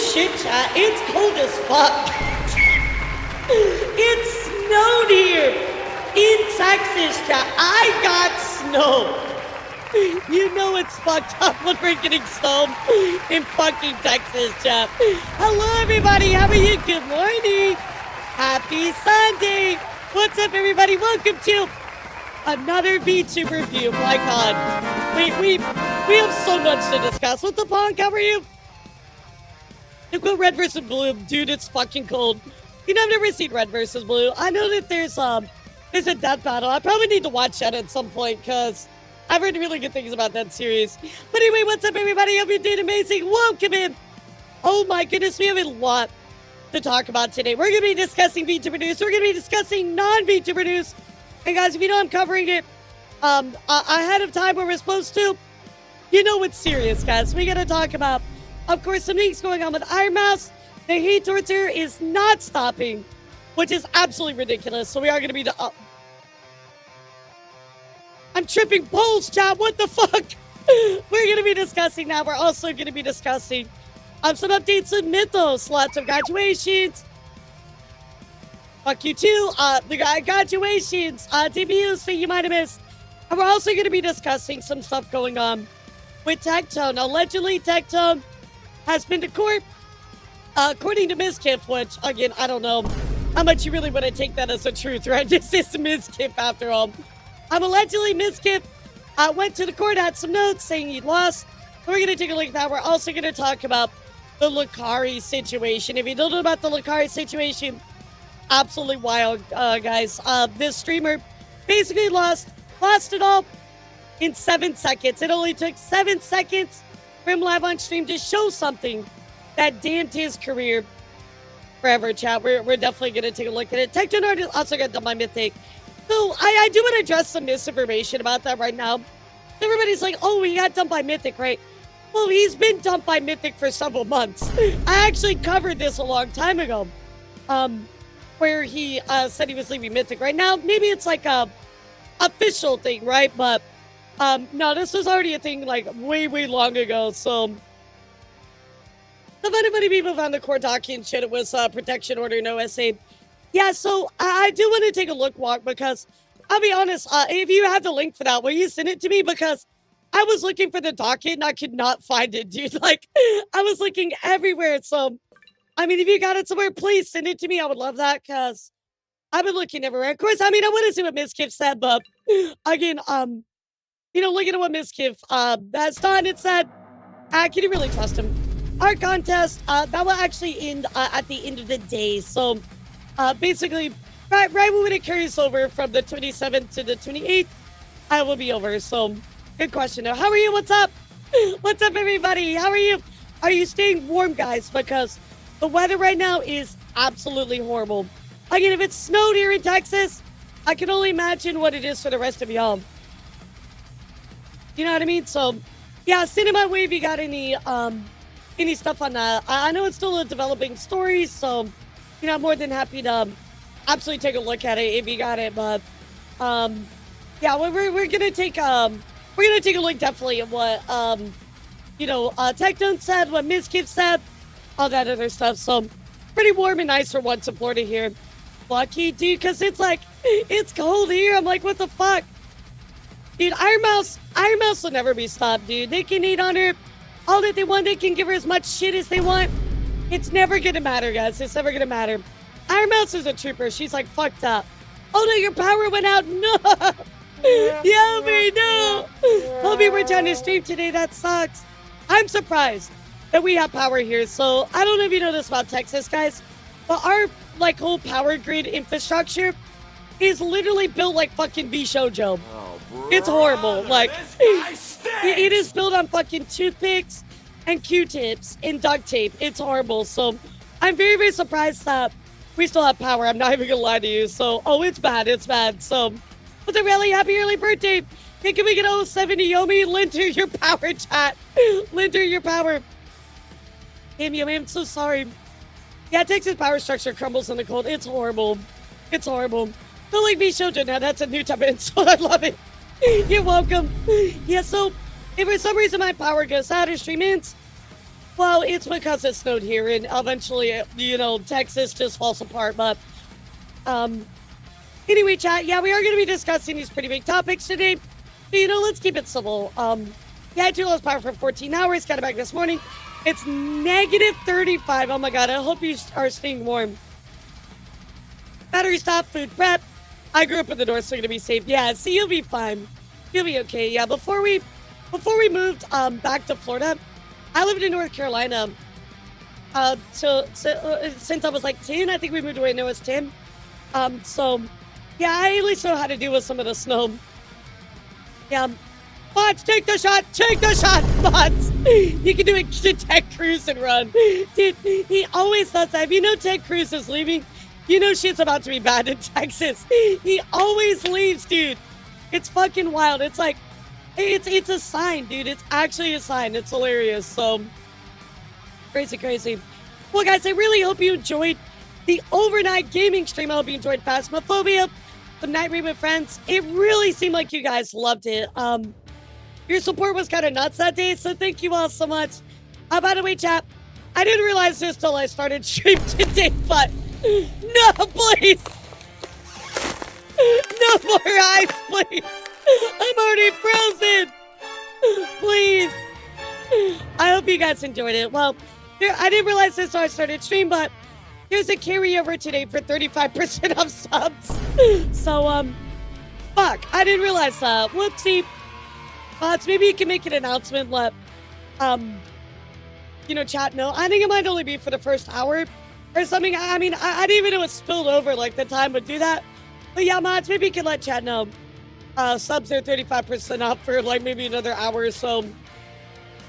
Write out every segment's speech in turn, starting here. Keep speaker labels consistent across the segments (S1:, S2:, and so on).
S1: shit, chat. It's cold as fuck. It snowed here in Texas, chat. I got snow. You know it's fucked up when we're getting stoned in fucking Texas, chat. Hello, everybody. How are you? Good morning. Happy Sunday. What's up, everybody? Welcome to another VTuber review. My God. We have so much to discuss. What's up, Punk? How are you? You go red versus blue. Dude, it's fucking cold. You know, I've never seen red versus blue. I know that there's a death battle. I probably need to watch that at some point because I've heard really good things about that series. But anyway, what's up, everybody? Hope you're doing amazing. Welcome in. Oh my goodness, we have a lot to talk about today. We're going to be discussing VTuber news. We're going to be discussing non-VTuber news. And guys, if you know I'm covering it ahead of time where we're supposed to, you know it's serious, guys. We got to talk about, of course, some things going on with Ironmouse. The hate torture is not stopping, which is absolutely ridiculous. So we are going to be... I'm tripping balls, chat. What the fuck? We're going to be discussing that. We're also going to be discussing some updates in Mythos. Lots of graduations. Fuck you too. The graduations, debuts that you might have missed. And we're also going to be discussing some stuff going on with Tectone. Allegedly, Tectone has been to court. According to Mythos, which, again, I don't know how much you really want to take that as a truth, right? This is Mythos after all. Allegedly, Mythos went to the court, had some notes saying he lost. We're going to take a look at that. We're also going to talk about the Lacari situation. If you don't know about the Lacari situation, absolutely wild, guys. This streamer basically lost it all in 7 seconds. It only took 7 seconds for him live on stream to show something that damned his career forever, chat. We're definitely going to take a look at it. Tectone also got done by Mythic. So I do want to address some misinformation about that right now. Everybody's like, oh, he got dumped by Mythic, right? Well, he's been dumped by Mythic for several months. I actually covered this a long time ago, where he said he was leaving Mythic. Right now, maybe it's like a official thing, right? But no, this was already a thing like way long ago. So the funny people found the court document shit. It was protection order, no SA. Yeah, so I do want to take a look, Walk, because I'll be honest, if you have the link for that, will you send it to me? Because I was looking for the docket and I could not find it, dude. Like, I was looking everywhere. So, I mean, if you got it somewhere, please send it to me. I would love that because I've been looking everywhere. Of course, I mean, I want to see what Mythos said, but again, you know, looking at what Mythos has done, it said, can you really trust him? Our contest, that will actually end at the end of the day. So, basically, right when it carries over from the 27th to the 28th, I will be over. So, good question. Now, how are you? What's up? What's up, everybody? How are you? Are you staying warm, guys? Because the weather right now is absolutely horrible. Again, if it snowed here in Texas, I can only imagine what it is for the rest of y'all. You know what I mean? So, yeah, send it my way if you got any stuff on that. I know it's still a developing story, so... You know, I'm more than happy to absolutely take a look at it if you got it. But yeah, we're gonna take a look definitely at what you know, Tectone said, what Mythos said, all that other stuff. So pretty warm and nice for once in Florida here. Lucky, dude, because it's like it's cold here. I'm like, what the fuck, dude? Ironmouse will never be stopped, dude. They can hate on her all that they want. They can give her as much shit as they want. It's never gonna matter, guys. It's never gonna matter. Ironmouse is a trooper. She's like fucked up. Oh no, your power went out. No. Yobi, no. Hobie, we're trying to stream today. That sucks. I'm surprised that we have power here. So I don't know if you know this about Texas, guys, but our like whole power grid infrastructure is literally built like fucking Bishojo. Oh, it's horrible. Like it is built on fucking toothpicks and Q-tips and duct tape. It's horrible. So I'm very surprised that we still have power. I'm not even gonna lie to you. So, oh, it's bad. It's bad. So, what's a really happy early birthday? Hey, can we get 070 Yomi? Linder your power, chat. Linder your power. Damn, Yomi, I'm so sorry. Yeah, Texas power structure crumbles in the cold. It's horrible. It's horrible. Don't like me, children. Now, that's a new type of insult. I love it. You're welcome. Yeah, so if for some reason my power goes out or stream ends, Well, it's because it snowed here, and eventually, you know, Texas just falls apart. But, um, anyway, chat, yeah, we are going to be discussing these pretty big topics today. But, you know, let's keep it civil. Yeah, I lost power for 14 hours, got it back this morning. It's negative 35. Oh my god, I hope you are staying warm. Battery stop, food prep. I grew up in the north, so I'm gonna be safe. Yeah, see, you'll be fine. You'll be okay. Yeah, before we moved back to Florida, I lived in North Carolina. Since I was like 10, I think we moved away when I was 10. So yeah, I at least know how to deal with some of the snow. Yeah. Bots, take the shot! Take the shot, bots! You can do it to Ted Cruz and run. Dude, he always does that. If you know Ted Cruz is leaving, you know shit's about to be bad in Texas. He always leaves, dude. It's fucking wild. It's like, it's a sign, dude. It's actually a sign. It's hilarious. So, crazy, crazy. Well, guys, I really hope you enjoyed the overnight gaming stream. I hope you enjoyed Phasmophobia, the Night Raid with Friends. It really seemed like you guys loved it. Your support was kind of nuts that day, so thank you all so much. By the way, chat, I didn't realize this till I started stream today, but no, please. No more ice, please. I'm already frozen. Please. I hope you guys enjoyed it. Well, I didn't realize this till I started stream, but there's a carryover today for 35% off subs. So, fuck, I didn't realize that. Whoopsie. So maybe you can make an announcement, let, you know, chat know. I think it might only be for the first hour or something. I mean, I didn't even know it spilled over, like, the time would do that. But yeah, mods, maybe you can let chat know. Subs are 35% off for, like, maybe another hour or so.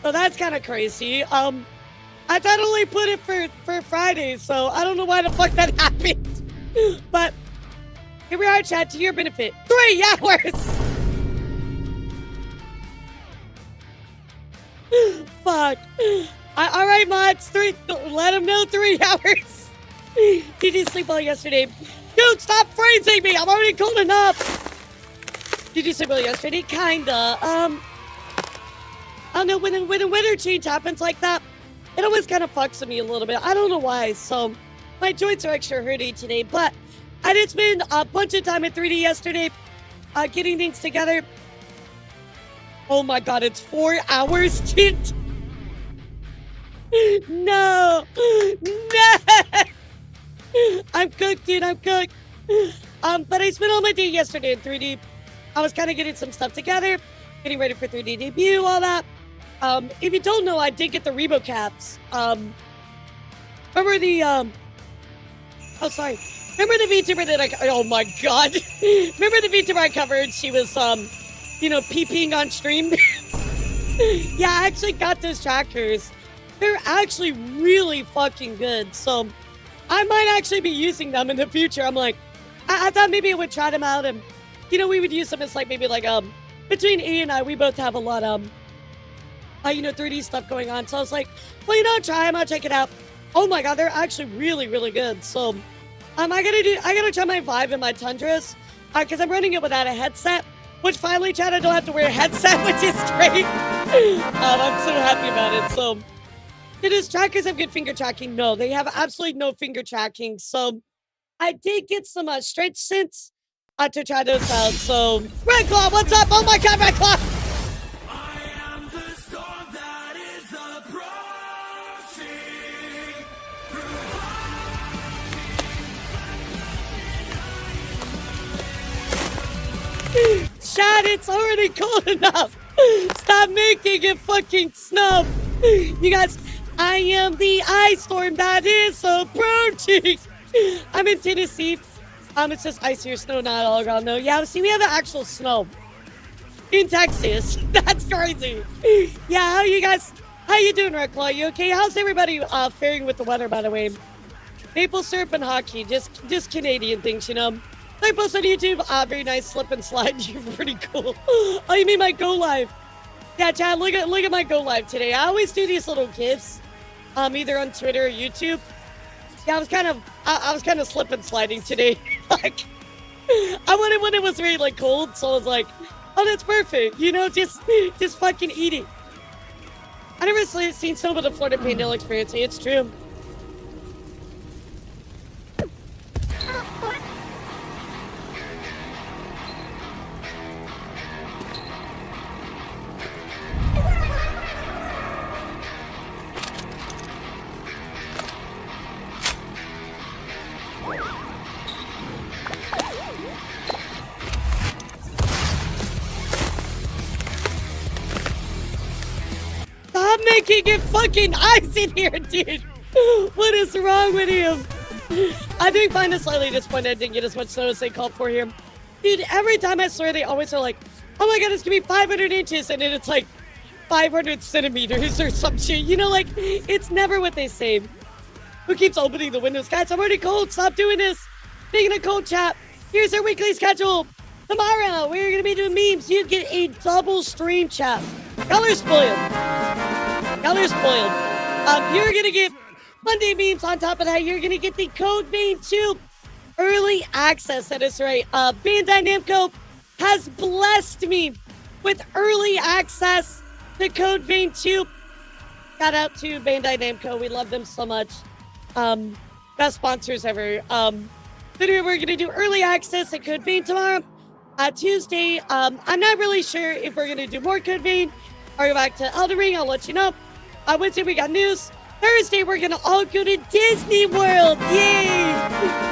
S1: So that's kind of crazy. I thought I only put it for Friday, so I don't know why the fuck that happened. But here we are, chat, to your benefit. 3 hours! Fuck. All right, mods. Let them know 3 hours. Did you sleep well yesterday? Dude, stop freezing me. I'm already cold enough. Did you sleep well yesterday? Kinda. I don't know, when a weather change happens like that, it always kind of fucks with me a little bit. I don't know why. So my joints are extra hurty today. But I did spend a bunch of time at 3D yesterday getting things together. Oh my god, it's 4 hours, dude. No. No. I'm cooked, dude. I'm cooked. But I spent all my day yesterday in 3D. I was kind of getting some stuff together, getting ready for 3D debut, all that. If you don't know, I did get the Rebo caps. Remember the, oh, sorry. Remember the VTuber that oh my god. Remember the VTuber I covered? She was, you know, peeing on stream. Yeah, I actually got those trackers. They're actually really fucking good. So I might actually be using them in the future. I'm like, I thought maybe I would try them out, and you know, we would use them as like maybe like between A and I, we both have a lot you know, 3D stuff going on. So I was like, well, you know, try them out, check it out. Oh my god, they're actually really, really good. So I gotta try my Vive and my Tundras, because I'm running it without a headset. Which finally, Chad, I don't have to wear a headset, which is great. I'm so happy about it. So, does trackers have good finger tracking? No, they have absolutely no finger tracking. So, I did get some stretch sense to try those out. So, Red Claw, what's up? Oh my god, Red Claw! I am the storm that is approaching. Chad, it's already cold enough. Stop making it fucking snow. You guys, I am the ice storm that is approaching. I'm in Tennessee. It's just icy or snow, not all around though. Yeah, see, we have actual snow in Texas. That's crazy. Yeah, how you doing, Red Claw? You okay? How's everybody faring with the weather, by the way? Maple syrup and hockey, just Canadian things, you know. I post on YouTube. Very nice slip and slide. You're pretty cool. Oh, you mean my go live? Yeah, Chad, look at my go live today. I always do these little gifs, either on Twitter or YouTube. Yeah, I was kind of slip and sliding today. Like, I wanted when it was really like cold, so I was like, oh, that's perfect. You know, just fucking eat it. I never seen someone with a Florida Pandale experience. It's true. Stop making it fucking ice in here, dude. What is wrong with him? I do find it slightly disappointed I didn't get as much snow as they called for here. Dude, every time I swear they always are like, oh my god, it's gonna be 500 inches, and then it's like 500 centimeters or some shit. You know, like, it's never what they say. Who keeps opening the windows? Guys, I'm already cold. Stop doing this. Speaking of cold, chat, here's our weekly schedule. Tomorrow, we're gonna be doing memes. You get a double stream, chat. Y'all are spoiled. Y'all are spoiled. You're gonna get Monday memes. On top of that, you're gonna get the Code Vein 2 early access. That is right. Bandai Namco has blessed me with early access to Code Vein 2. Shout out to Bandai Namco. We love them so much. Best sponsors ever. Literally, we're gonna do early access at Code Vein tomorrow. Tuesday, I'm not really sure if we're gonna do more Code Vein or go back to Elden Ring. I'll let you know. Wednesday, we got news. Thursday, we're gonna all go to Disney World. Yay!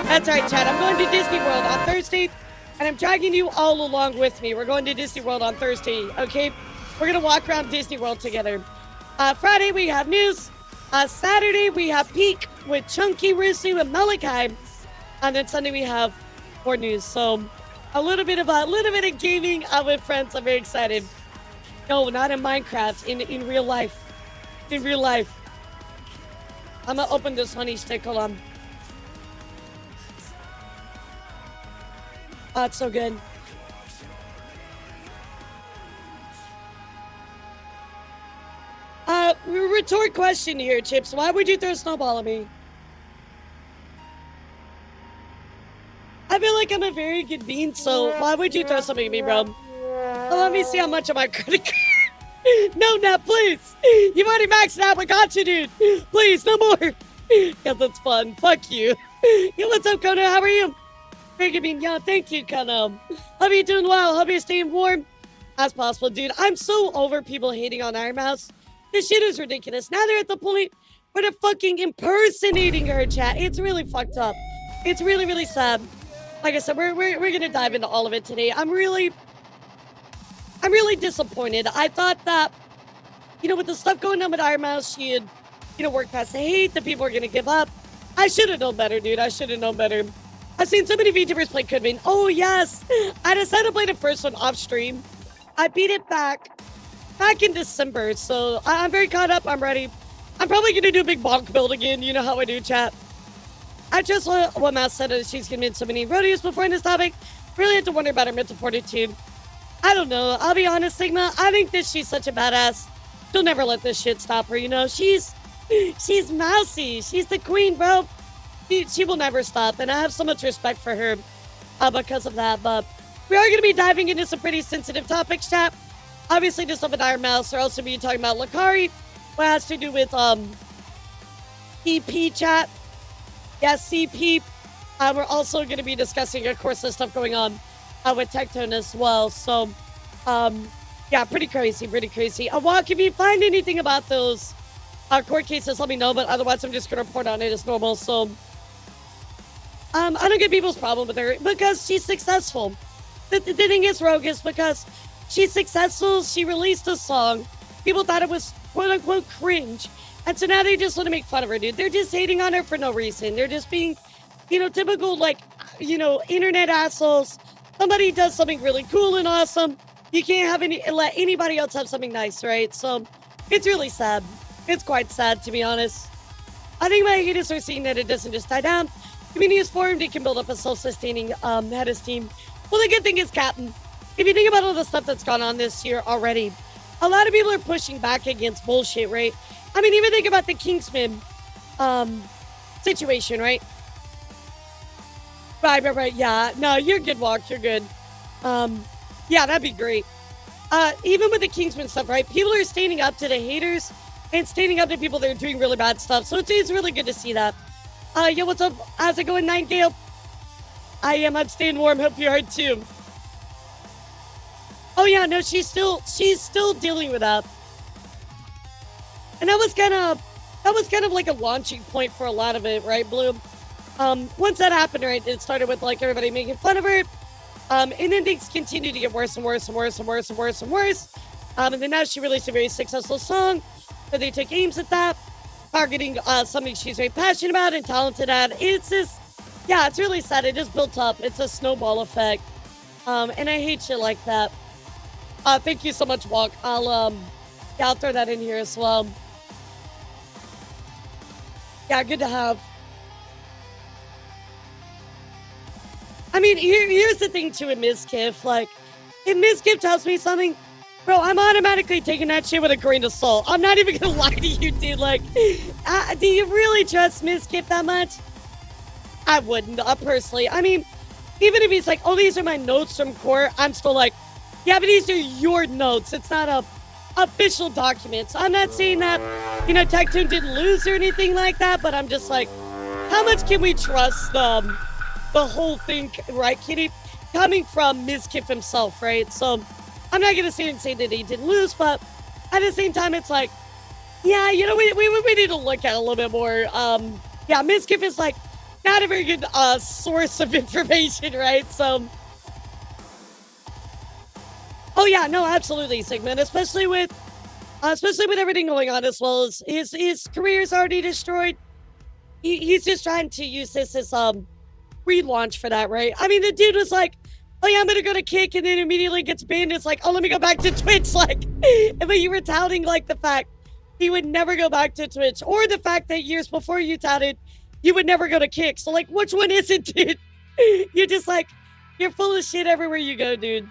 S1: That's right, Chad. I'm going to Disney World on Thursday, and I'm dragging you all along with me. We're going to Disney World on Thursday, okay? We're gonna walk around Disney World together. Friday, we have news. Saturday, we have Peak with Chunky, Rusu, and Malachi. And then Sunday, we have more news. So, a little bit of gaming with friends. I'm very excited. No, not in Minecraft. In real life. In real life. I'm gonna open this honey stick. Hold on. Oh, it's so good. Retort question here, Chips. Why would you throw a snowball at me? I feel like I'm a very good bean, so why would you throw something at me, bro? Well, let me see how much of my credit card. No, Nat, please. You've already maxed out. I got you, dude. Please, no more. Yeah, that's fun. Fuck you. Yo, what's up, Kono? How are you? Very good bean. Yeah, thank you, Kono. Hope you're doing well. Hope you're staying warm as possible, dude. I'm so over people hating on Ironmouse. This shit is ridiculous. Now they're at the point where they're fucking impersonating her, chat. It's really fucked up. It's really, really sad. Like I said, we're gonna dive into all of it today. I'm really disappointed. I thought that, you know, with the stuff going on with Ironmouse, she had, you know, worked past the hate, the people were gonna give up. I should have known better, dude. I should have known better. I've seen so many VTubers play Code Vein. Oh, yes. I decided to play the first one off stream. I beat it back in December, so I'm very caught up. I'm ready. I'm probably gonna do a big bonk build again. You know how I do, chat. I just what Matt said is she's gonna be in so many rodeos before in this topic. Really have to wonder about her mental fortitude. I don't know. I'll be honest, Sigma. I think that she's such a badass. She'll never let this shit stop her. You know, she's mousy. She's the queen, bro. She will never stop, and I have so much respect for her because of that. But we are gonna be diving into some pretty sensitive topics, chat. Obviously, just up at Ironmouse. We're also be talking about Lacari, what has to do with CP, chat. Yes, CP. We're also going to be discussing, of course, the stuff going on with Tectone as well. So, yeah, pretty crazy, pretty crazy. Walk, if you find anything about those court cases, let me know. But otherwise, I'm just going to report on it as normal. So, I don't get people's problem with her because she's successful. The thing is, Rogue, is because she's successful. She released a song. People thought it was quote-unquote cringe. And so now they just want to make fun of her, dude. They're just hating on her for no reason. They're just being, you know, typical, like, you know, internet assholes. Somebody does something really cool and awesome. You can't let anybody else have something nice, right? So it's really sad. It's quite sad, to be honest. I think my haters are seeing that it doesn't just die down. Community is formed. It can build up a self-sustaining head esteem. Well, the good thing is, Captain, if you think about all the stuff that's gone on this year already, a lot of people are pushing back against bullshit, right? I mean, even think about the Kingsman situation, right? Right. Yeah. No, you're good, Walk. You're good. Yeah, that'd be great. Even with the Kingsman stuff, right? People are standing up to the haters and standing up to people that are doing really bad stuff. So it's really good to see that. Yo, what's up? How's it going, Nightingale? I'm staying warm. Hope you are too. Oh yeah, no, she's still dealing with that. And that was kind of like a launching point for a lot of it, right, Bloom? Once that happened, right, it started with like everybody making fun of her. And then things continued to get worse and worse and worse and worse and worse and worse. And then now she released a very successful song. So they took aims at that, targeting something she's very passionate about and talented at. It's just, yeah, it's really sad. It just built up. It's a snowball effect. And I hate shit like that. Thank you so much, Walk. I'll throw that in here as well. Yeah, good to have. I mean, here's the thing too with Mizkif. Like, if Mizkif tells me something, bro, I'm automatically taking that shit with a grain of salt. I'm not even gonna lie to you, dude. Like, do you really trust Mizkif that much? I wouldn't, personally. I mean, even if he's like, oh, these are my notes from court, I'm still like, yeah, but these are your notes. It's not a official document. So I'm not saying that, you know, Tectone didn't lose or anything like that, but I'm just like, how much can we trust the whole thing, right, Kitty? Coming from Mizkif himself, right? So I'm not gonna say that he didn't lose, but at the same time, it's like, yeah, you know, we need to look at it a little bit more. Yeah, Mizkif is like not a very good source of information, right? So, oh yeah, no, absolutely, Sigmund, especially with everything going on, as well as his career is already destroyed. He's just trying to use this as relaunch for that, right? I mean, the dude was like, oh yeah, I'm gonna go to Kick, and then immediately gets banned. It's like, oh, let me go back to Twitch. Like, but you were touting like the fact he would never go back to Twitch, or the fact that years before you touted you would never go to Kick. So like, which one is it, dude? You're just like, you're full of shit everywhere you go, dude.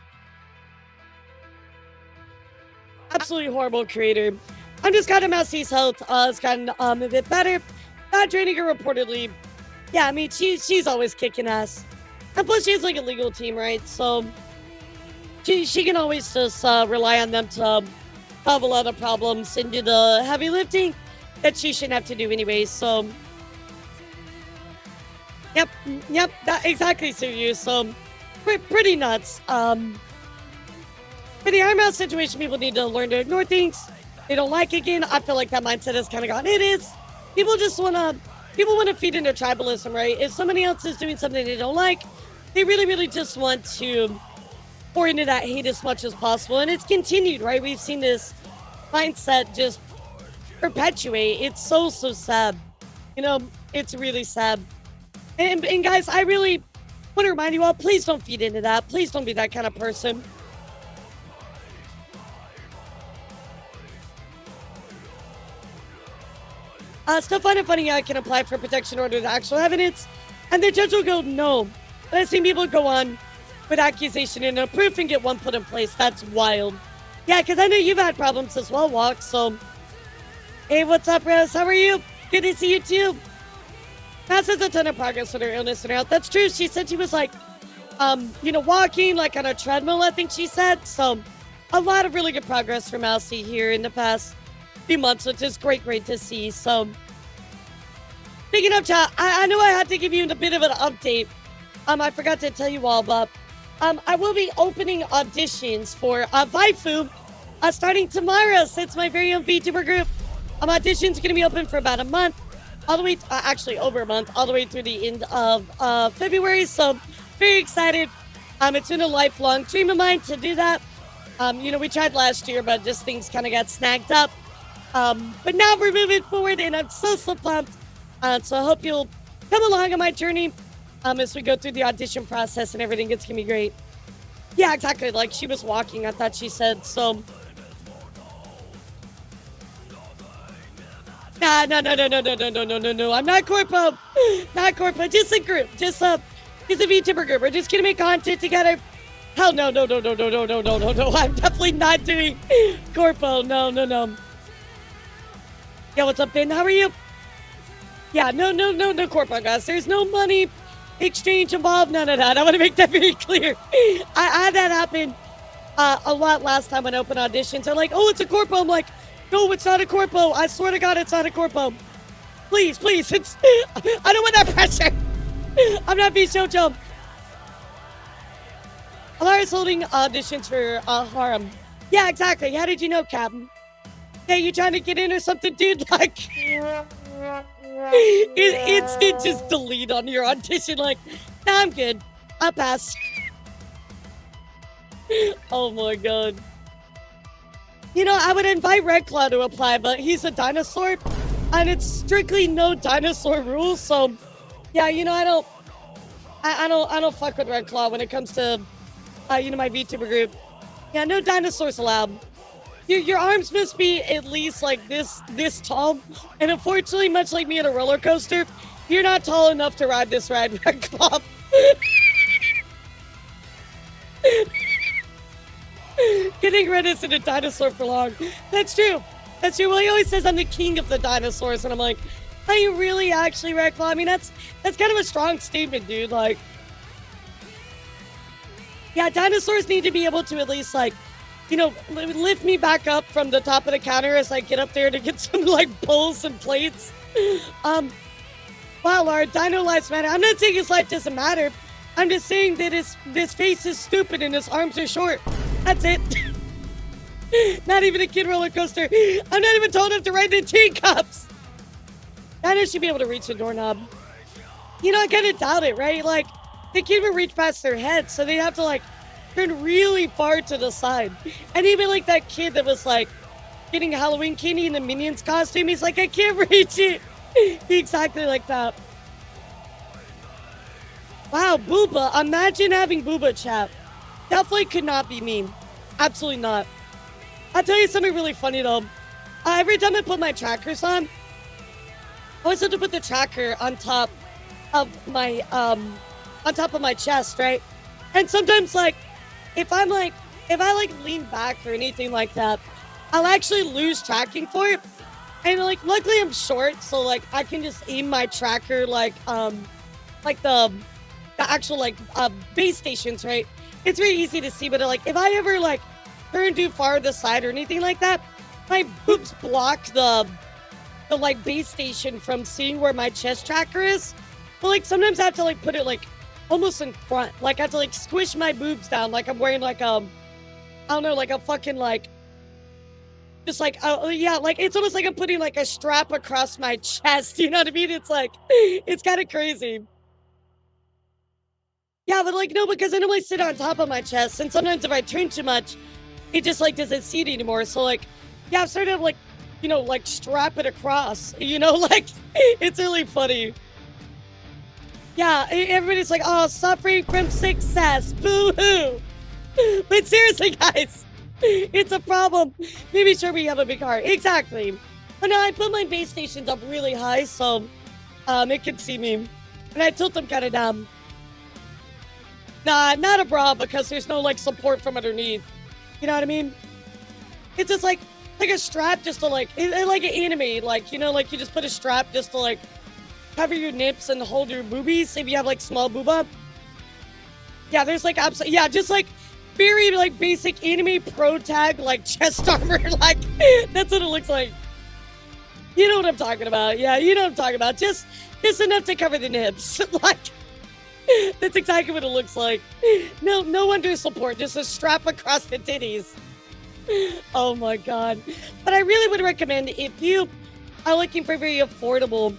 S1: Absolutely horrible creator. I'm just glad Mousy's health has gotten a bit better. Not draining her reportedly. Yeah, I mean, she's always kicking ass. And plus, she has, like, a legal team, right? So, she can always just rely on them to solve a lot of problems and do the heavy lifting that she shouldn't have to do anyway. So, yep, that exactly, Sue. So, pretty nuts. For the Ironmouse situation, people need to learn to ignore things they don't like again. I feel like that mindset has kind of gone. It is. People want to feed into tribalism, right? If somebody else is doing something they don't like, they really just want to pour into that hate as much as possible. And it's continued, right? We've seen this mindset just perpetuate. It's so sad. You know, it's really sad. And guys, I really want to remind you all, please don't feed into that. Please don't be that kind of person. Still find it funny I can apply for protection order to actual evidence, and the judge will go, no. But I've seen people go on with accusation and no proof and get one put in place. That's wild. Yeah, because I know you've had problems as well, Walk, so. Hey, what's up, Rose? How are you? Good to see you, too. Mass has a ton of progress with her illness and her health. That's true. She said she was, like, you know, walking, like, on a treadmill, I think she said. So, a lot of really good progress for Mousy here in the past few months, which is great to see. So, speaking of chat, I know I had to give you a bit of an update. I forgot to tell you all, but I will be opening auditions for Waifu starting tomorrow. So it's my very own VTuber group. Auditions are going to be open for about a month, all the way, actually over a month, all the way through the end of February. So very excited. It's been a lifelong dream of mine to do that. You know, we tried last year, but just things kind of got snagged up. But now we're moving forward, and I'm so pumped. So I hope you'll come along on my journey as we go through the audition process and everything. It's going to be great. Yeah, exactly. Like she was walking, I thought she said. So, no. I'm not corpo. Not corpo. Just a group. Just a VTuber group. We're just going to make content together. Hell no. I'm definitely not doing corpo. No. Yeah, what's up, Ben? How are you? Yeah, no corpo, guys. There's no money exchange involved. None of that. I want to make that very clear. I had that happen a lot last time when I opened auditions. They're like, oh, it's a corpo. I'm like, No, it's not a corpo. I swear to God, it's not a corpo. Please, please, it's... I don't want that pressure. I'm not being so jump. Alara's holding auditions for Harem. Yeah, exactly. How did you know, Captain? Hey, you trying to get in or something, dude? Like, instant just delete on your audition. Like, nah, I'm good. I'll pass. Oh my god. You know, I would invite Red Claw to apply, but he's a dinosaur, and it's strictly no dinosaur rules. So, yeah, you know, I don't fuck with Red Claw when it comes to, you know, my VTuber group. Yeah, no dinosaurs allowed. Your arms must be at least like this tall, and unfortunately, much like me at a roller coaster, you're not tall enough to ride this ride, Red Claw. Getting rid isn't a dinosaur for long. That's true. That's true. Well, he always says I'm the king of the dinosaurs, and I'm like, are you really actually, Red Claw? I mean, that's kind of a strong statement, dude. Like, yeah, dinosaurs need to be able to at least, like, you know, lift me back up from the top of the counter as I get up there to get some, like, bowls and plates. Wow, Lard, Dino lives matter. I'm not saying his life doesn't matter. I'm just saying that his face is stupid and his arms are short. That's it. Not even a kid roller coaster. I'm not even tall enough to ride the teacups. Dino should be able to reach a doorknob. You know, I kind of doubt it, right? Like, the kid would reach past their head, so they'd have to, like, turn really far to the side. And even, like, that kid that was, like, getting Halloween candy in the Minions costume, he's like, I can't reach it. Exactly like that. Wow, Booba. Imagine having Booba chat. Definitely could not be me. Absolutely not. I'll tell you something really funny, though. Every time I put my trackers on, I always have to put the tracker on top of my, chest, right? And sometimes, like, if I lean back or anything like that, I'll actually lose tracking for it. And, like, luckily I'm short, so, like, I can just aim my tracker, like the actual, like, base stations, right? It's very easy to see, but, like, if I ever, like, turn too far to the side or anything like that, my boobs block the like, base station from seeing where my chest tracker is. But, like, sometimes I have to, like, put it, like, almost in front. Like, I have to, like, squish my boobs down like I'm wearing, like, I don't know, like a fucking, like, just, like, yeah, like, it's almost like I'm putting, like, a strap across my chest, you know what I mean? It's, like, it's kind of crazy. Yeah, but, like, no, because I normally sit on top of my chest, and sometimes if I turn too much, it just, like, doesn't seat anymore. So, like, yeah, I've started to, like, you know, like, strap it across, you know, like, it's really funny. Yeah, everybody's like, oh, suffering from success, boo-hoo. But seriously, guys, it's a problem. Maybe sure we have a big heart. Exactly. But no, I put my base stations up really high, so it can see me. And I tilt them kind of down. Nah, not a bra, because there's no, like, support from underneath. You know what I mean? It's just like a strap just to, like, like an anime, like, you know, like, you just put a strap just to, like, cover your nips and hold your boobies if you have, like, small booba. Yeah, there's, like, absolutely, yeah, just, like, very, like, basic anime pro tag, like, chest armor, like, that's what it looks like. You know what I'm talking about. Yeah, you know what I'm talking about. Just enough to cover the nips. Like, that's exactly what it looks like. No under support, just a strap across the titties. Oh my god. But I really would recommend, if you are looking for very affordable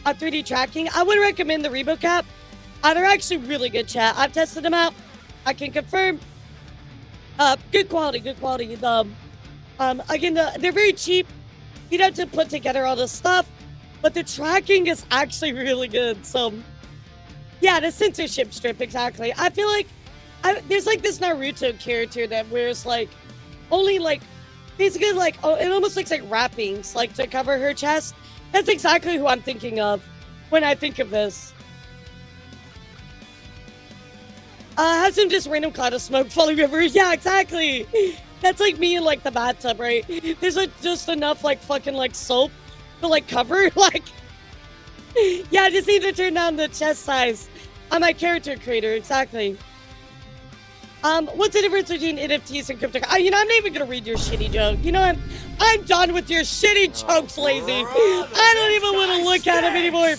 S1: 3D tracking, I would recommend the Rebo Cap. They're actually really good, chat. I've tested them out. I can confirm. Good quality, good quality. Again, they're very cheap. You'd have to put together all this stuff, but the tracking is actually really good. So, yeah, the censorship strip, exactly. I feel like there's, like, this Naruto character that wears, like, only, like, basically, like, oh, it almost looks like wrappings, like, to cover her chest. That's exactly who I'm thinking of when I think of this. Have some just random cloud of smoke falling over. Yeah, exactly. That's like me in, like, the bathtub, right? There's, like, just enough, like, fucking, like, soap to, like, cover. Like, yeah, I just need to turn down the chest size on my character creator. Exactly. What's the difference between NFTs and crypto? I'm not even gonna read your shitty joke. I'm done with your shitty jokes, lazy. I don't even want to look at them anymore.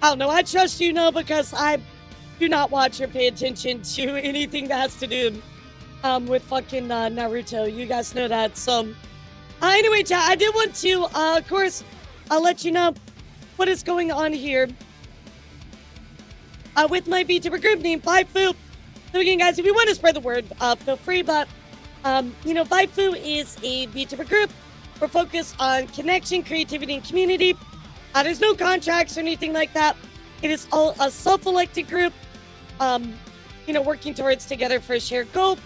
S1: I don't know. I trust you, no, because I do not watch or pay attention to anything that has to do with fucking Naruto. You guys know that. So, anyway, chat, I did want to, of course, I'll let you know what is going on here with my VTuber group named Vaifu. So again, guys, if you want to spread the word, feel free. But, Vaifu is a VTuber group. We're focused on connection, creativity, and community. There's no contracts or anything like that. It is all a self-elected group, working towards together for a shared goal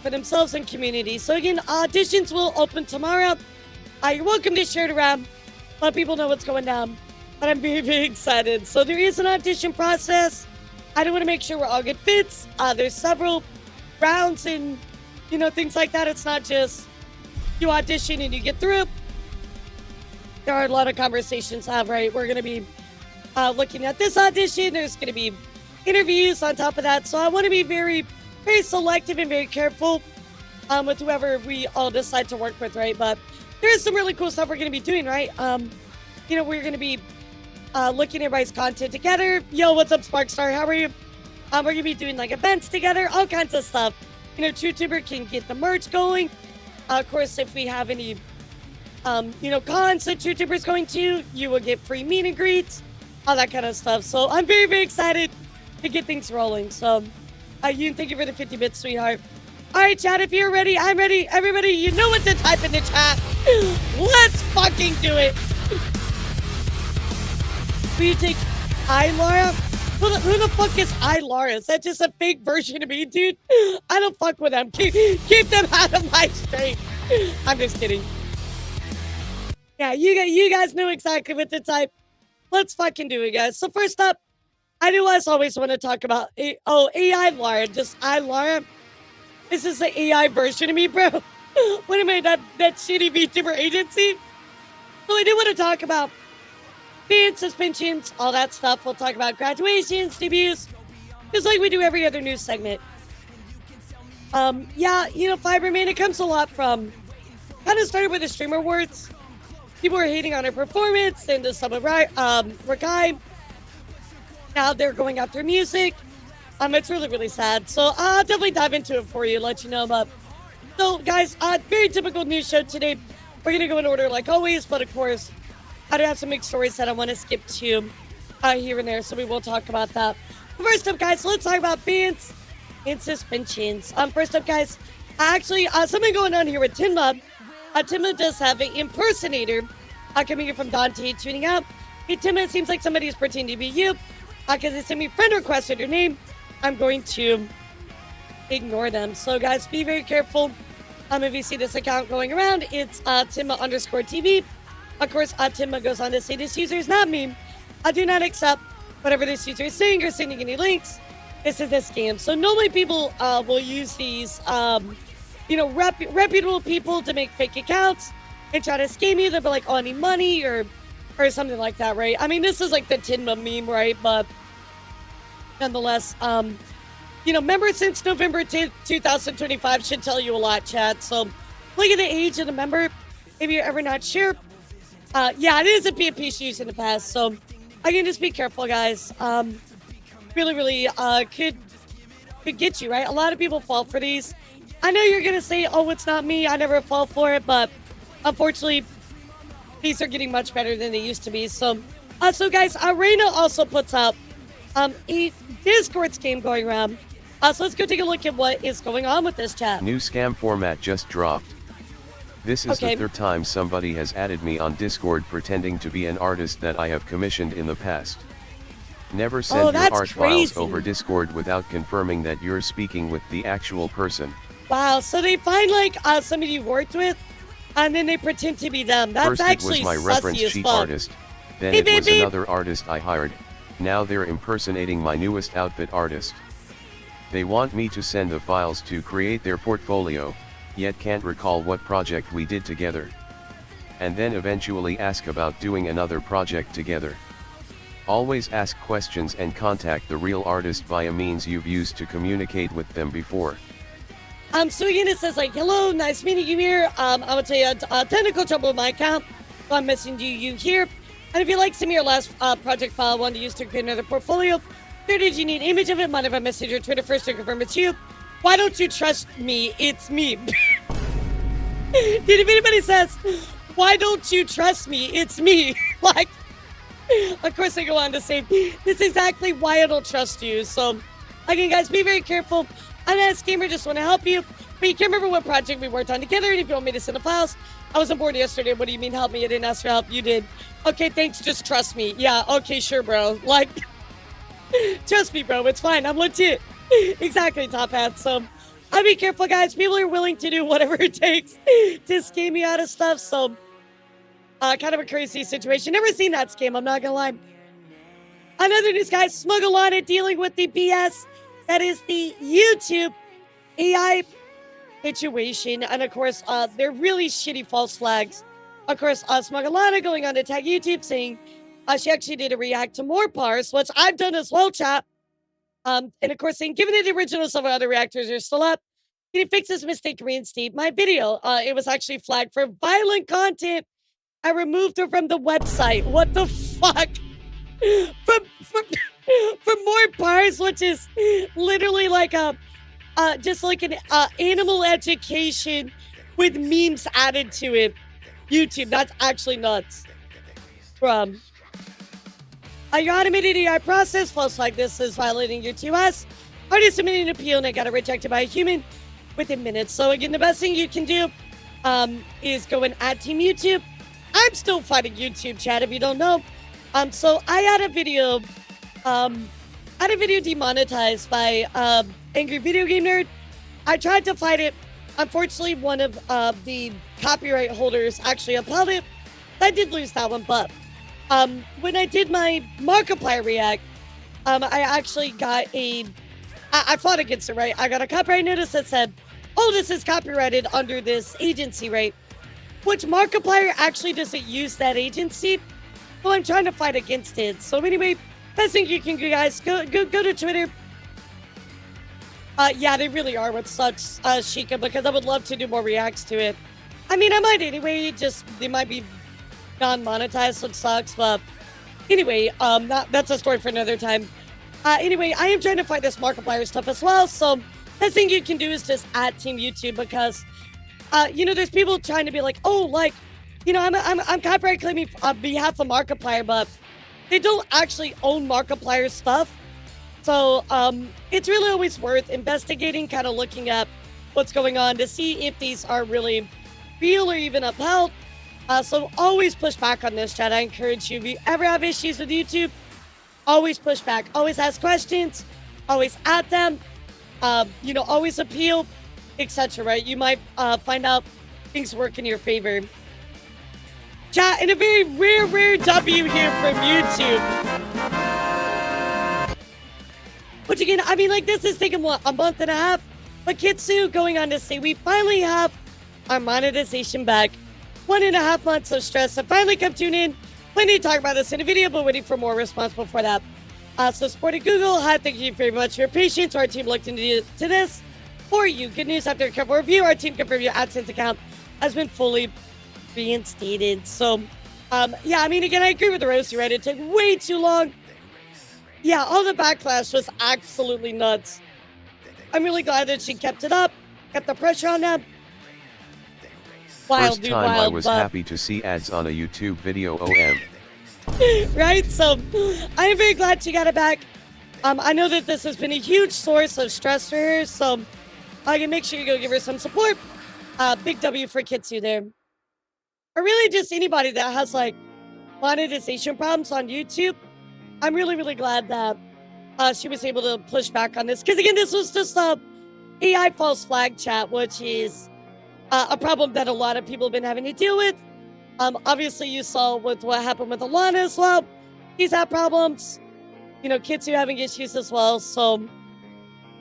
S1: for themselves and community. So again, auditions will open tomorrow. You're welcome to share it around. Let people know what's going down. But I'm very, very excited. So there is an audition process. I do want to make sure we're all good fits. There's several rounds and, things like that. It's not just you audition and you get through. There are a lot of conversations to have, right? We're going to be looking at this audition. There's going to be interviews on top of that. So I want to be very, very selective and very careful with whoever we all decide to work with, right? But there is some really cool stuff we're going to be doing, right? We're going to be looking at everybody's content together. Yo, what's up, Sparkstar? How are you? We're going to be doing like events together, all kinds of stuff. TrueTuber can get the merch going. Of course, if we have any cons that YouTuber's going to, you will get free meet and greets, all that kind of stuff. So I'm very, very excited to get things rolling. So, you thank you for the 50 bits, sweetheart. All right, chat, if you're ready, I'm ready. Everybody, you know what to type in the chat. Let's fucking do it. Will you take Ilara? Who the fuck is Ilara? Is that just a fake version of me, dude? I don't fuck with them. Keep them out of my stream. I'm just kidding. Yeah, you guys know exactly what to type. Let's fucking do it, guys. So first up, I do as always want to talk about AI Lara. Just Ilara. This is the AI version of me, bro. What am I, that shitty VTuber agency? So I do want to talk about ban suspensions, all that stuff. We'll talk about graduations, debuts, just like we do every other news segment. Fiberman, it comes a lot from, kind of started with the Streamer Awards. People were hating on her performance, and the summer Rakai. Now they're going after music. It's really, really sad. So I'll definitely dive into it for you, let you know about. So guys, very typical news show today. We're going to go in order like always, but of course, I do have some big stories that I want to skip to here and there, so we will talk about that. First up, guys, let's talk about bans and suspensions. First up, guys, actually, something going on here with Timba. Timba does have an impersonator coming in from Dante tuning out. Hey, Timba, it seems like somebody's pretending to be you because they sent me friend request with your name. I'm going to ignore them. So, guys, be very careful. If you see this account going around, it's Timba_TV. Of course, Timba goes on to say this user is not me. I do not accept whatever this user is saying or sending any links. This is a scam. So normally people will use these, reputable people to make fake accounts and try to scam you. They'll be like, oh, I need money or something like that, right? I mean, this is like the Timba meme, right? But nonetheless, members since November 10th, 2025 should tell you a lot, chat. So look at the age of the member if you're ever not sure. It is a PMP used in the past, so again, just be careful, guys. Really, really could get you, right? A lot of people fall for these. I know you're gonna say, oh, it's not me, I never fall for it, but unfortunately, these are getting much better than they used to be. So guys, Arena also puts up a Discord game going around. So let's go take a look at what is going on with this chat.
S2: New scam format just dropped. This is the third time somebody has added me on Discord pretending to be an artist that I have commissioned in the past. Never send your art files over Discord without confirming that you're speaking with the actual person.
S1: Wow, so they find like somebody you worked with, and then they pretend to be them. That's
S2: First
S1: actually
S2: it was my reference sheet artist, then it was another artist I hired, now they're impersonating my newest outfit artist. They want me to send the files to create their portfolio, yet can't recall what project we did together. And then eventually ask about doing another project together. Always ask questions and contact the real artist via means you've used to communicate with them before.
S1: So again, it says like, hello, nice meeting you here. I would say technical trouble with my account, so I'm messaging you here. And if you like some of your last project file I wanted to use to create another portfolio, here did you need an image of it? Mind if I message your Twitter first to confirm it's you? Why don't you trust me? It's me. Dude, if anybody says, why don't you trust me? It's me. Like, of course I go on to say, this is exactly why I don't trust you. So, again, guys, be very careful. I'm an gamer, just want to help you. But you can't remember what project we worked on together, and if you want me to send the files, I wasn't bored yesterday. What do you mean help me? I didn't ask for help. You did. Okay, thanks. Just trust me. Yeah, okay, sure, bro. Like, trust me, bro. It's fine. I'm legit. Exactly, Top Hat. So, I'll be careful, guys. People are willing to do whatever it takes to scam me out of stuff. So, kind of a crazy situation. Never seen that scam, I'm not gonna lie. Another news, guys. Smugglana dealing with the BS that is the YouTube AI situation. And of course, they're really shitty false flags. Of course, Smugglana going on to tag YouTube saying she actually did a react to more parse, which I've done as well, chat. And of course, saying, given that the original some other reactors are still up, can you fix this mistake, reinstate my video? It was actually flagged for violent content. I removed her from the website. What the fuck? For more parse, which is literally like just like an animal education with memes added to it. YouTube, that's actually nuts. From your automated AI process, false like this is violating your 2S. Already submitted an appeal and it got it rejected by a human within minutes. So again, the best thing you can do is go and add Team YouTube. I'm still fighting YouTube, chat, if you don't know. So I had a video, demonetized by Angry Video Game Nerd. I tried to fight it. Unfortunately, one of the copyright holders actually upheld it. I did lose that one, but when I did my Markiplier react, I actually got I fought against it, right? I got a copyright notice that said, oh, this is copyrighted under this agency, right? Which Markiplier actually doesn't use that agency. Well, I'm trying to fight against it. So anyway, best thing you can do, guys, go to Twitter. Yeah, they really are, which sucks, Sheikah, because I would love to do more reacts to it. I mean, I might anyway, just they might be non-monetized, which sucks, but anyway, that's a story for another time. Anyway, I am trying to fight this Markiplier stuff as well, so best thing you can do is just add Team YouTube, because you know, there's people trying to be like, oh, like, you know, I'm copyright claiming on behalf of Markiplier, but they don't actually own Markiplier's stuff. So it's really always worth investigating, kind of looking at what's going on to see if these are really real or even upheld. So always push back on this, chat. I encourage you, if you ever have issues with YouTube, always push back. Always ask questions. Always add them. You know, always appeal, etc. Right? You might find out things work in your favor. Chat, and a very rare W here from YouTube. Which again, I mean, like, this has taken, what, a month and a half? But Kitsu going on to say, we finally have our monetization back. 1.5 months of stress have finally come tune in. Plenty to talk about this in a video, but waiting for more response before that. So supporting Google, hi, thank you very much for your patience. Our team looked into this for you. Good news, after a careful review, our team confirmed your AdSense account has been fully reinstated. So, yeah, I mean, again, I agree with the Roasty, right? It took way too long. Yeah, all the backlash was absolutely nuts. I'm really glad that she kept it up, kept the pressure on them. Wild,
S2: First
S1: dude,
S2: time
S1: wild,
S2: I was happy to see ads on a YouTube video, OM.
S1: Right? So, I am very glad she got it back. I know that this has been a huge source of stress for her, so I can make sure you go give her some support. Big W for Kitsu there. Or really just anybody that has, like, monetization problems on YouTube. I'm really glad that she was able to push back on this. Because, again, this was just a AI false flag, chat, which is a problem that a lot of people have been having to deal with. Obviously, you saw with what happened with Alana as well. He's had problems. You know, Kitsu having issues as well. So,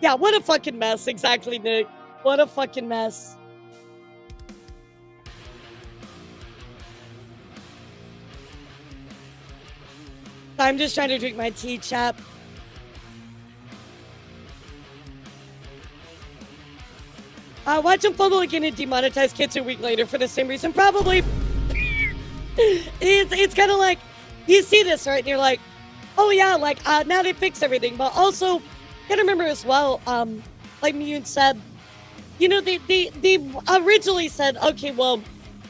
S1: yeah, what a fucking mess. Exactly, Nick. What a fucking mess. I'm just trying to drink my tea, chat. Watch him fumble again and demonetize kids a week later for the same reason. Probably. It's kind of like, you see this, right? And you're like, oh yeah, like, now they fix everything. But also, gotta remember as well, like Mune said, you know, they originally said, okay, well,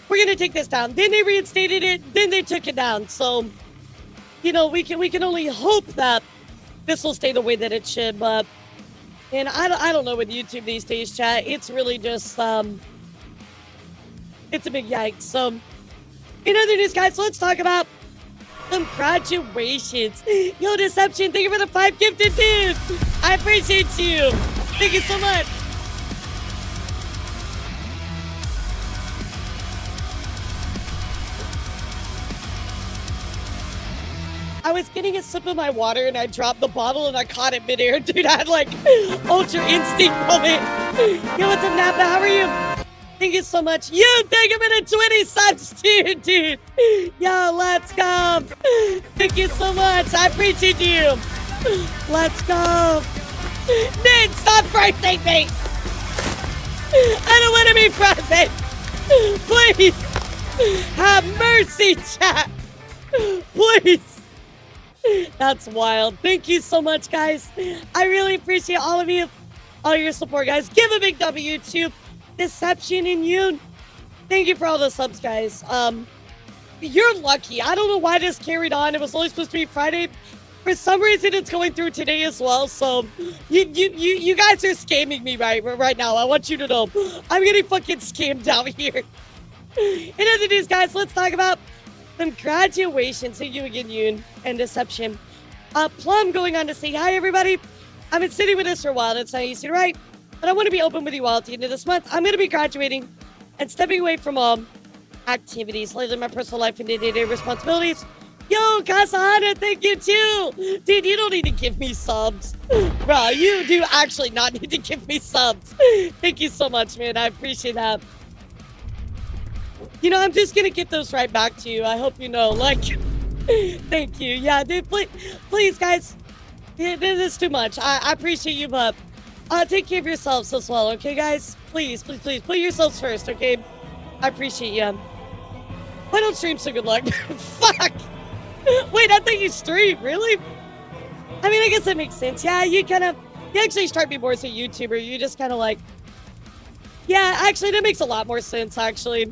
S1: we're gonna take this down. Then they reinstated it, then they took it down. So, you know, we can only hope that this will stay the way that it should. But, and I don't know with YouTube these days, chat. It's really just, it's a big yikes. So, in other news, guys, let's talk about some graduations. Yo, Deception, thank you for the 5 gifted dudes. I appreciate you. Thank you so much. I was getting a sip of my water and I dropped the bottle and I caught it midair. Dude, I had like ultra instinct from it. Yo, what's up, Napa? How are you? Thank you so much. You, thank you for the 20 subs, dude. Yo, let's go. Thank you so much. I appreciate you. Let's go. Nick, stop pricing me. I don't want to be present. Please. Have mercy, chat. Please. That's wild. Thank you so much, guys. I really appreciate all of you, all your support, guys. Give a big W to Deception and Yoon. Thank you for all the subs, guys. You're lucky. I don't know why this carried on. It was only supposed to be Friday. For some reason, it's going through today as well. So you guys are scamming me right now. I want you to know. I'm getting fucking scammed out here. In other news, guys, let's talk about some graduations. Thank you again, Yoon and Deception. Plum going on to say hi, everybody. I've been sitting with this for a while. That's not easy to write, but I want to be open with you all at the end of this month. I'm going to be graduating and stepping away from all activities, living my personal life and day-to-day responsibilities. Yo, Kasahana, thank you too. Dude, you don't need to give me subs. Bro, you do actually not need to give me subs. Thank you so much, man. I appreciate that. You know, I'm just gonna get those right back to you. I hope you know, like, thank you. Yeah, dude, please, guys. This is too much. I appreciate you, but take care of yourselves as well, okay, guys? Please, please, please, put yourselves first, okay? I appreciate you. Why don't stream so good luck? Fuck! Wait, I think you stream, really? I mean, I guess that makes sense. Yeah, you actually strike me more as a YouTuber. You just kind of like, yeah, actually, that makes a lot more sense, actually.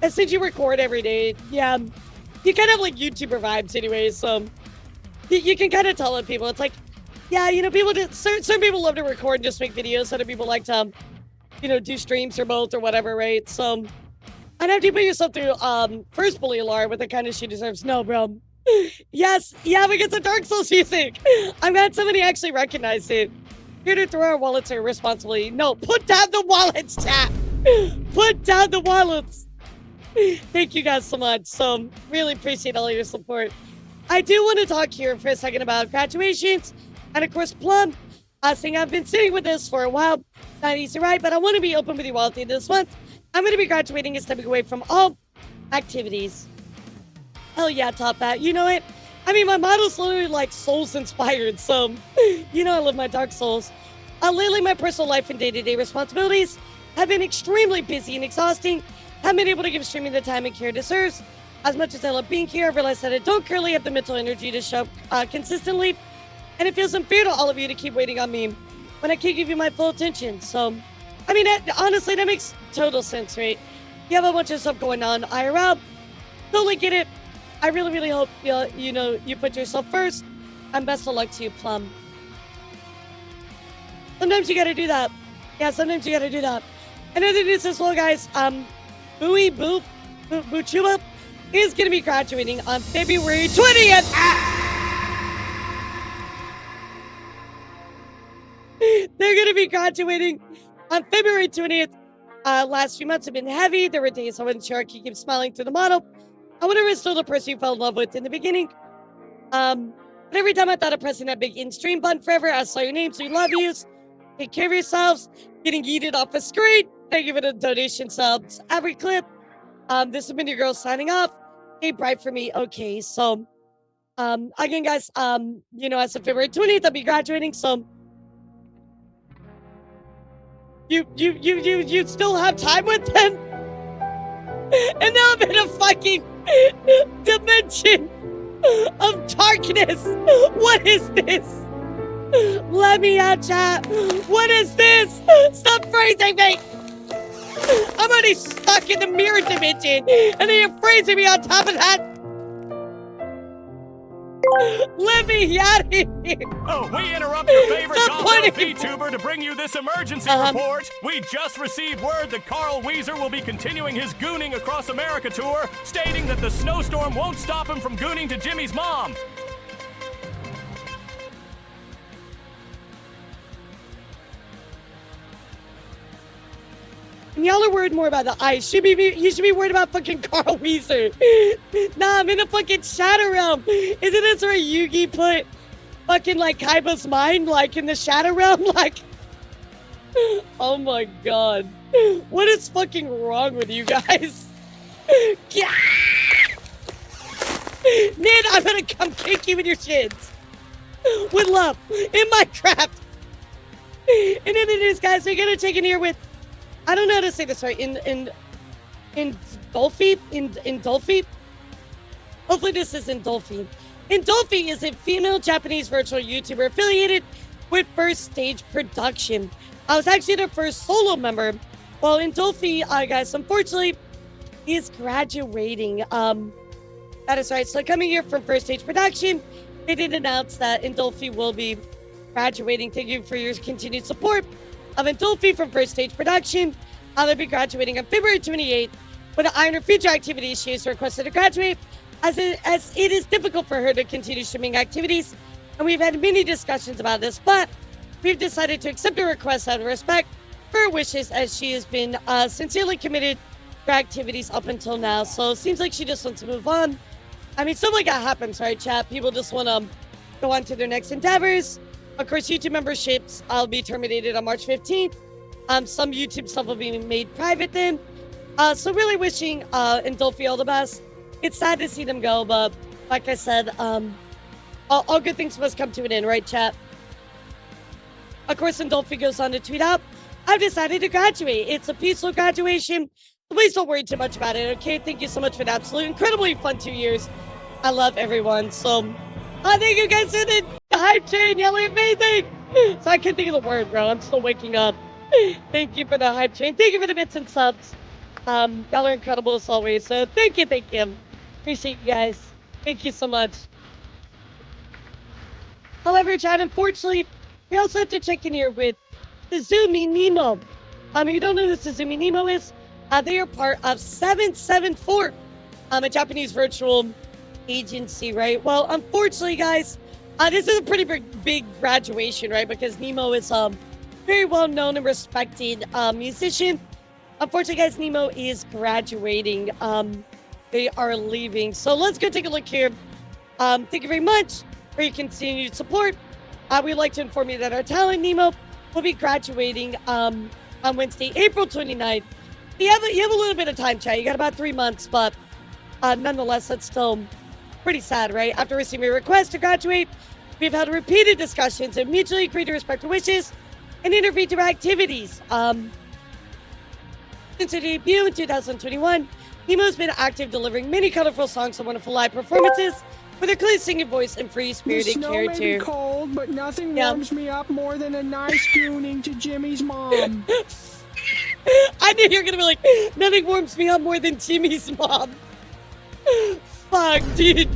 S1: And since you record every day, yeah, you kind of have like YouTuber vibes anyway, so you can kind of tell it people. It's like, yeah, you know, people just, certain people love to record and just make videos. Other people like to, you know, do streams or both or whatever, right? So, I'd have to put yourself through, first bully Elara with the kind of she deserves. No, bro. Yes, yeah, we get some Dark Souls music. I'm glad somebody actually recognized it. Here to throw our wallets irresponsibly. No, put down the wallets, chat. Put down the wallets. Thank you guys so much. So, really appreciate all your support. I do want to talk here for a second about graduations. And of course, Plum, saying I've been sitting with this for a while. Not easy, right? But I want to be open with you all at the end of this month. I'm going to be graduating and stepping away from all activities. Hell yeah, Top Hat. You know it. I mean, my model's literally like Souls inspired. So, you know I love my Dark Souls. Lately, my personal life and day-to-day responsibilities have been extremely busy and exhausting. Haven't been able to give streaming the time and care it deserves. As much as I love being here, I realize that I don't currently have the mental energy to show consistently. And it feels unfair to all of you to keep waiting on me when I can't give you my full attention. So, I mean, honestly, that makes total sense, right? You have a bunch of stuff going on IRL. Totally get it. I really, really hope, you know, you put yourself first. And best of luck to you, Plum. Sometimes you gotta do that. Yeah, sometimes you gotta do that. And other news as well, guys. Buchuba is gonna be graduating on February 20th. They're gonna be graduating on February 20th. Last few months have been heavy. There were days I wasn't sure I could keep smiling through the model. I would have still the person you fell in love with in the beginning. But every time I thought of pressing that big in-stream button forever, I saw your names, so we love yous. Take care of yourselves. Getting yeeted off the screen. Thank you for the donation subs. Every clip. This has been your girl signing off. Hey, bright for me. Okay, so Again, guys, as of February 20th, I'll be graduating, so you still have time with them? And now I'm in a fucking dimension of darkness. What is this? Let me out, chat. What is this? Stop freezing me. I'm already stuck in the mirror dimension, and then you're freezing me on top of that. Let me out of here!
S3: Oh, we interrupt your favorite vtuber to bring you this emergency report. We just received word that Carl Weezer will be continuing his gooning across America tour, stating that the snowstorm won't stop him from gooning to Jimmy's mom.
S1: Y'all are worried more about the ice. You should be worried about fucking Carl Weezer. Nah, I'm in a fucking shadow realm. Isn't this where Yugi put fucking like Kaiba's mind, like in the shadow realm? Like, oh my god. What is fucking wrong with you guys? Nid, I'm gonna come kick you in your shins. With love. In Minecraft. And then it is, guys, we're gonna check in here with, I don't know how to say this right. In Dolphy. Hopefully this is Indolphi. Indolphi is a female Japanese virtual YouTuber affiliated with First Stage Production. I was actually their first solo member. Well, Indolphi, guys, unfortunately, is graduating. That is right. So coming here from First Stage Production, they did announce that Indolphi will be graduating. Thank you for your continued support of Indolphi from First Stage Production. They'll be graduating on February 28th. With the Iron future activities, she has requested to graduate as it is difficult for her to continue streaming activities. And we've had many discussions about this, but we've decided to accept her request out of respect for her wishes, as she has been sincerely committed to activities up until now. So it seems like she just wants to move on. I mean, something like that happens, right, chat? People just want to go on to their next endeavors. Of course, YouTube memberships will be terminated on March 15th. Some YouTube stuff will be made private then. So really wishing Indolphi all the best. It's sad to see them go, but like I said, all good things must come to an end, right, chat? Of course, Indolphi goes on to tweet out, I've decided to graduate. It's a peaceful graduation. Please don't worry too much about it, okay? Thank you so much for the absolute incredibly fun 2 years. I love everyone. So, thank you guys for the hype train. Y'all are amazing. So I can't think of the word, bro. I'm still waking up. Thank you for the hype train. Thank you for the bits and subs. Y'all are incredible as always. So thank you. Appreciate you guys. Thank you so much. However, chat, unfortunately, we also have to check in here with Suzumi Nemo. If you don't know who Suzumi Nemo is, they are part of 774, a Japanese virtual agency, right? Well, unfortunately, guys, this is a pretty big graduation, right? Because Nemo is a very well-known and respected musician. Unfortunately, guys, Nemo is graduating. They are leaving. So let's go take a look here. Thank you very much for your continued support. We'd like to inform you that our talent, Nemo, will be graduating on Wednesday, April 29th. You have a little bit of time, chat. You got about 3 months, but nonetheless, that's still pretty sad, right? After receiving a request to graduate, we've had repeated discussions and mutually agreed to respect her wishes and intervene to activities. Since her debut in 2021, Nemo's been active, delivering many colorful songs and wonderful live performances with her clear singing voice and free-spirited character.
S4: The snow may be cold, but nothing warms me up more than a nice gooning to Jimmy's mom.
S1: I knew you were gonna be like, nothing warms me up more than Jimmy's mom. Fuck, dude.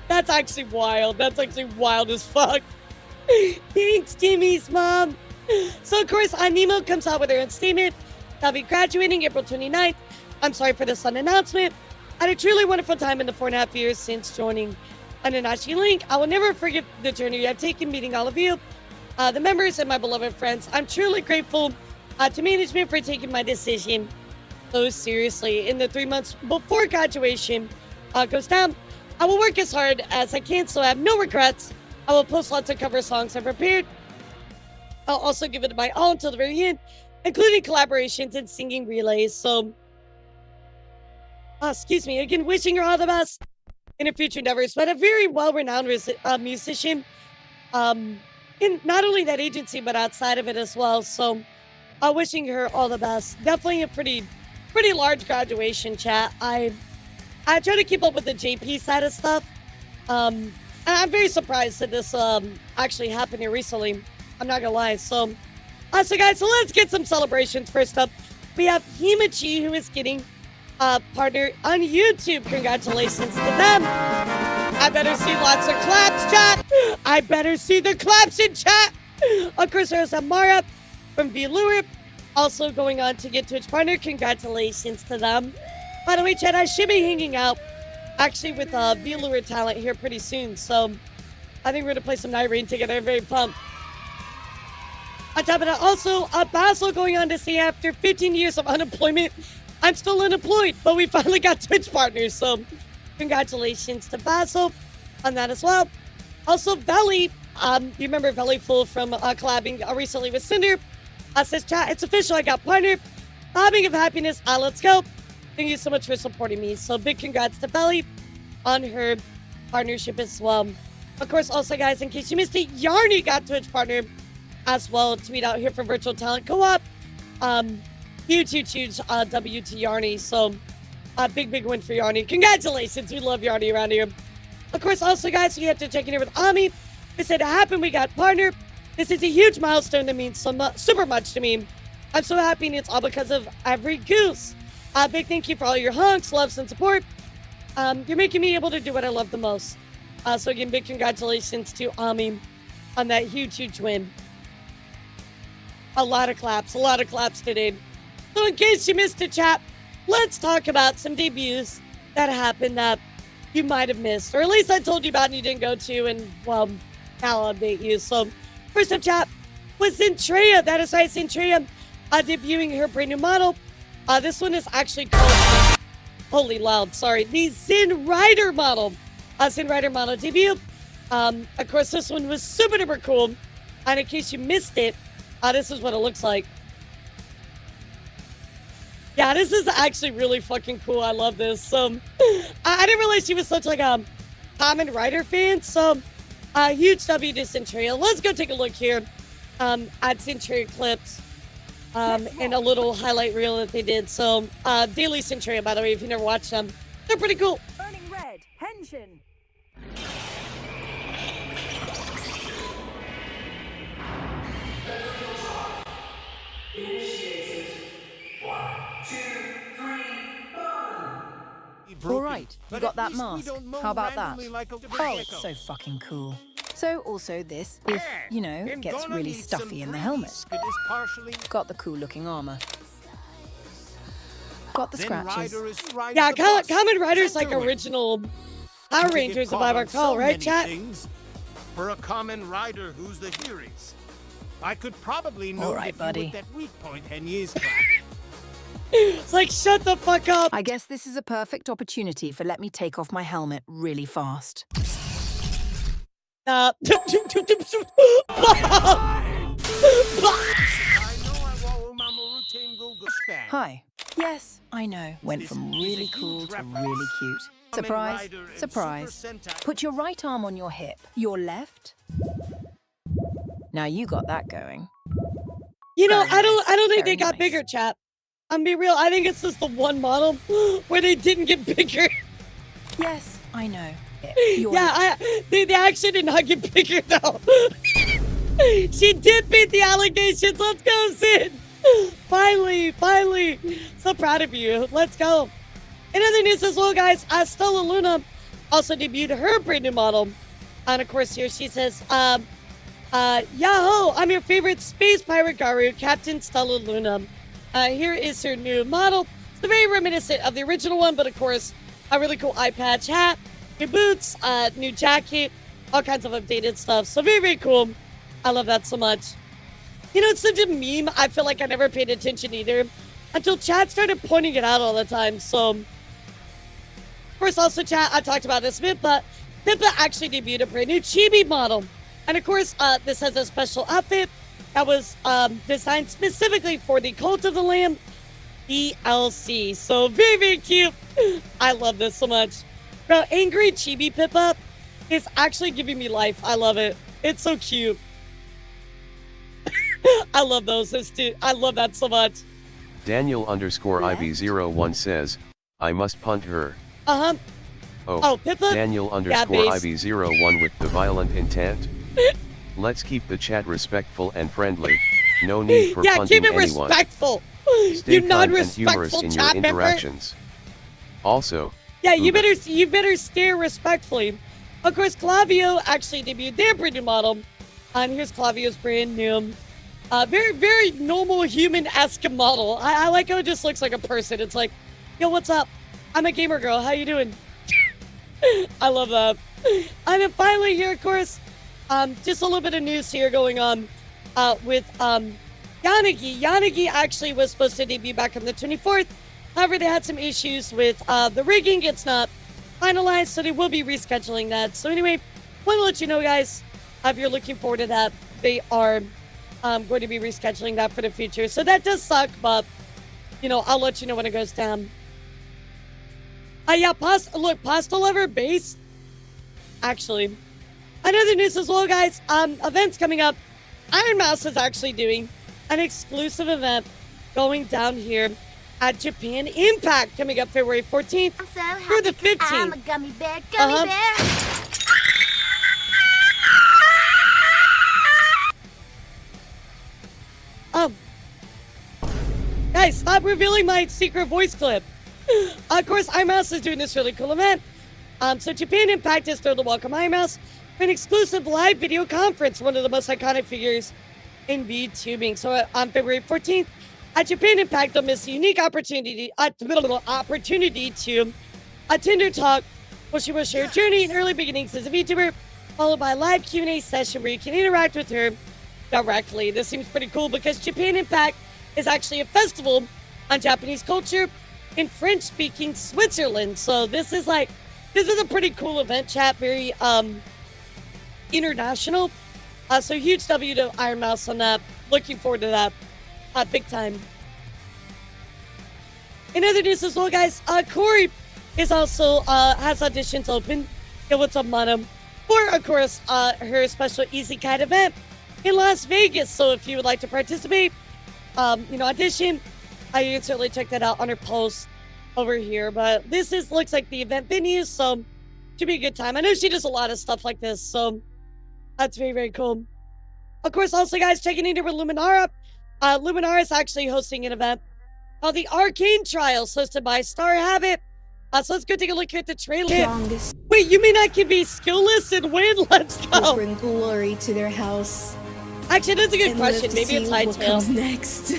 S1: That's actually wild. That's actually wild as fuck. Thanks, Jimmy's mom. So, of course, Nemo comes out with her own statement. I'll be graduating April 29th. I'm sorry for the sudden announcement. I had a truly wonderful time in the 4.5 years since joining Ananashi Link. I will never forget the journey I've taken meeting all of you, the members and my beloved friends. I'm truly grateful to management for taking my decision so seriously. In the 3 months before graduation goes down, I will work as hard as I can so I have no regrets. I will post lots of cover songs I've prepared. I'll also give it my all until the very end, including collaborations and singing relays. So, excuse me, again, wishing her all the best. in her future endeavors, but a very well-renowned musician. In not only that agency, but outside of it as well. So, wishing her all the best. Definitely a pretty large graduation, chat. I try to keep up with the JP side of stuff. And I'm very surprised that this actually happened here recently. I'm not gonna lie. So guys, so let's get some celebrations. First up, we have Himachi, who is getting a partner on YouTube. Congratulations to them. I better see lots of claps, chat. I better see the claps in chat. Of course, there's Amara from vtuber, also going on to get Twitch partner. Congratulations to them. By the way, chat, I should be hanging out actually with vtuber talent here pretty soon. So I think we're going to play some Night Rain together. I'm very pumped. On top of that, also, Basil going on to say after 15 years of unemployment, I'm still unemployed, but we finally got Twitch partners. So congratulations to Basil on that as well. Also, Veli, you remember Veli Full from collabing recently with Cinder. Says, chat, it's official, I got partner. Bobbing of happiness, let's go. Thank you so much for supporting me. So big congrats to Veli on her partnership as well. Of course, also, guys, in case you missed it, Yarny got Twitch partner as well. Tweet out here from Virtual Talent Co-op. Huge W to Yarny. So big win for Yarny. Congratulations. We love Yarny around here. Of course, also, guys, you have to check in here with Ami. They said it happened. We got partner. This is a huge milestone that means super much to me. I'm so happy, and it's all because of every goose. Big thank you for all your hunks, loves, and support. You're making me able to do what I love the most. So again, big congratulations to Ami on that huge win. A lot of claps today. So in case you missed it, chat, let's talk about some debuts that happened that you might have missed, or at least I told you about and you didn't go to, and well, now I'll update you. So first up, chat, was Zentreya. That is right, Zentreya debuting her brand new model. This one is actually called, holy loud, sorry, the Zen Rider model. Zen Rider model debut. Of course, this one was super duper cool. And in case you missed it, this is what it looks like. Yeah, this is actually really fucking cool. I love this. So, I didn't realize she was such like a Kamen Rider fan. So, huge W to Zentreya. Let's go take a look here at Zentreya clips and a little highlight reel that they did. So, Daily Zentreya, by the way, if you never watched them, they're pretty cool.
S5: Burning red, Henshin.
S6: All right, you got that mask. How about that? Oh, it's so fucking cool. So also this, if, you know, gets really stuffy in the helmet. Got the cool looking armor. Got the scratches.
S1: Yeah, Kamen Rider's like original Power Rangers, if I recall, right, chat?
S7: For a Kamen Rider who's the heroes. I could probably know
S6: buddy.
S7: that weak point 10 years back.
S1: It's like, shut the fuck up.
S6: I guess this is a perfect opportunity for let me take off my helmet really fast. Hi. Yes, I know. Went from really cool to really cute. Surprise, surprise. Put your right arm on your hip. Your left. Now you got that going.
S1: You know, I don't think they got bigger, chat. I'm be real. I think it's just the one model where they didn't get bigger.
S6: Yes, I know.
S1: They actually did not get bigger though. She did beat the allegations. Let's go, Sid. Finally. So proud of you. Let's go. In other news as well, guys, Stella Luna also debuted her brand new model. And of course, here she says, Yahoo! I'm your favorite space pirate Garu, Captain Stella Luna. Here is her new model. It's very reminiscent of the original one, but of course, a really cool eye patch hat, new boots, new jacket, all kinds of updated stuff. So very cool. I love that so much. You know, it's such a meme. I feel like I never paid attention either until chat started pointing it out all the time. So, of course, also chat, I talked about this a bit, but Pippa actually debuted a brand new chibi model. And of course, this has a special outfit that was designed specifically for the Cult of the Lamb DLC. So very cute. I love this so much. Bro, Angry Chibi Pippa is actually giving me life. I love it. It's so cute. I love those. I love that so much.
S2: Daniel_IV01 says, I must punt her.
S1: Oh, Pippa?
S2: Daniel_IV01 with the violent intent. Let's keep the chat respectful and friendly. No need for punting anyone.
S1: Keep it respectful.
S2: Stay
S1: you
S2: kind
S1: non-respectful
S2: and humorous in
S1: chat
S2: your
S1: member.
S2: interactions. Also,
S1: yeah, you better stare respectfully. Of course, Clavio actually debuted their brand new model. And here's Clavio's brand new, very, very normal human-esque model. I like how it just looks like a person. It's like, yo, what's up? I'm a gamer girl. How you doing? I love that. And then finally here, of course, just a little bit of news here going on with Yanagi. Yanagi actually was supposed to debut back on the 24th. However, they had some issues with the rigging. It's not finalized, so they will be rescheduling that. So anyway, want to let you know, guys, if you're looking forward to that, they are going to be rescheduling that for the future. So that does suck, but, you know, I'll let you know when it goes down. Yeah, Pasta Lover base. Actually, another news as well, guys. Events coming up. Ironmouse is actually doing an exclusive event going down here at Japan Impact coming up February 14th through the 15th.
S8: I'm a gummy bear, gummy bear.
S1: Guys, stop revealing my secret voice clip. Of course, Ironmouse is doing this really cool event. So Japan Impact is thrilled to welcome Ironmouse for an exclusive live video conference, one of the most iconic figures in VTubing. So on February 14th at Japan Impact, they'll miss a unique opportunity to attend her talk, where she will share her journey and early beginnings as a VTuber, followed by a live Q&A session where you can interact with her directly. This seems pretty cool because Japan Impact is actually a festival on Japanese culture in French-speaking Switzerland. So this is a pretty cool event, chat. Very international. So huge W to Ironmouse on that. Looking forward to that. Big time. In other news as well, guys, Corey is also has auditions open. Yo, what's up, Mono? For, of course, her special Easy Kite event in Las Vegas. So if you would like to participate, audition, you can certainly check that out on her post over here. But this looks like the event venue, so should be a good time. I know she does a lot of stuff like this, so that's very, very cool. Of course, also, guys, checking in here with Luminara. Luminara is actually hosting an event called the Arcane Trials, hosted by Star Habit. So let's go take a look at the trailer. Wait, you mean I can be skillless and win? Let's go.
S9: Bring glory to their house.
S1: Actually, that's a good question. Maybe it's Hightail.
S9: Next.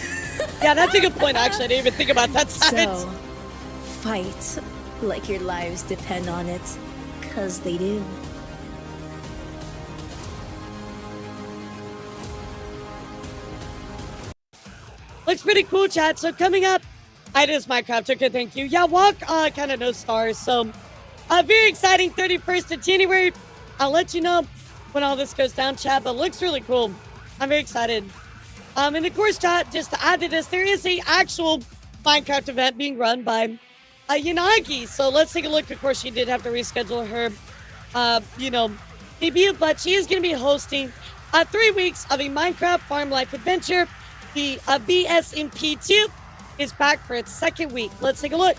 S1: Yeah, that's a good point, actually. I didn't even think about that side.
S9: So, fight like your lives depend on it, 'cause they do.
S1: Looks pretty cool, chat. So coming up, it is Minecraft. Okay, thank you. Yeah, Walk kind of knows stars. So very exciting 31st of January. I'll let you know when all this goes down, chat. But looks really cool. I'm very excited. And of course, chat, just to add to this, there is a actual Minecraft event being run by Yanagi. So let's take a look. Of course, she did have to reschedule her, debut, but she is going to be hosting 3 weeks of a Minecraft farm life adventure. The BSMP2 is back for its second week. Let's take a look.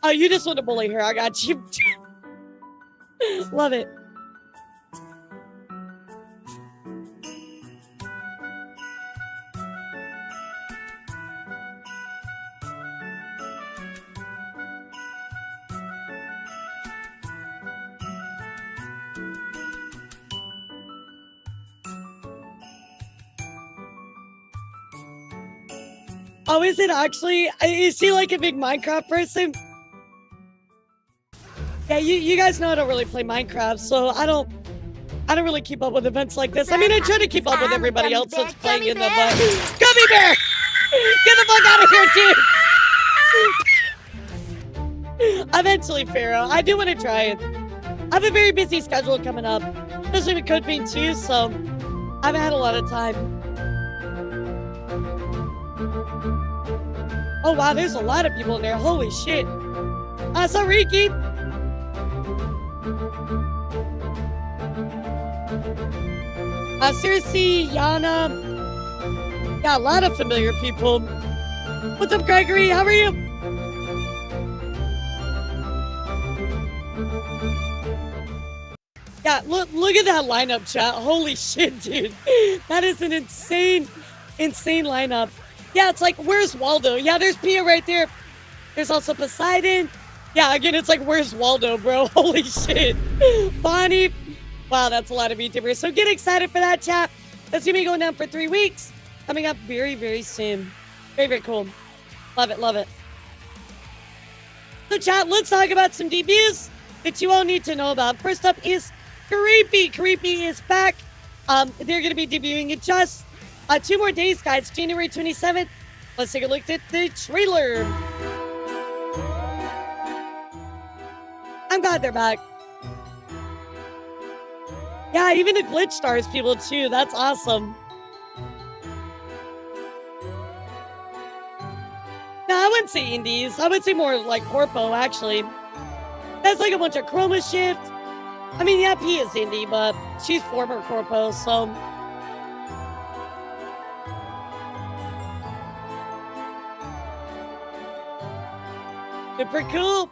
S1: Oh, you just want to bully her. I got you. Love it. Oh, is it actually? Is she like a big Minecraft person? Yeah, you guys know I don't really play Minecraft, so I don't really keep up with events like this. I mean, I try to keep up with everybody else that's playing in them, but Gummy Bear! Get the fuck out of here, dude! Eventually, Pharaoh. I do want to try it. I have a very busy schedule coming up, especially with Code Vein 2, so I haven't had a lot of time. Oh, wow, there's a lot of people in there. Holy shit. Sariki. Cersei, Yana. Yeah, a lot of familiar people. What's up, Gregory? How are you? Yeah, look at that lineup, chat. Holy shit, dude. That is an insane lineup. Yeah, it's like, where's Waldo? Yeah, there's Pia right there. There's also Poseidon. Yeah, again, it's like, where's Waldo, bro? Holy shit. Bonnie. Wow, that's a lot of VTubers. So get excited for that, chat. That's going to be going down for 3 weeks. Coming up very, very soon. Very, very cool. Love it, love it. So, chat, let's talk about some debuts that you all need to know about. First up is Creepy. Creepy is back. They're going to be debuting in just 2 more days, guys. January 27th. Let's take a look at the trailer. I'm glad they're back. Yeah, even the Glitch Stars people too. That's awesome. No, I wouldn't say indies. I would say more like Corpo, actually. That's like a bunch of Chroma Shift. I mean, yeah, P is indie, but she's former Corpo, so. Super cool.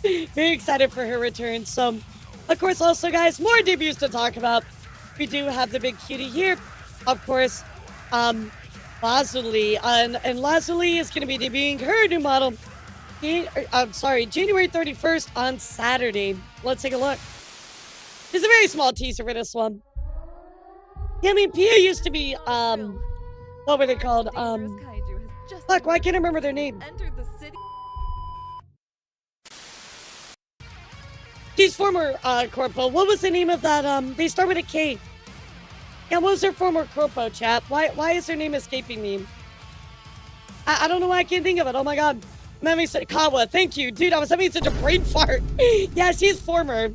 S1: Very excited for her return. So, of course, also, guys, more debuts to talk about. We do have the big cutie here. Of course, Lazuli. And Lazuli is going to be debuting her new model. January 31st on Saturday. Let's take a look. There's a very small teaser for this one. Yeah, I mean, Pia used to be, what were they called? Fuck, why can't I remember their name? She's former Corpo. What was the name of that? They start with a K. Yeah, what was their former Corpo, chap? Why is their name escaping me? I don't know why I can't think of it. Oh my god. I'm having such Kawa. Thank you, dude. I was having such a brain fart. Yeah, she's former.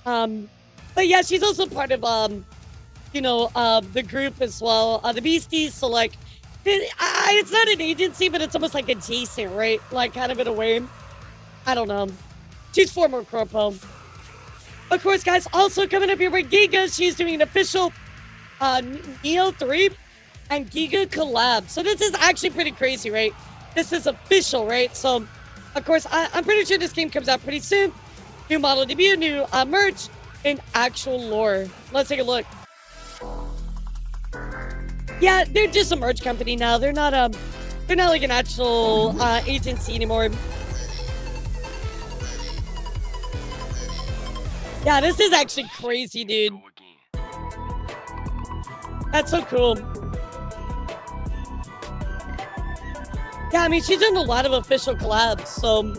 S1: But yeah, she's also part of the group as well. The Beasties. So like, it's not an agency, but it's almost like adjacent, right? Like kind of in a way. I don't know. She's former Corpo. Of course, guys, also coming up here with Giga, she's doing an official Neo 3 and Giga collab. So this is actually pretty crazy, right? This is official, right? So, of course, I'm pretty sure this game comes out pretty soon. New model debut, new merch, and actual lore. Let's take a look. Yeah, they're just a merch company now. They're not like an actual agency anymore. Yeah, this is actually crazy, dude. That's so cool. Yeah, I mean, she's done a lot of official collabs, so.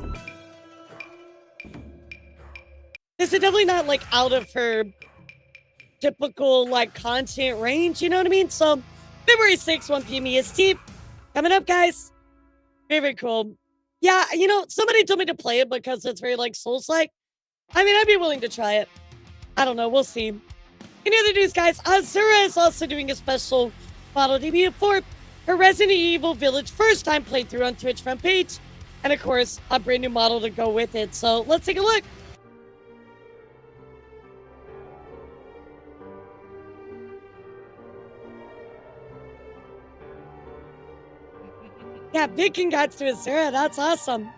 S1: This is definitely not, like, out of her typical, like, content range, you know what I mean? So, February 6th, 1 p.m. EST. Coming up, guys. Very, very cool. Yeah, you know, somebody told me to play it because it's very, like, Souls-like. I mean, I'd be willing to try it. I don't know. We'll see. Any other news, guys? Azura is also doing a special model debut for her Resident Evil Village first-time playthrough on Twitch front page. And, of course, a brand new model to go with it. So, let's take a look. Yeah, big congrats to Azura. That's awesome.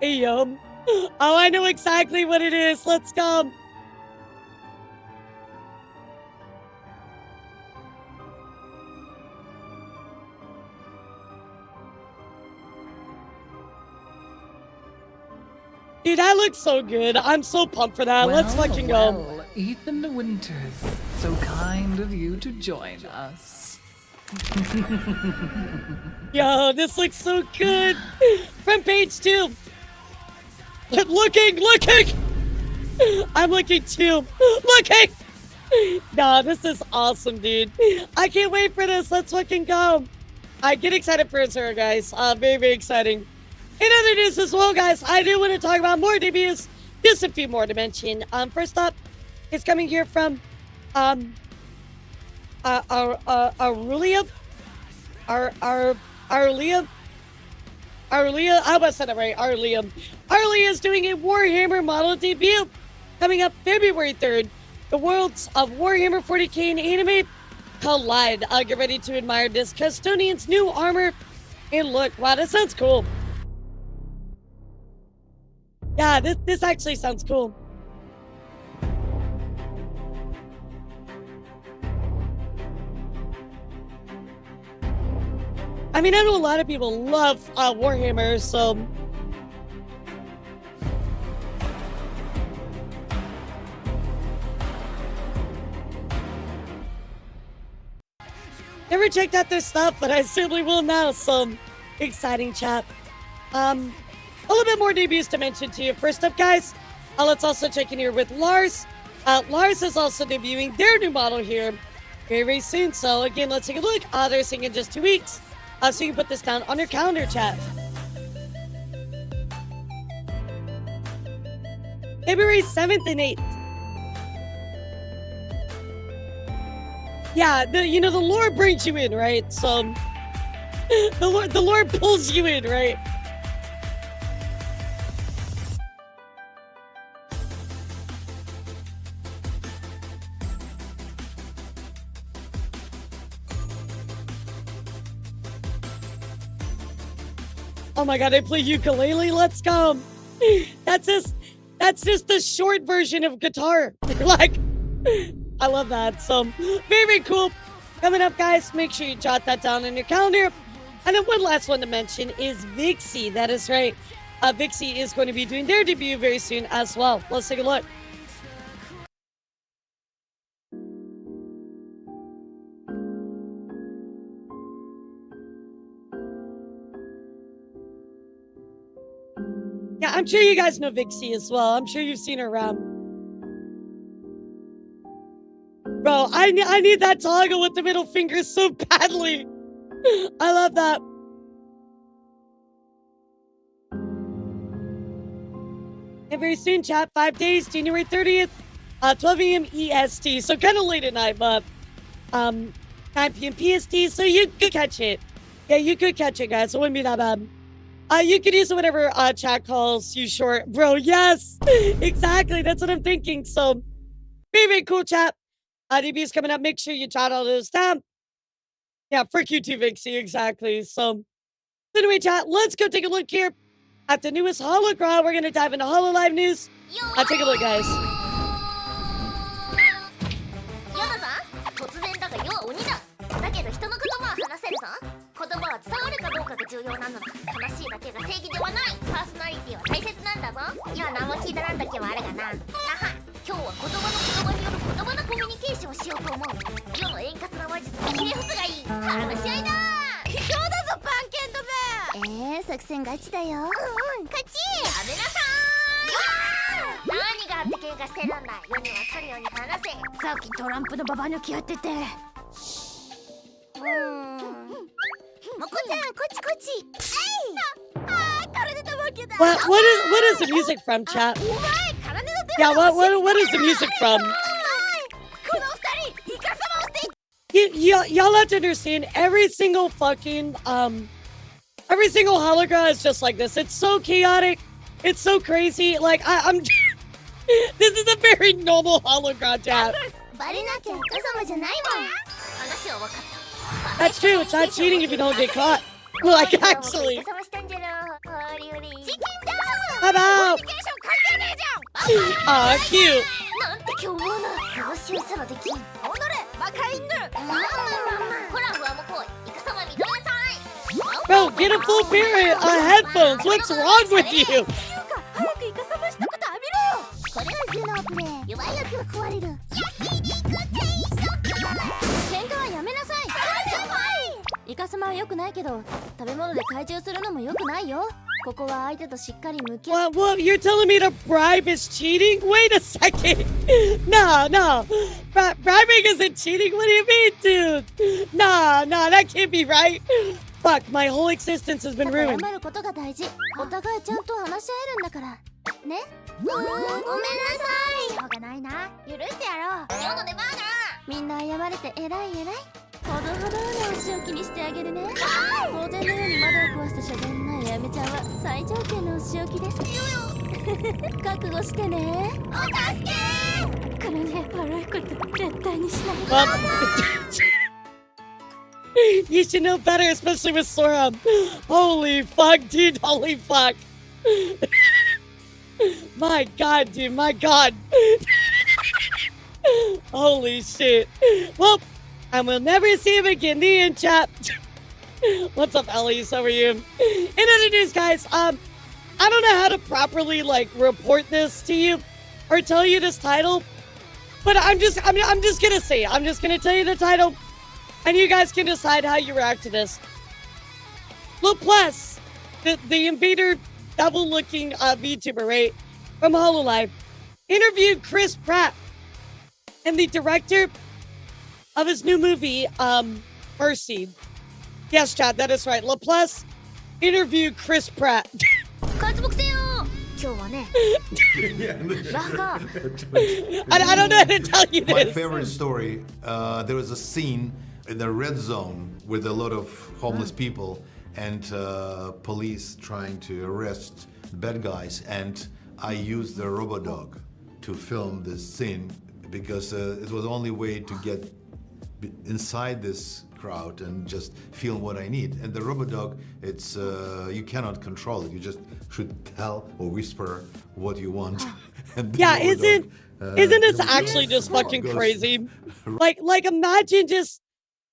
S1: Hey, yo. Oh, I know exactly what it is. Let's go. Dude, that looks so good. I'm so pumped for that. Let's fucking go.
S10: Ethan Winters, so kind of you to join us.
S1: Yo, this looks so good. Front page too. Looking. I'm looking too. Looking. Nah, this is awesome, dude. I can't wait for this. Let's fucking go. I get excited for Azura, guys. Very, very exciting. In other news as well, guys, I do want to talk about more debuts. Just a few more to mention. First up, it's coming here from Aurelia. Arlia, I almost said it right, Arlia. Arlia is doing a Warhammer model debut coming up February 3rd. The worlds of Warhammer 40k and anime collide. Get ready to admire this custodian's new armor and look. Wow, that sounds cool. Yeah, this actually sounds cool. I mean, I know a lot of people love Warhammer, so... Never checked out their stuff, but I certainly will now. Some exciting chat. A little bit more debuts to mention to you. First up, guys, let's also check in here with Lars. Lars is also debuting their new model here very, very soon. So again, let's take a look. They're seeing in just 2 weeks. So you can put this down on your calendar, chat. February 7th and 8th. Yeah, the lore brings you in, right? So the lore pulls you in, right? Oh my god, I play ukulele. Let's go. That's just the short version of guitar. Like, I love that. So, very, very cool. Coming up, guys, make sure you jot that down in your calendar. And then one last one to mention is Vixie. That is right. Vixie is going to be doing their debut very soon as well. Let's take a look. Yeah, I'm sure you guys know Vixie as well. I'm sure you've seen her around. Bro, I need that toggle with the middle finger so badly. I love that. And very soon, chat, 5 days, January 30th, 12 a.m. EST. So kind of late at night, but 9 p.m. PST, so you could catch it. Yeah, you could catch it, guys. It wouldn't be that bad. You could use whatever chat calls you short. Bro, yes! Exactly, that's what I'm thinking. So, very, very cool, chat. DB's coming up. Make sure you jot all those down. Yeah, frick you too, Vixie, exactly. So, anyway, chat, let's go take a look here at the newest hologram. We're going to dive into HoloLive news. Take a look, guys. What is the music from, chat? Yeah, what is the music from? Y'all have to understand, every single hologram is just like this. It's so chaotic. It's so crazy. Like, I'm this is a very normal hologram, chat. That's true. It's not cheating if you don't get caught. Like, actually. How about? Aw, cute. Bro, get a full pair of headphones. What's wrong with you? What? You're telling me to bribe is cheating? Wait a second. No. Bribing isn't cheating. What do you mean, dude? No, that can't be right. Fuck, my whole existence has been ruined.
S8: ほどほどなお仕置きにしてあげるね。当然のように窓を壊した謝罪のないあめちゃんは最上級のお仕置きです。覚悟してね。お助け。このね、悪いこと絶対にしない。
S1: You should know better, especially with Sora. Holy fuck, dude. Holy fuck. My god, dude. My god. Holy shit. Well, and we'll never see him again. The end, chat. What's up, Elise? How are you? In other news, guys, I don't know how to properly, like, report this to you or tell you this title, but I'm just gonna say it. I'm just gonna tell you the title, and you guys can decide how you react to this. Laplace, the invader devil-looking VTuber, right, from HoloLive, interviewed Chris Pratt and the director of his new movie, Mercy. Yes, Chad, that is right. Laplace interviewed Chris Pratt. I don't know how to tell you this.
S11: My favorite story, there was a scene in the red zone with a lot of homeless people and police trying to arrest bad guys, and I used the RoboDog to film this scene because it was the only way to get inside this crowd and just feel what I need. And the RoboDog, it's you cannot control it. You just should tell or whisper what you want. And
S1: yeah, isn't this actually just fucking crazy? Like imagine just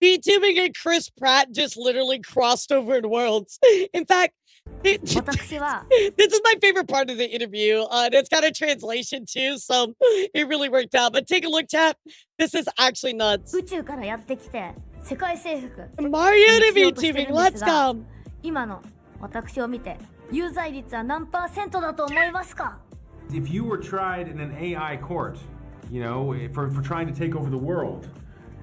S1: VTubing and Chris Pratt just literally crossed over in worlds. In fact, this is my favorite part of the interview. And it's got a translation too, so it really worked out. But take a look, chat. This is actually nuts. Mario to VTubing, let's go.
S12: 今の私を見て有罪率は何%だと思いますか?
S13: If you were tried in an AI court, you know, for trying to take over the world,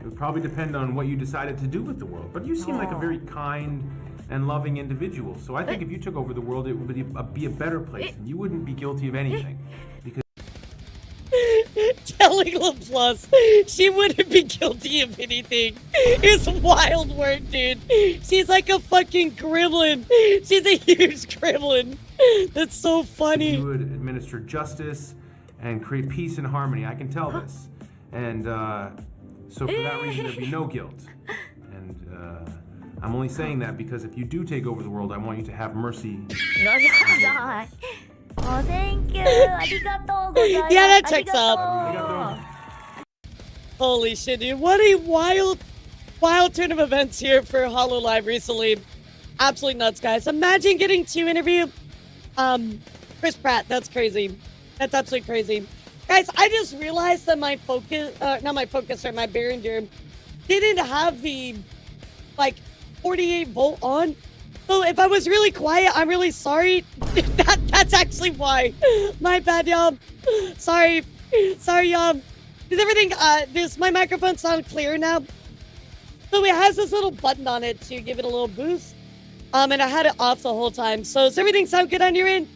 S13: it would probably depend on what you decided to do with the world. But you seem like a very kind and loving individual. So I think if you took over the world, it would be a better place, and you wouldn't be guilty of anything. Because
S1: telling Laplace she wouldn't be guilty of anything is wild work, dude. She's like a fucking gremlin. She's a huge gremlin. That's so funny.
S13: You would administer justice and create peace and harmony. I can tell this. And so for that reason, there'd be no guilt. And I'm only saying that because if you do take over the world, I want you to have mercy.
S12: Oh, thank you.
S1: Yeah, that checks out. Holy shit, dude. What a wild turn of events here for HoloLive recently. Absolutely nuts, guys. Imagine getting to interview Chris Pratt. That's crazy. That's absolutely crazy. Guys, I just realized that my my Behringer didn't have the, like, 48 volt on. So if I was really quiet, I'm really sorry. That's actually why. My bad, y'all. Sorry, y'all. Does everything, does my microphone sound clear now? So it has this little button on it to give it a little boost. And I had it off the whole time. So does everything sound good on your end?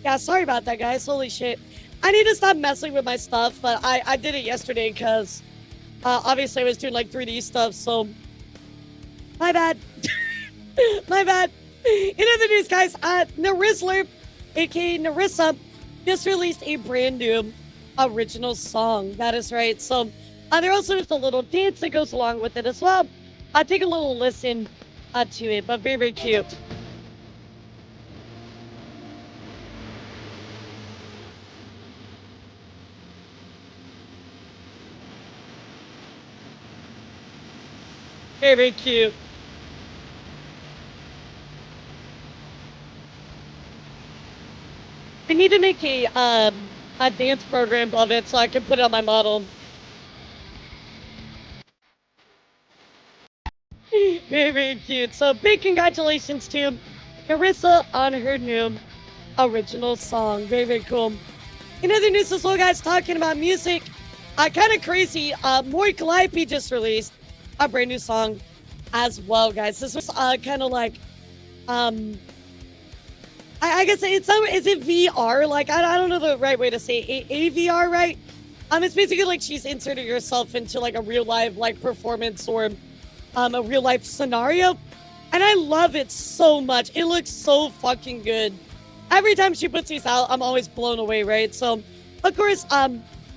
S1: Yeah, sorry about that, guys. Holy shit. I need to stop messing with my stuff, but I did it yesterday because obviously I was doing like 3D stuff, so my bad. My bad. In other news, guys, Narizzler, aka Narissa, just released a brand new original song. That is right. So there also is a little dance that goes along with it as well. Take a little listen to it, but very, very cute. Very, very cute. I need to make a dance program of it so I can put it on my model. Very, very cute. So big congratulations to Carissa on her new original song. Very, very cool. In other news as well, guys, talking about music, kind of crazy. Mori Calliope just released a brand new song as well, guys. This was kind of like, I guess is it VR? Like, I don't know the right way to say it. AVR, right? It's basically like she's inserting herself into like a real life like performance or a real life scenario. And I love it so much. It looks so fucking good. Every time she puts these out, I'm always blown away, right? So, of course,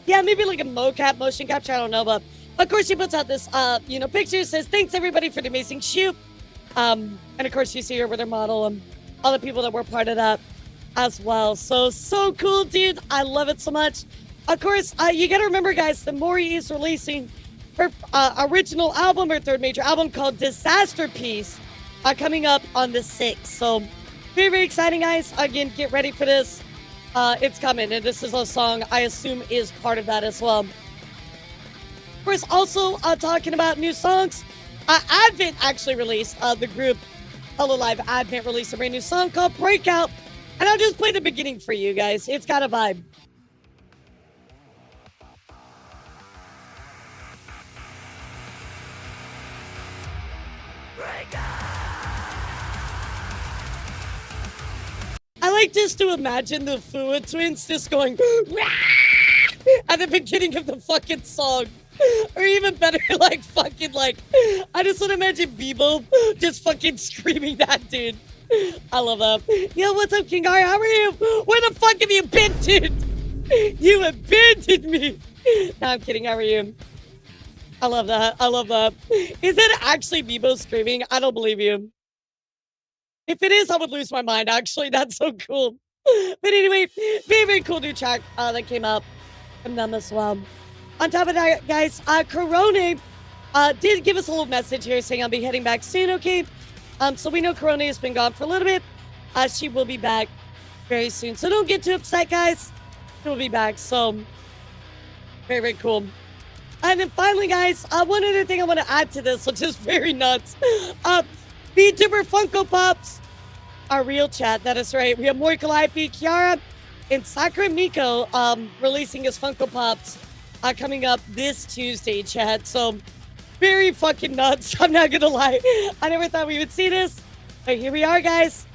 S1: yeah, maybe like a mocap, motion capture, I don't know, but of course she puts out this, picture, says, thanks everybody for the amazing shoot. And of course you see her with her model and all the people that were part of that as well. So cool, dude. I love it so much. Of course, you gotta remember, guys, that Mori is releasing her original album, her third major album called Disaster Piece, coming up on the 6th. So, very, very exciting, guys. Again, get ready for this. It's coming, and this is a song I assume is part of that as well. Of course, also talking about new songs, Advent actually released, the group Hello Live Advent released a brand new song called Breakout, and I'll just play the beginning for you guys. It's got a vibe. I like just to imagine the Fua twins just going at the beginning of the fucking song. Or even better, I just want to imagine Bebo just fucking screaming that, dude. I love that. Yo, what's up, King R? How are you? Where the fuck have you been, dude? You abandoned me. No, I'm kidding. How are you? I love that. I love that. Is that actually Bebo screaming? I don't believe you. If it is, I would lose my mind, actually. That's so cool. But anyway, very, very cool new track that came out from them as well. On top of that, guys, Corona did give us a little message here saying I'll be heading back soon, okay? So we know Corona has been gone for a little bit. She will be back very soon. So don't get too upset, guys. She will be back. So, very, very cool. And then finally, guys, one other thing I want to add to this, which is very nuts. VTuber Funko Pops are real, chat. That is right. We have Mori Calliope, Kiara, and Sakura Miko releasing his Funko Pops coming up this Tuesday, chat. So, very fucking nuts. I'm not gonna lie. I never thought we would see this. But here we are, guys.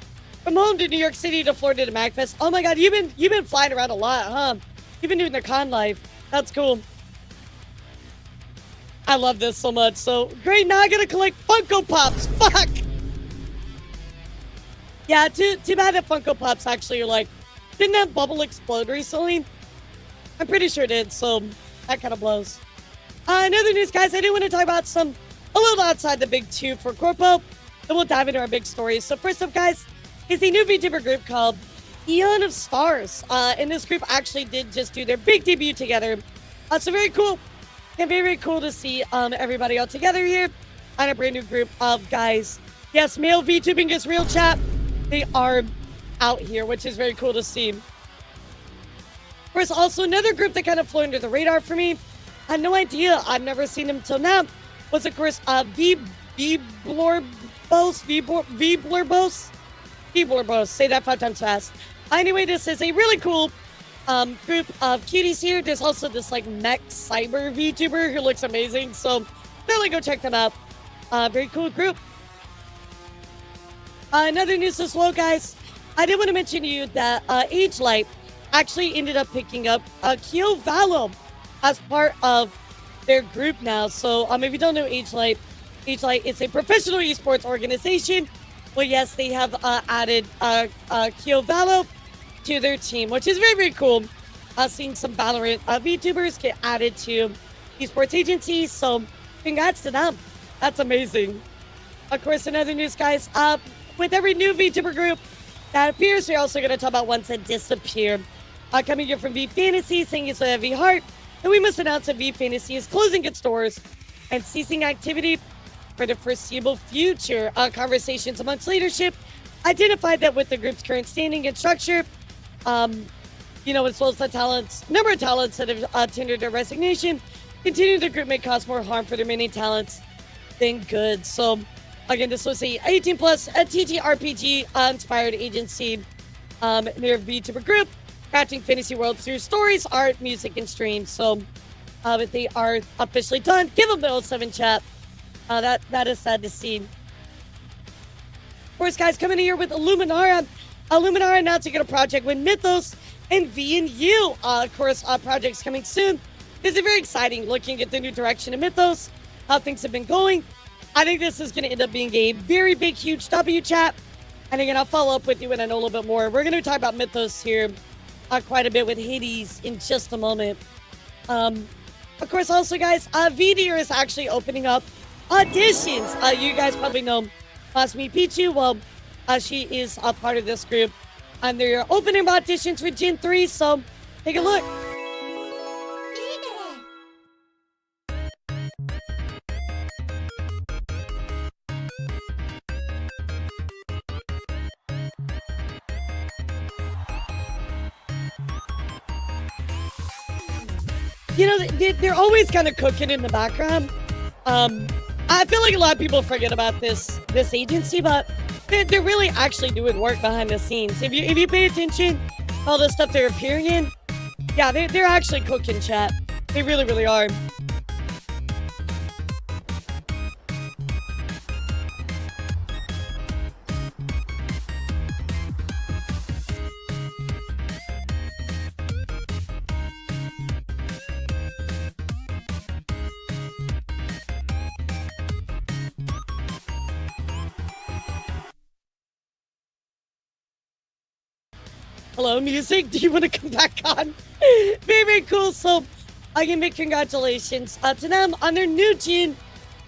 S1: From home to New York City to Florida to MagFest. Oh my god, you've been flying around a lot, huh? You've been doing the con life. That's cool. I love this so much. So, great. Now I gotta collect Funko Pops. Fuck! Yeah, too bad that Funko Pops actually are like, didn't that bubble explode recently? I'm pretty sure it did, so that kind of blows. In other news, guys, I do want to talk about a little outside the big two for Corpo, and we'll dive into our big stories. So first up, guys, is a new VTuber group called Eon of Stars. And this group actually did just do their big debut together. So very cool. And very, very cool to see everybody all together here on a brand new group of guys. Yes, male VTubing is real, chat. They are out here, which is very cool to see. Of course, also another group that kind of flew under the radar for me. I had no idea. I've never seen them till now. Was, of course, vblorbos. Say that 5 times fast. Anyway, this is a really cool group of cuties here. There's also this like mech cyber VTuber who looks amazing. So definitely go check them out. Very cool group. Another news as well, guys. I did want to mention to you that Age Light actually ended up picking up Kyo Valo as part of their group now. So if you don't know Age Light is a professional esports organization. Well, yes, they have added Kyo Valo to their team, which is very, very cool. Seeing some Valorant VTubers get added to esports agencies. So congrats to them. That's amazing. Of course, in other news, guys, with every new VTuber group that appears, we're also going to talk about ones that disappear. Coming here from V Fantasy, saying it's a heavy heart, and we must announce that V Fantasy is closing its doors and ceasing activity for the foreseeable future. Conversations amongst leadership identified that with the group's current standing and structure, as well as the number of talents that have tendered their resignation, continuing the group may cause more harm for their many talents than good. So, again, this was a 18+ TTRPG inspired agency near VTuber group, crafting fantasy worlds through stories, art, music, and streams. So, but they are officially done. Give them the 07 chat. That is sad to see. Of course, guys, coming in here with Illuminara. Illuminara announcing a project with Mythos and V&U. Of course, projects coming soon. this is very exciting looking at the new direction of Mythos, how things have been going. I think this is going to end up being a very big, huge W, chat. And again, I'll follow up with you when I know a little bit more. We're going to talk about Mythos here quite a bit with Hades in just a moment. Of course, also, guys, VTuber is actually opening up auditions. You guys probably know Masumi Pichu. Well, she is a part of this group. And they're opening auditions for Gen 3, so take a look. You know, they're always kind of cooking in the background. I feel like a lot of people forget about this agency, but they're really actually doing work behind the scenes. If you pay attention, all the stuff they're appearing in, yeah, they're actually cooking, chat. They really, really are. Hello, music. Do you want to come back on? Very, very cool. So, again, big congratulations to them on their new Gen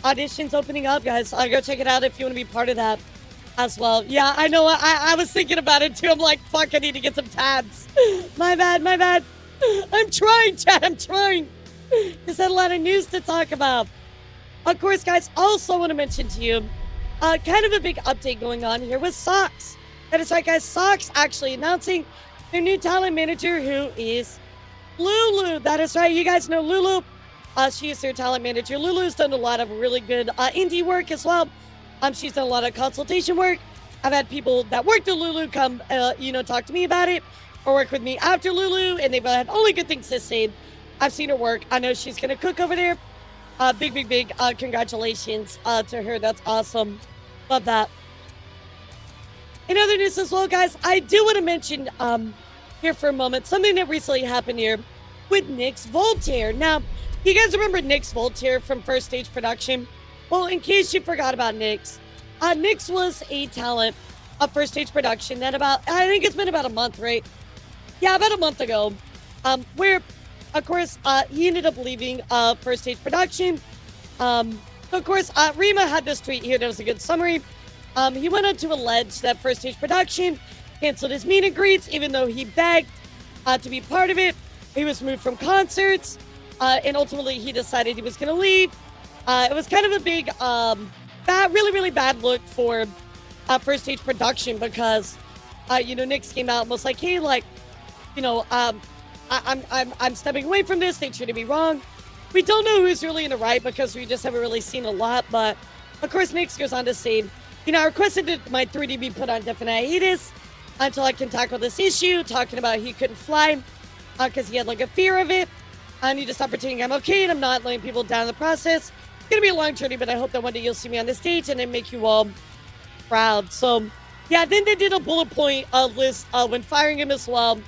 S1: auditions opening up, guys. Go check it out if you want to be part of that as well. Yeah, I know. I was thinking about it too. I'm like, fuck, I need to get some tabs. My bad, my bad. I'm trying, chat. I'm trying. There's a lot of news to talk about. Of course, guys, also want to mention to you kind of a big update going on here with Socks. That is right, guys. Socks actually announcing their new talent manager, who is Lulu. That is right. You guys know Lulu. She is their talent manager. Lulu's done a lot of really good indie work as well. She's done a lot of consultation work. I've had people that worked at Lulu come, talk to me about it or work with me after Lulu, and they've had only good things to say. I've seen her work. I know she's going to cook over there. Big congratulations to her. That's awesome. Love that. In other news as well, guys, I do want to mention here for a moment something that recently happened here with Nyx Voltaire. Now, you guys remember Nyx Voltaire from First Stage Production? Well, in case you forgot about Nyx, Nyx was a talent of First Stage Production that I think it's been about a month, right? Yeah, about a month ago, where, of course, he ended up leaving First Stage Production. So, of course, Rima had this tweet here that was a good summary. He went on to allege that First Stage Production canceled his meet and greets, even though he begged to be part of it. He was moved from concerts, and ultimately he decided he was going to leave. It was kind of a big, really bad look for First Stage Production because, Nyx came out and was like, hey, I'm stepping away from this. They treated me wrong. We don't know who's really in the right because we just haven't really seen a lot, but of course Nyx goes on to say, I requested that my 3D be put on definite hiatus until I can tackle this issue, talking about he couldn't fly because he had a fear of it. I need to stop pretending I'm okay and I'm not letting people down in the process. It's going to be a long journey, but I hope that one day you'll see me on the stage and then make you all proud. So, yeah, then they did a bullet point list when firing him as well.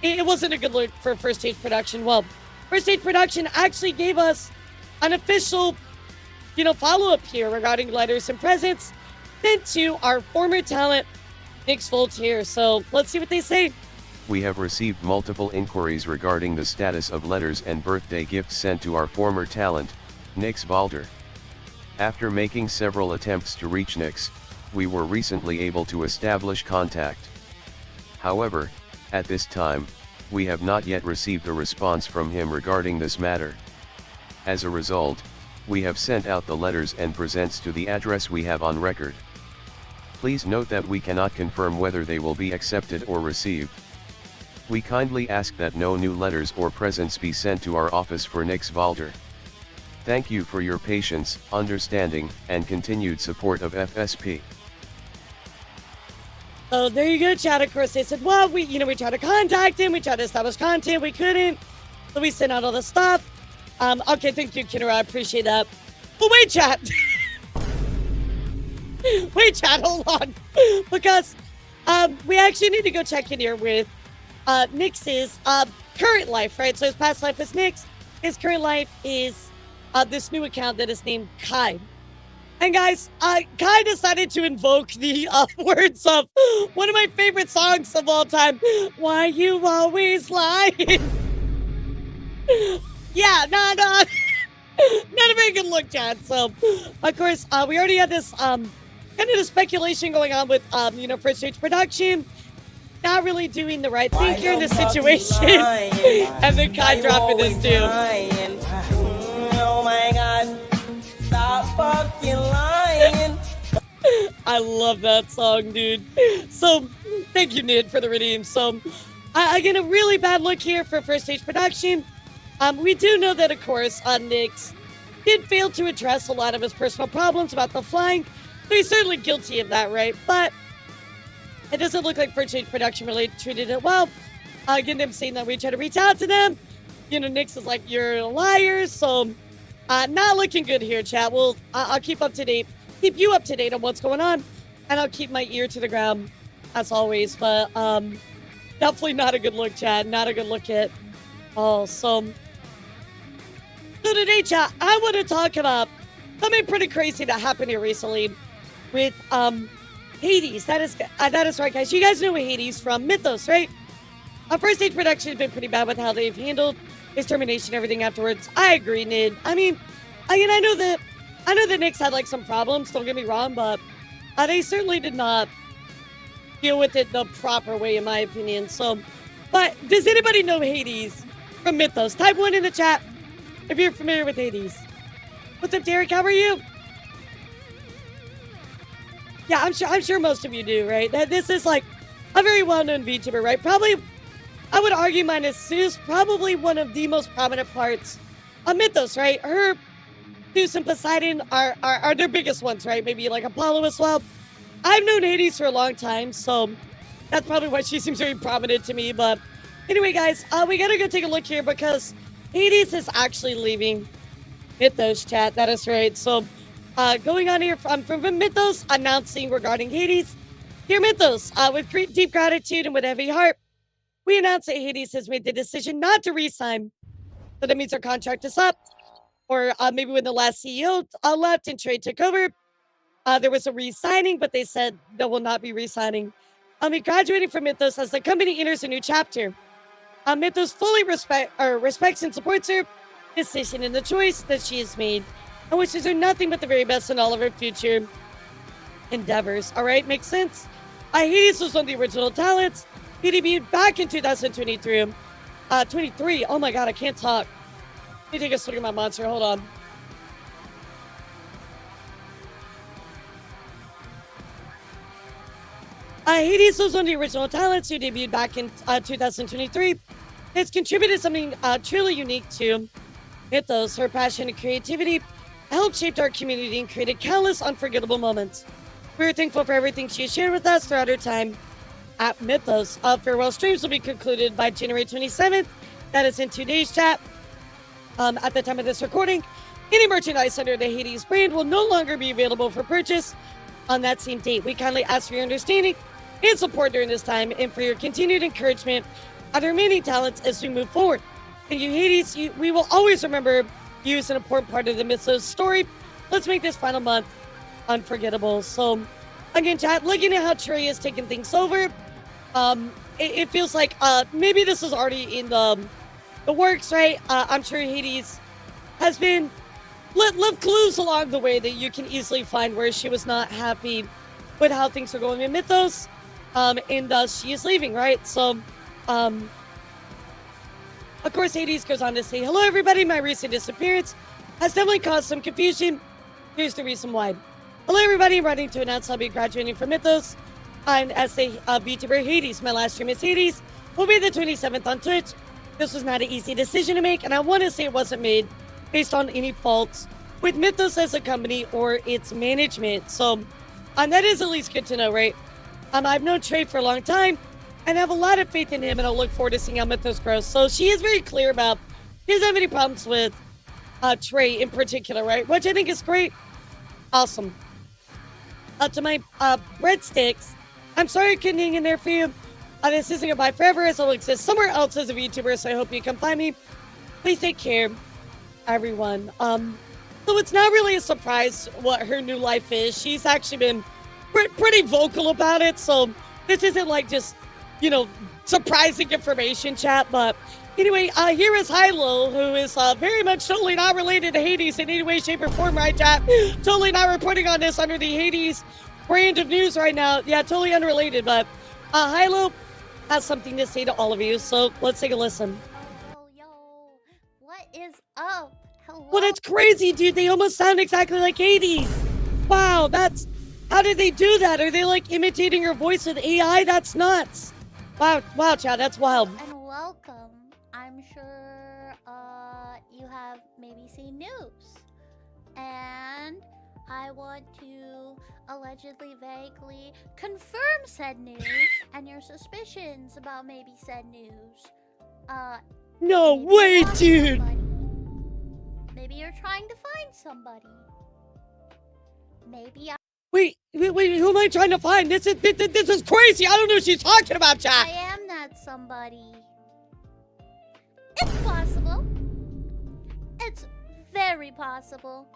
S1: It wasn't a good look for First Stage Production. Well, First Stage Production actually gave us an official, follow-up here regarding letters and presents sent to our former talent, Nyx Voltaire. So let's see what they say.
S2: We have received multiple inquiries regarding the status of letters and birthday gifts sent to our former talent, Nyx Voltaire. After making several attempts to reach Nyx, we were recently able to establish contact. However, at this time, we have not yet received a response from him regarding this matter. As a result, we have sent out the letters and presents to the address we have on record. Please note that we cannot confirm whether they will be accepted or received. We kindly ask that no new letters or presents be sent to our office for Nyx Voltaire. Thank you for your patience, understanding, and continued support of FSP.
S1: So there you go, chat. Of course, they said, well, we tried to contact him, we tried to establish content, we couldn't, so we sent out all the stuff. Okay, thank you, Kinner, I appreciate that. But wait, chat. Wait, chat, hold on. Because we actually need to go check in here with Nyx's current life, right? So his past life is Nyx, his current life is this new account that is named Kai. And guys, Kai decided to invoke the words of one of my favorite songs of all time. Why you always lying? Yeah, no. Not a very good look, Chad. So, of course, we already had this kind of the speculation going on with, First Stage Production. Not really doing the right thing here in this situation. And then Kai dropping this too.
S14: Oh my god. Stop fucking lying.
S1: I love that song, dude. So, thank you, Nid, for the redeem. So, again, a really bad look here for First Stage Production. We do know that, of course, Nyx did fail to address a lot of his personal problems about the flying. So he's certainly guilty of that, right? But it doesn't look like First Stage Production really treated it well. Again, them saying that we tried to reach out to them. Nyx is like, you're a liar. So, not looking good here, chat. I'll keep you up to date on what's going on. And I'll keep my ear to the ground, as always. But definitely not a good look, chat. Not a good look at all. So today, chat, I want to talk about something pretty crazy that happened here recently with Hades. That is right, guys. You guys know Hades from Mythos, right? First Stage Production has been pretty bad with how they've handled his termination and everything afterwards. I agree, Nid. I know that Nyx had like some problems, don't get me wrong, but they certainly did not deal with it the proper way, in my opinion. So, but does anybody know Hades from Mythos? Type 1 in the chat if you're familiar with Hades. What's up, Derek? How are you? Yeah, I'm sure most of you do, right? This is like a very well-known VTuber, right? Probably, I would argue minus Zeus, probably one of the most prominent parts of Mythos, right? Her, Zeus and Poseidon are their biggest ones, right? Maybe like Apollo as well. I've known Hades for a long time, so that's probably why she seems very prominent to me. But anyway, guys, we gotta go take a look here because Hades is actually leaving Mythos, chat. That is right. So, going on here from Mythos, announcing regarding Hades. Dear Mythos, with deep gratitude and with a heavy heart, we announce that Hades has made the decision not to re-sign. So that means our contract is up. Or maybe when the last CEO left and Trey took over, there was a re-signing, but they said they will not be re-signing. He graduated from Mythos as the company enters a new chapter. Mythos fully respects and supports her decision and the choice that she has made, and wishes her nothing but the very best in all of her future endeavors. All right, makes sense? Hades was one of the original talents. He debuted back in 2023. 23. Oh my god, I can't talk. Let me take a swig of my monster. Hold on. Hades was one of the original talents who debuted back in 2023. Has contributed something truly unique to Mythos. Her passion and creativity helped shape our community and created countless unforgettable moments. We are thankful for everything she has shared with us throughout her time at Mythos. Farewell streams will be concluded by January 27th. That is in 2 days, chat. At the time of this recording, any merchandise under the Hades brand will no longer be available for purchase on that same date. We kindly ask for your understanding and support during this time and for your continued encouragement of the remaining talents as we move forward. Thank you, Hades. We will always remember you as an important part of the Mythos story. Let's make this final month unforgettable. So, again, chat, looking at how Trey has taken things over, it feels like maybe this is already in the works, right? I'm sure Hades has been left clues along the way that you can easily find where she was not happy with how things are going in Mythos, and thus she is leaving, right? So, of course, Hades goes on to say, hello, everybody. My recent disappearance has definitely caused some confusion. Here's the reason why. Hello, everybody. I'm writing to announce I'll be graduating from Mythos. And as a VTuber, Hades. My last stream is Hades. Will be the 27th on Twitch. This was not an easy decision to make, and I want to say it wasn't made based on any faults with Mythos as a company or its management. So, that is at least good to know, right? I've known Trey for a long time, and I have a lot of faith in him, and I'll look forward to seeing how Mythos grows. So she is very clear about he doesn't have any problems with Trey in particular, right? Which I think is great. Awesome. To my breadsticks, I'm sorry I couldn't hang in there for you. This isn't goodbye forever, as I'll exist somewhere else as a VTuber, so I hope you come find me. Please take care. everyone. So it's not really a surprise what her new life is. She's actually been pretty vocal about it. So this isn't like just, surprising information, chat. But anyway, here is Hilo, who is very much totally not related to Hades in any way, shape, or form, right, chat? Totally not reporting on this under the Hades brand of news right now. Yeah, totally unrelated. But Hilo has something to say to all of you. So let's take a listen.
S8: Yo, what is up? Hello?
S1: Well, that's crazy, dude. They almost sound exactly like Hades. Wow, how did they do that? Are they like imitating her voice with AI? That's nuts. Wow, Chad, that's wild.
S8: And welcome. I'm sure you have maybe seen news. And I want to allegedly, vaguely confirm said news and your suspicions about maybe said news.
S1: No way, dude.
S8: Maybe you're trying to find somebody. Maybe
S1: Wait, who am I trying to find? This is crazy. I don't know what she's talking about, chat.
S8: I am that somebody. It's possible. It's very possible.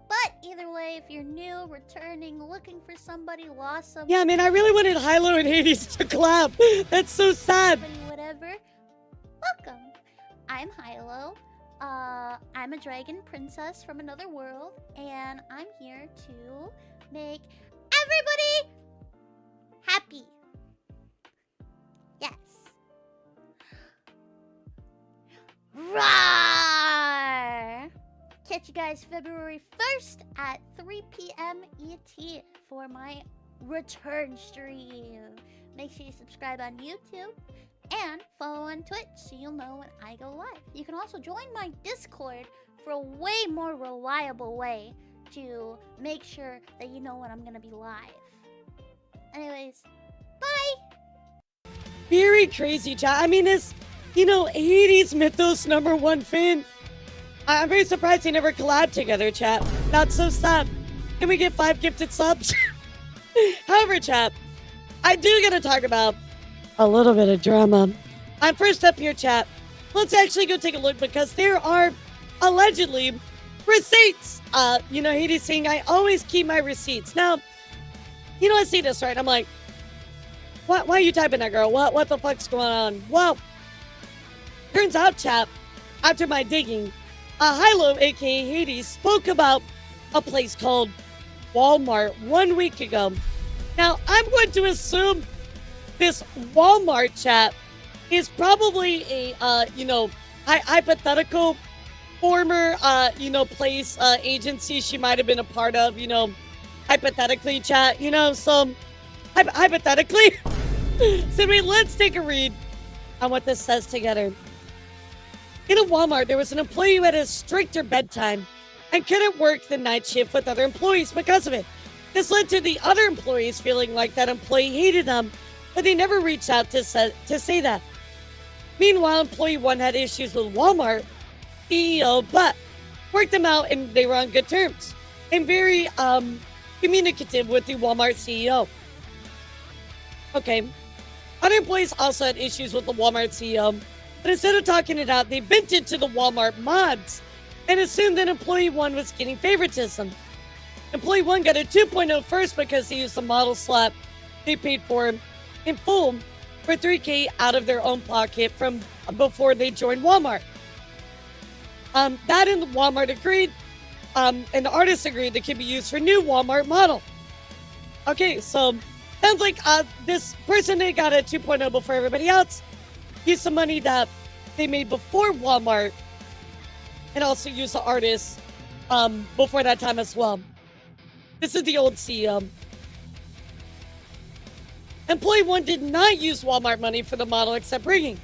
S8: But either way, if you're new, returning, looking for somebody, lost somebody.
S1: Yeah, man, I really wanted Hilo and Hades to collab. That's so sad.
S8: Whatever. Welcome. I'm Hilo. I'm a dragon princess from another world, and I'm here to make everybody happy. Yes. Roar! Catch you guys February 1st at 3 p.m. ET for my return stream. Make sure you subscribe on YouTube and follow on Twitch so you'll know when I go live. You can also join my Discord for a way more reliable way to make sure that you know when I'm gonna be live. Anyways, bye!
S1: Very crazy, chat. I mean, as Hades Mythos #1 fan, I'm very surprised they never collabed together, chat. That's so sad. Can we get 5 gifted subs? However, chat, I do gotta talk about a little bit of drama. First up here, chat, let's actually go take a look because there are allegedly receipts. Hades saying I always keep my receipts. Now, I see this, right? I'm like, why are you typing that, girl? What the fuck's going on? Well, turns out, chat, after my digging, Hilo, aka Hades, spoke about a place called Walmart 1 week ago. Now, I'm going to assume this Walmart, chat, is probably a, hypothetical former, place, agency she might have been a part of, hypothetically, chat, so, hypothetically. So, let's take a read on what this says together. In a Walmart, there was an employee who had a stricter bedtime and couldn't work the night shift with other employees because of it. This led to the other employees feeling like that employee hated them, but they never reached out to say that. Meanwhile, employee 1 had issues with Walmart CEO, but worked them out and they were on good terms and very communicative with the Walmart CEO. Okay. Other employees also had issues with the Walmart CEO, but instead of talking it out, they vented to the Walmart mods and assumed that employee 1 was getting favoritism. Employee 1 got a 2.0 first because he used the model slot they paid for in full for $3,000 out of their own pocket from before they joined Walmart. That and the Walmart agreed, and the artist agreed that could be used for new Walmart model. Okay, so sounds like this person that got a 2.0 before everybody else used some money that they made before Walmart and also used the artist before that time as well. This is the old CEO. Employee 1 did not use Walmart money for the model except bringing.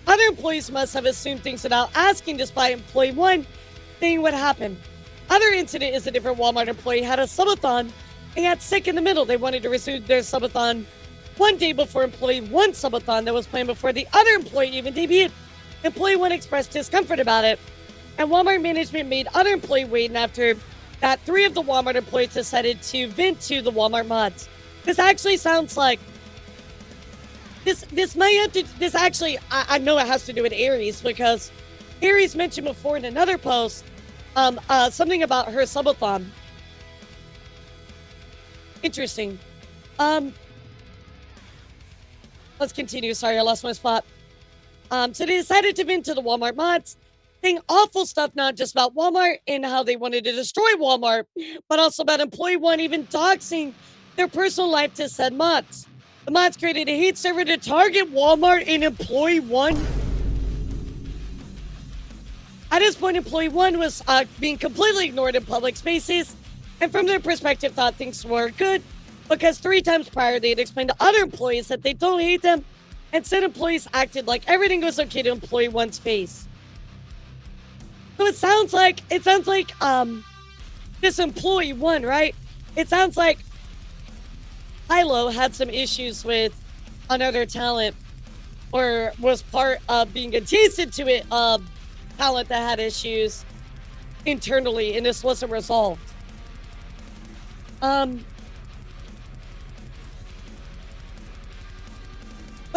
S1: Other employees must have assumed things without asking, despite employee 1 thinking what happened. Other incident is a different Walmart employee had a subathon and got sick in the middle. They wanted to resume their subathon one day before employee 1's subathon that was planned before the other employee even debuted. Employee 1 expressed discomfort about it, and Walmart management made other employee wait, and after that, 3 of the Walmart employees decided to vent to the Walmart mods. This actually sounds like this might have to, I know it has to do with Aries because Aries mentioned before in another post something about her subathon. Interesting. Let's continue. Sorry, I lost my spot. So they decided to vent to the Walmart mods, saying awful stuff, not just about Walmart and how they wanted to destroy Walmart, but also about Employee One even doxing their personal life to said mods. The mods created a hate server to target Walmart and Employee One. At this point, Employee One was being completely ignored in public spaces, and from their perspective, thought things were good, because 3 times prior, they had explained to other employees that they don't hate them, and said employees acted like everything was okay to Employee One's face. So it sounds like this Employee One, right? It sounds like Hilo had some issues with another talent, or was part of being adjacent to it, talent that had issues internally, and this wasn't resolved. But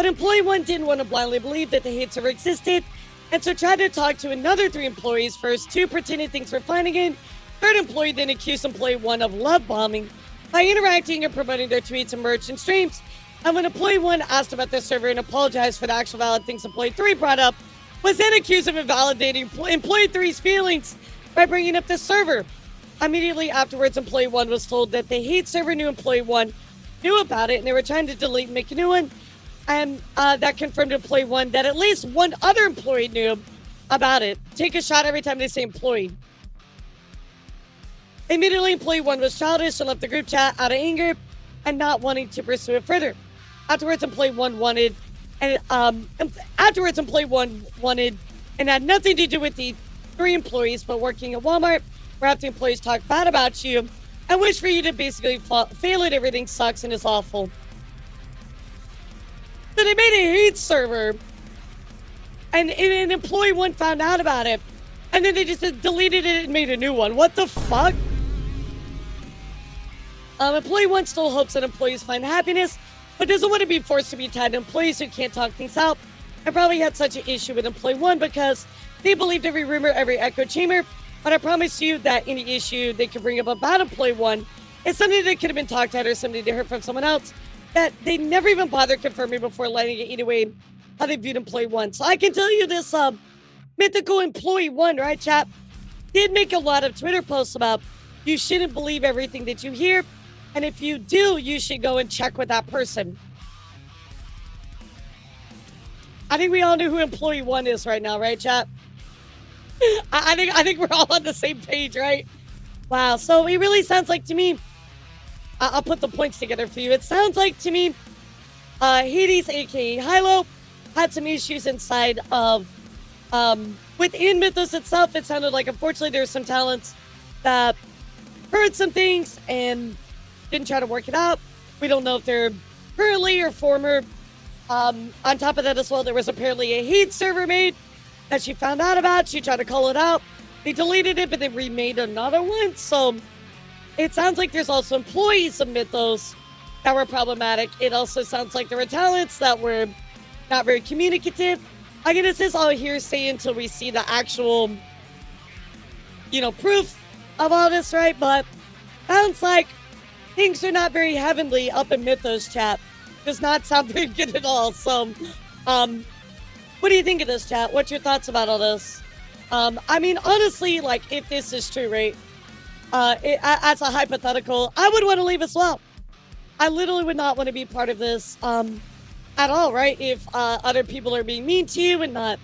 S1: Employee One didn't want to blindly believe that the hate server existed, and so tried to talk to another 3 employees first. 2 pretended things were fine again. 3rd employee then accused Employee One of love bombing by interacting and promoting their tweets and merch and streams. And when Employee One asked about the server and apologized for the actual valid things Employee 3 brought up, was then accused of invalidating Employee 3's feelings by bringing up the server. Immediately afterwards, Employee One was told that the hate server knew Employee One knew about it, and they were trying to delete and make a new one. And that confirmed to Employee One that at least one other employee knew about it. Take a shot every time they say employee. Immediately, Employee One was childish and left the group chat out of anger and not wanting to pursue it further. Afterwards, Employee One wanted, and had nothing to do with the 3 employees, but working at Walmart, where half the employees talk bad about you and wish for you to basically fail at everything sucks and is awful. So they made a hate server, and an Employee One found out about it, and then they just deleted it and made a new one. What the fuck? Employee One still hopes that employees find happiness, but doesn't want to be forced to be tied to employees who can't talk things out, and probably had such an issue with Employee One because they believed every rumor, every echo chamber. But I promise you that any issue they could bring up about Employee One is something that could have been talked at or something they heard from someone else that they never even bothered confirming before letting it eat away how they viewed Employee One. So I can tell you this mythical Employee One, right, chat, did make a lot of Twitter posts about you shouldn't believe everything that you hear, and if you do, you should go and check with that person. I think we all know who Employee One is right now, right, chat? I think we're all on the same page, right? Wow, so it really sounds like to me, I'll put the points together for you. It sounds like to me, Hades, aka Hilo, had some issues inside of, within Mythos itself. It sounded like, unfortunately, there's some talents that heard some things and didn't try to work it out. We don't know if they're currently or former. On top of that as well, there was apparently a hate server made that she found out about. She tried to call it out. They deleted it, but they remade another one. So it sounds like there's also employees of Mythos that were problematic. It also sounds like there were talents that were not very communicative. Again, this is all hearsay until we see the actual, proof of all this, right? But sounds like things are not very heavenly up in Mythos, chat. Does not sound very good at all. So, what do you think of this, chat? What's your thoughts about all this? I mean, honestly, like, if this is true, right? As a hypothetical, I would want to leave as well. I literally would not want to be part of this at all, right? If other people are being mean to you and not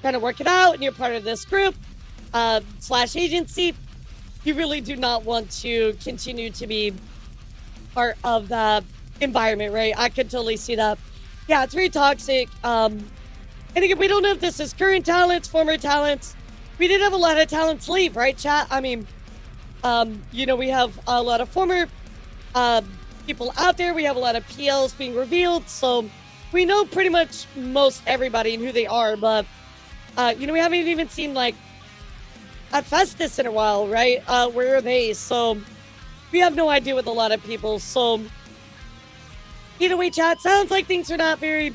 S1: trying to work it out, and you're part of this group / agency, you really do not want to continue to be part of the environment, right? I could totally see that. Yeah, it's very toxic. And again, we don't know if this is current talents, former talents. We did have a lot of talents leave, right, chat? I mean, we have a lot of former people out there. We have a lot of PLs being revealed. So we know pretty much most everybody and who they are. But, we haven't even seen, like, a Festus in a while, right? Where are they? So we have no idea with a lot of people. So either way, chat, sounds like things are not very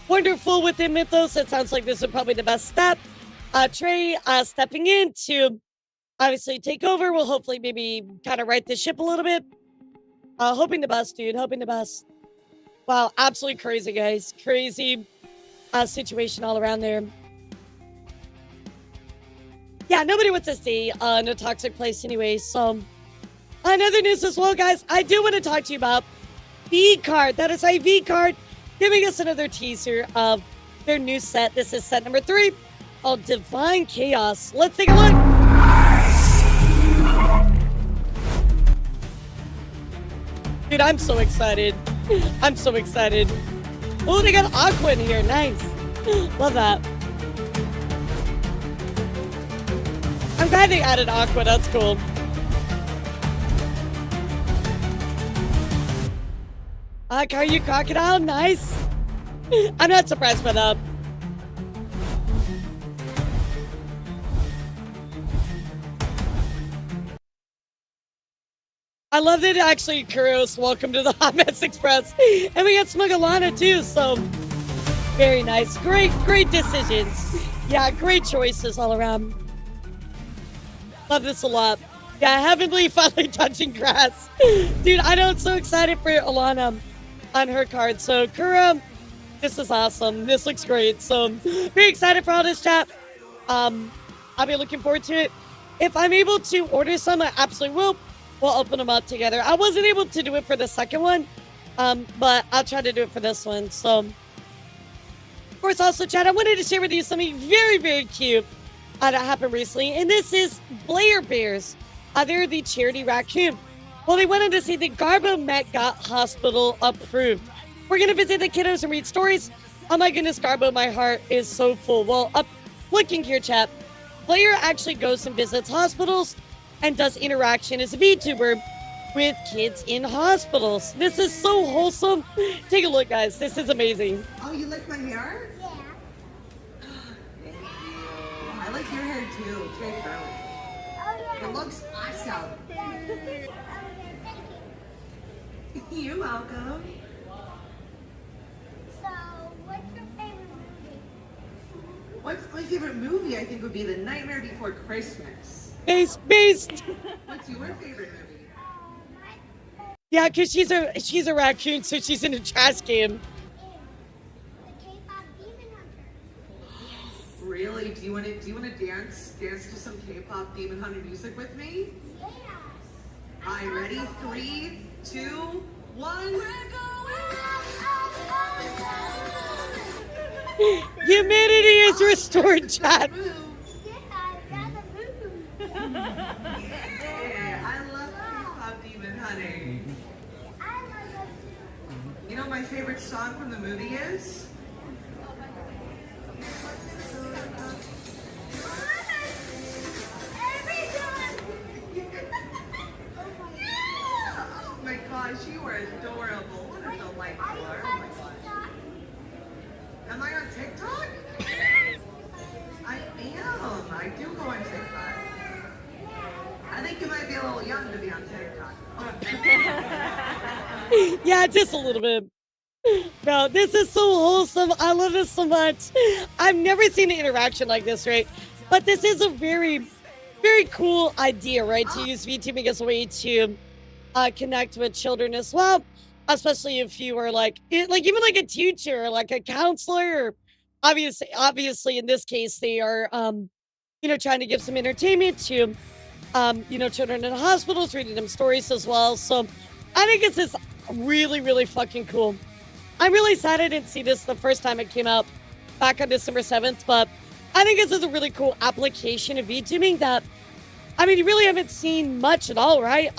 S1: wonderful within Mythos. It sounds like this is probably the best step. Trey stepping in to obviously take over. We'll hopefully maybe kind of right the ship a little bit. Hoping the best, dude. Hoping the best. Wow, absolutely crazy, guys. Crazy situation all around there. Yeah, nobody wants to stay in a toxic place anyway. So, another news as well, guys. I do want to talk to you about V-Card. That is a V-Card giving us another teaser of their new set. This is set number 3 called Divine Chaos. Let's take a look. Dude, I'm so excited. I'm so excited. Oh, they got Aqua in here. Nice. Love that. I'm glad they added Aqua. That's cool. Are you Crocodile? Nice. I'm not surprised by that. I love that actually Kuros, welcome to the Hot Mess Express. And we got Smugalana too, so very nice. Great decisions. Yeah, great choices all around. Love this a lot. Yeah, Heavenly finally touching grass. Dude, I know, I'm so excited for Alana on her card. So Kura, this is awesome. This looks great. So very excited for all this, chat. I'll be looking forward to it. If I'm able to order some, I absolutely will. We'll open them up together. I wasn't able to do it for the second one, but I'll try to do it for this one. So, of course, also, chat, I wanted to share with you something very, very cute that happened recently, and this is Blair Bears. They're the charity raccoon. Well, they wanted to see the Garbo Met got hospital approved. We're going to visit the kiddos and read stories. Oh my goodness, Garbo, my heart is so full. Well, looking here, chat, Blair actually goes and visits hospitals and does interaction as a VTuber with kids in hospitals. This is so wholesome. Take a look, guys. This is amazing.
S15: Oh, you like my hair? Yeah. Thank you. I like your hair too. It's very curly. Oh, yeah. It looks awesome. You're welcome.
S8: So, what's your favorite movie?
S15: What's my favorite movie? I think would be The Nightmare Before Christmas.
S1: Based.
S15: What's your favorite movie?
S1: Yeah, because she's a raccoon, so she's in a trash can.
S15: Really? Do you want to dance to some K-pop Demon Hunter music with me?
S8: Yeah.
S15: All right, ready? 3, 2, 1.
S1: Humanity is restored, chat.
S15: Yeah, I love K-pop Demon Hunter. You know what my favorite song from the movie is? Oh my gosh, you are adorable. What a delightful. Oh my gosh. Am I on TikTok? I am. I do go on TikTok. I think you might be a little young to be on TikTok.
S1: Yeah, just a little bit. No, this is so wholesome. I love this so much. I've never seen an interaction like this, right? But this is a very, very cool idea, right? To use VTubing as a way to connect with children as well, especially if you are like even like a teacher, or like a counselor. Or obviously, in this case, they are, trying to give some entertainment to, children in hospitals, reading them stories as well. So I think this is really, really fucking cool. I'm really sad I didn't see this the first time it came out back on December 7th, but I think this is a really cool application of VTubing that, you really haven't seen much at all, right?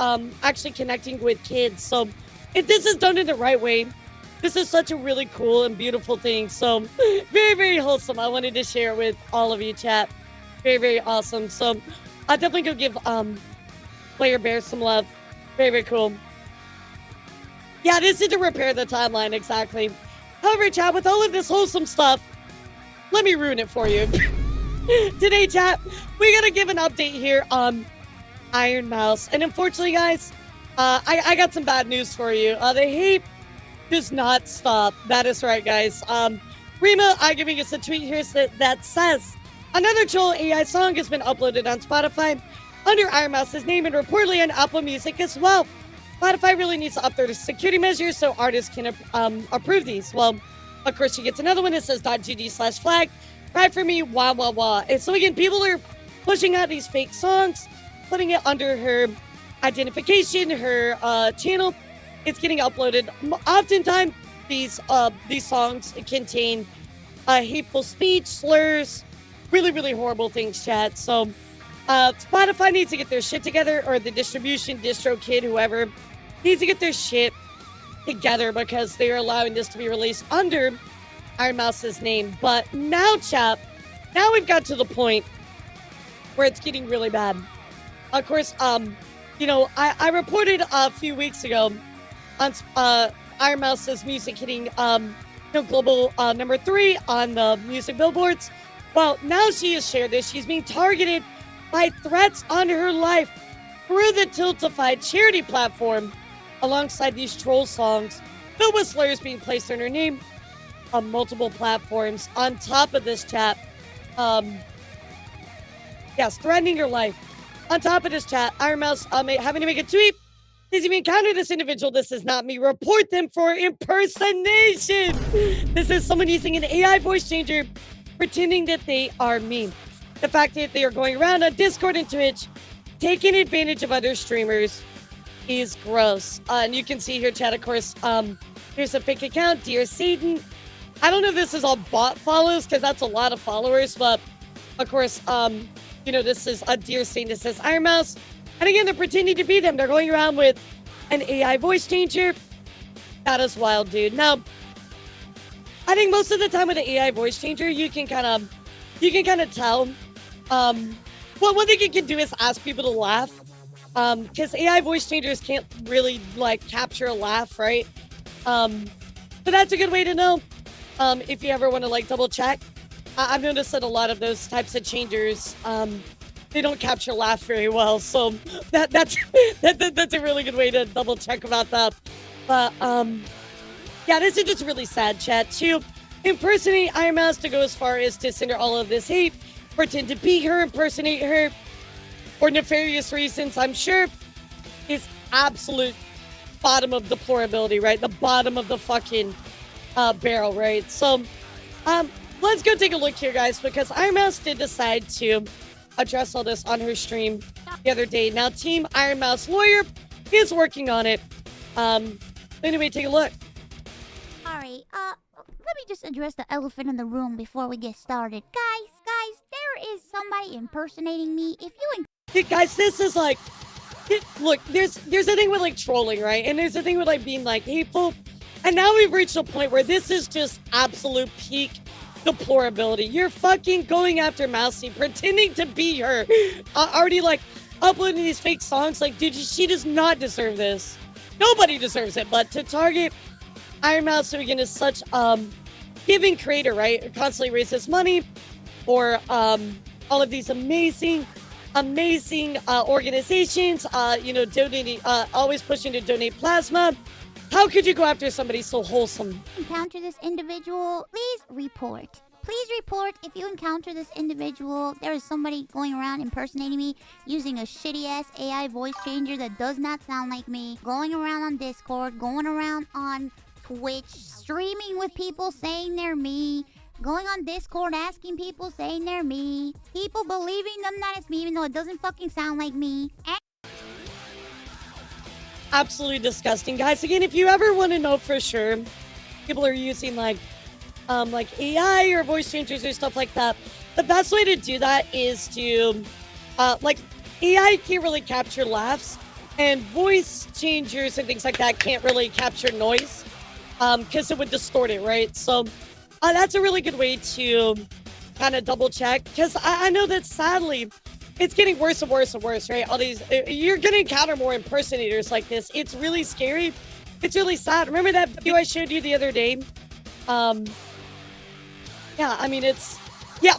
S1: Actually connecting with kids. So if this is done in the right way, this is such a really cool and beautiful thing. So very, very wholesome. I wanted to share it with all of you, chat. Very, very awesome. So I'll definitely go give Player Bear some love. Very, very cool. Yeah, this is to repair the timeline, exactly. However, chat, with all of this wholesome stuff, let me ruin it for you. Today, chat, we gotta give an update here on Ironmouse. And unfortunately, guys, I got some bad news for you. The hate does not stop. That is right, guys. Rima, giving us a tweet here that says, another troll AI song has been uploaded on Spotify. under Ironmouse's name and reportedly on Apple Music as well. Spotify really needs to up their security measures so artists can approve these. Well, of course, she gets another one that says .gg/flag. Right for me, wah, wah, wah. And so again, people are pushing out these fake songs, putting it under her identification, her channel. It's getting uploaded. Oftentimes, these songs contain hateful speech, slurs, really, really horrible things, chat. So Spotify needs to get their shit together, or the distribution, DistroKid, whoever, needs to get their shit together because they are allowing this to be released under Ironmouse's name. But now, chat, now we've got to the point where it's getting really bad. Of course, you know, I reported a few weeks ago on Ironmouse's music hitting, you know, global number 3 on the music billboards. Well, now she has shared this. She's being targeted by threats on her life through the Tiltified charity platform, alongside these troll songs filled with slurs being placed on her name on multiple platforms. On top of this, chat, yes, threatening her life. On top of this, chat, Ironmouse having to make a tweet. Please, if you encounter this individual, this is not me. Report them for impersonation. This is someone using an AI voice changer, pretending that they are me. The fact that they are going around on Discord and Twitch, taking advantage of other streamers, is gross. And you can see here, chat, of course, here's a fake account, Dear Satan. I don't know if this is all bot follows, because that's a lot of followers, but of course, you know, this is a Dear Satan that says Ironmouse. And again, they're pretending to be them. They're going around with an AI voice changer. That is wild, dude. Now, I think most of the time with an AI voice changer, you can kind of tell. Well, one thing you can do is ask people to laugh. Because AI voice changers can't really, like, capture a laugh, right? So that's a good way to know. If you ever want to, like, double check. I've noticed that a lot of those types of changers, they don't capture laugh very well. So that's a really good way to double check about that. But, yeah, this is just really sad, chat. To impersonate Ironmouse, to go as far as to send her all of this hate, pretend to be her, impersonate her, for nefarious reasons, I'm sure, is absolute bottom of deplorability, right? The bottom of the fucking barrel, right? So, let's go take a look here, guys, because Ironmouse did decide to address all this on her stream the other day. Now, Team Ironmouse Lawyer is working on it. Anyway, take a look.
S8: Alright, let me just address the elephant in the room before we get started. Guys, there is somebody impersonating me. If you
S1: Hey, guys, this is like, look, there's a thing with, like, trolling, right? And there's a thing with, like, being, like, hateful. And now we've reached a point where this is just absolute peak deplorability. You're fucking going after Mousy, pretending to be her. Already, like, uploading these fake songs. Like, dude, she does not deserve this. Nobody deserves it. But to target Ironmouse, who again is such giving creator, right? Constantly raises money for all of these amazing organizations, you know, donating, always pushing to donate plasma. How could you go after somebody so wholesome?
S8: encounter this individual, please report. Please report if you encounter this individual. There is somebody going around impersonating me, using a shitty-ass AI voice changer that does not sound like me, going around on Discord, going around on Twitch, streaming with people saying they're me, going on Discord asking people saying they're me, people believing them that it's me even though it doesn't fucking sound like me.
S1: Absolutely disgusting, guys. Again, if you ever want to know for sure, people are using like AI or voice changers or stuff like that. The best way to do that is to, like, AI can't really capture laughs, and voice changers and things like that can't really capture noise, because it would distort it, right? So that's a really good way to kind of double check, because I know that sadly, it's getting worse and worse and worse, right? All these, you're going to encounter more impersonators like this. It's really scary. It's really sad. Remember that video I showed you the other day? Yeah, I mean, it's, yeah.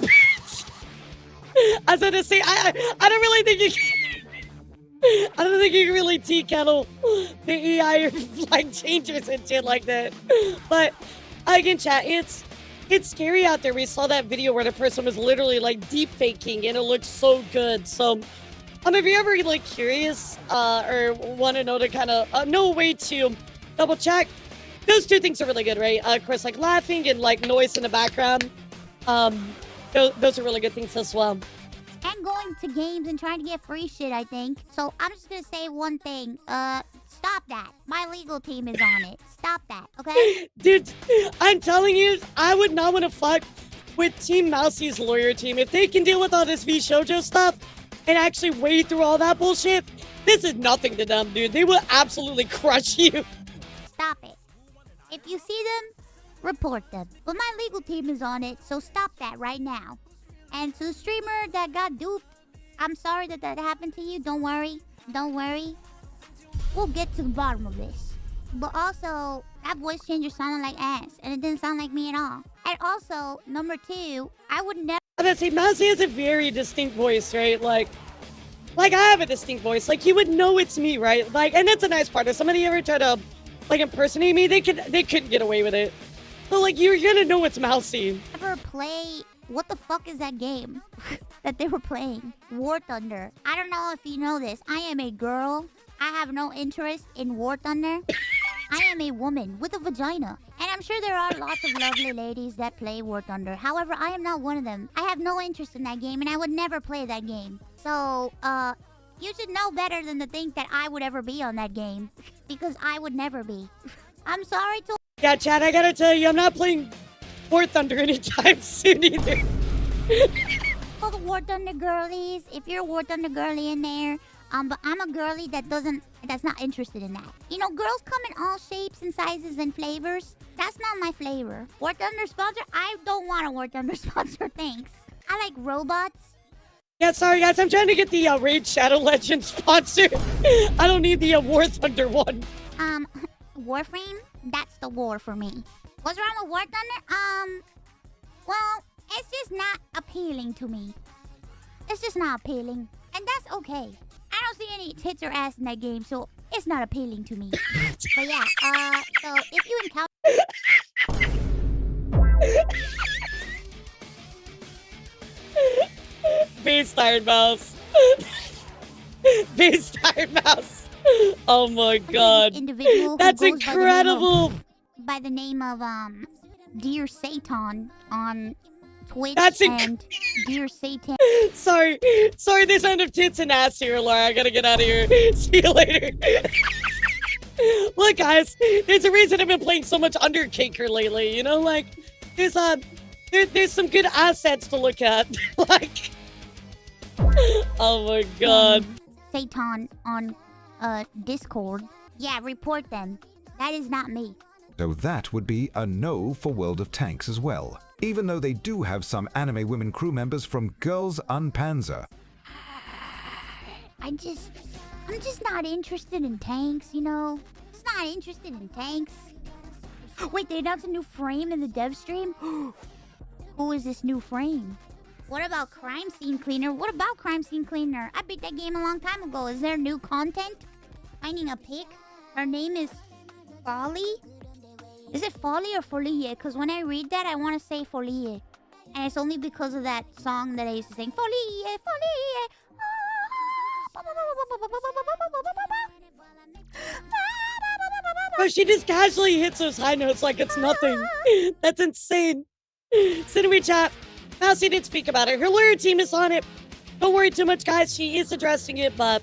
S1: I was going to say, I don't really think you can, I don't think you can really tea kettle the AI or like changes and shit like that. But again, chat, it's scary out there. We saw that video where the person was literally like deep faking and it looked so good. So If you're ever like curious or want to know to kind of know a way to double check, those two things are really good, right? Of course, like laughing and like noise in the background. Those are really good things as well.
S16: And going to games and trying to get free shit, I think. So I'm just gonna say one thing. Stop that. My legal team is on it. Stop that, okay?
S1: Dude, I'm telling you, I would not want to fuck with Team Mousie's lawyer team. If they can deal with all this V-Shoujo stuff and actually wade through all that bullshit, this is nothing to them, dude. They will absolutely crush you.
S16: Stop it. If you see them, report them. But my legal team is on it, so stop that right now. And to the streamer that got duped, I'm sorry that happened to you. Don't worry. Don't worry. We'll get to the bottom of this. But also, that voice changer sounded like ass, and it didn't sound like me at all. And also, number two, I would never...
S1: I'm gonna say, Mousy has a very distinct voice, right? Like I have a distinct voice. Like, you would know it's me, right? Like, and that's a nice part. If somebody ever tried to, like, impersonate me, they couldn't get away with it. So, like, you're gonna know it's Mousy.
S16: Ever play... What the fuck is that game that they were playing? War Thunder. I don't know if you know this. I am a girl. I have no interest in War Thunder. I am a woman with a vagina. And I'm sure there are lots of lovely ladies that play War Thunder. However, I am not one of them. I have no interest in that game, and I would never play that game. So, you should know better than to think that I would ever be on that game. Because I would never be. I'm sorry to...
S1: Yeah, Chad, I gotta tell you, I'm not playing War Thunder anytime soon either.
S16: All the War Thunder girlies, if you're a War Thunder girly in there, but I'm a girly that's not interested in that. You know, girls come in all shapes and sizes and flavors. That's not my flavor. War Thunder sponsor? I don't want a War Thunder sponsor, thanks. I like robots.
S1: Yeah, sorry guys, I'm trying to get the Raid Shadow Legends sponsor. I don't need the War Thunder one.
S16: Warframe? That's the war for me. What's wrong with War Thunder? Well, it's just not appealing to me. It's just not appealing. And that's okay. I don't see any tits or ass in that game, so it's not appealing to me. But yeah, so if you encounter...
S1: Beast Ironmouse. Beast Ironmouse. Oh my god. That's incredible.
S16: By the name of Dear Satan on Twitch and Dear Satan.
S1: Sorry, there's not enough tits and ass here, Laura. I gotta get out of here. See you later. Look, guys, there's a reason I've been playing so much Undercaker lately. You know, like there's some good assets to look at. Like, oh my god.
S16: Satan on Discord. Yeah, report them. That is not me.
S17: So that would be a no for World of Tanks as well, even though they do have some anime women crew members from Girls Unpanzer.
S16: I'm just not interested in tanks, you know? Just not interested in tanks. Wait, they announced a new frame in the dev stream? Who is this new frame? What about Crime Scene Cleaner? What about Crime Scene Cleaner? I beat that game a long time ago. Is there new content? Finding a pic? Her name is Folly? Is it Folly or Folie? Because when I read that, I want to say Folie. And it's only because of that song that I used to sing. Folie, Folie.
S1: Bro, she just casually hits those high notes like it's nothing. That's insane. Send me chat. Mousy did speak about it. Her lawyer team is on it. Don't worry too much, guys. She is addressing it, but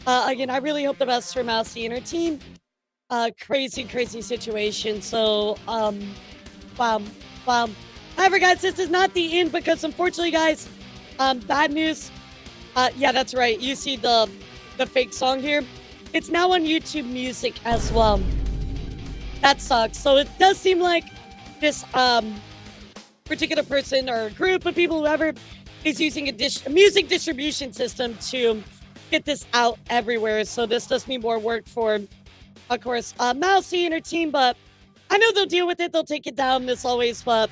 S1: again, I really hope the best for Mousy and her team. Crazy situation. So, wow. However, guys, this is not the end because unfortunately, guys, bad news. Yeah, that's right. You see the fake song here. It's now on YouTube Music as well. That sucks. So it does seem like this particular person or group of people, whoever, is using a music distribution system to get this out everywhere. So this does mean more work for, of course, Mousy and her team, but I know they'll deal with it. They'll take it down as always, but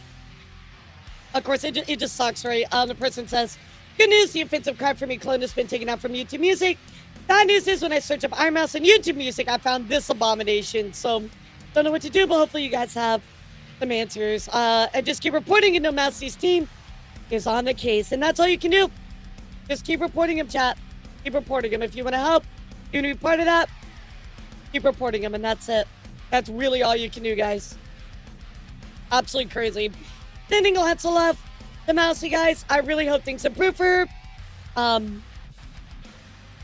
S1: of course, it just sucks, right? The person says, good news, the offensive crime for me clone has been taken out from YouTube Music. Bad news is when I search up Ironmouse on YouTube Music, I found this abomination. So, don't know what to do, but hopefully you guys have some answers. And just keep reporting until Mousy's team is on the case. And that's all you can do. Just keep reporting him, chat. keep reporting them. If you want to help, you want to be part of that, keep reporting them, and that's it. That's really all you can do, guys. Absolutely crazy. Sending lots of love to Mousy, guys. I really hope things improve for her.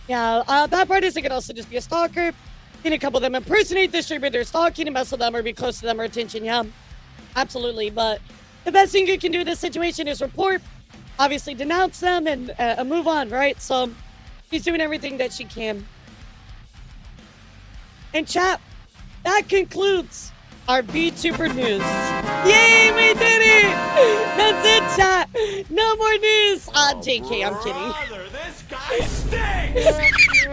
S1: That part is it could also just be a stalker. And a couple of them impersonate the streamer they're stalking and mess with them or be close to them or attention. Yeah, absolutely. But the best thing you can do in this situation is report, obviously denounce them, and move on, right? So she's doing everything that she can. And chat, that concludes our VTuber news. Yay, we did it! That's it, chat. No more news. JK, I'm kidding.
S3: This guy stinks!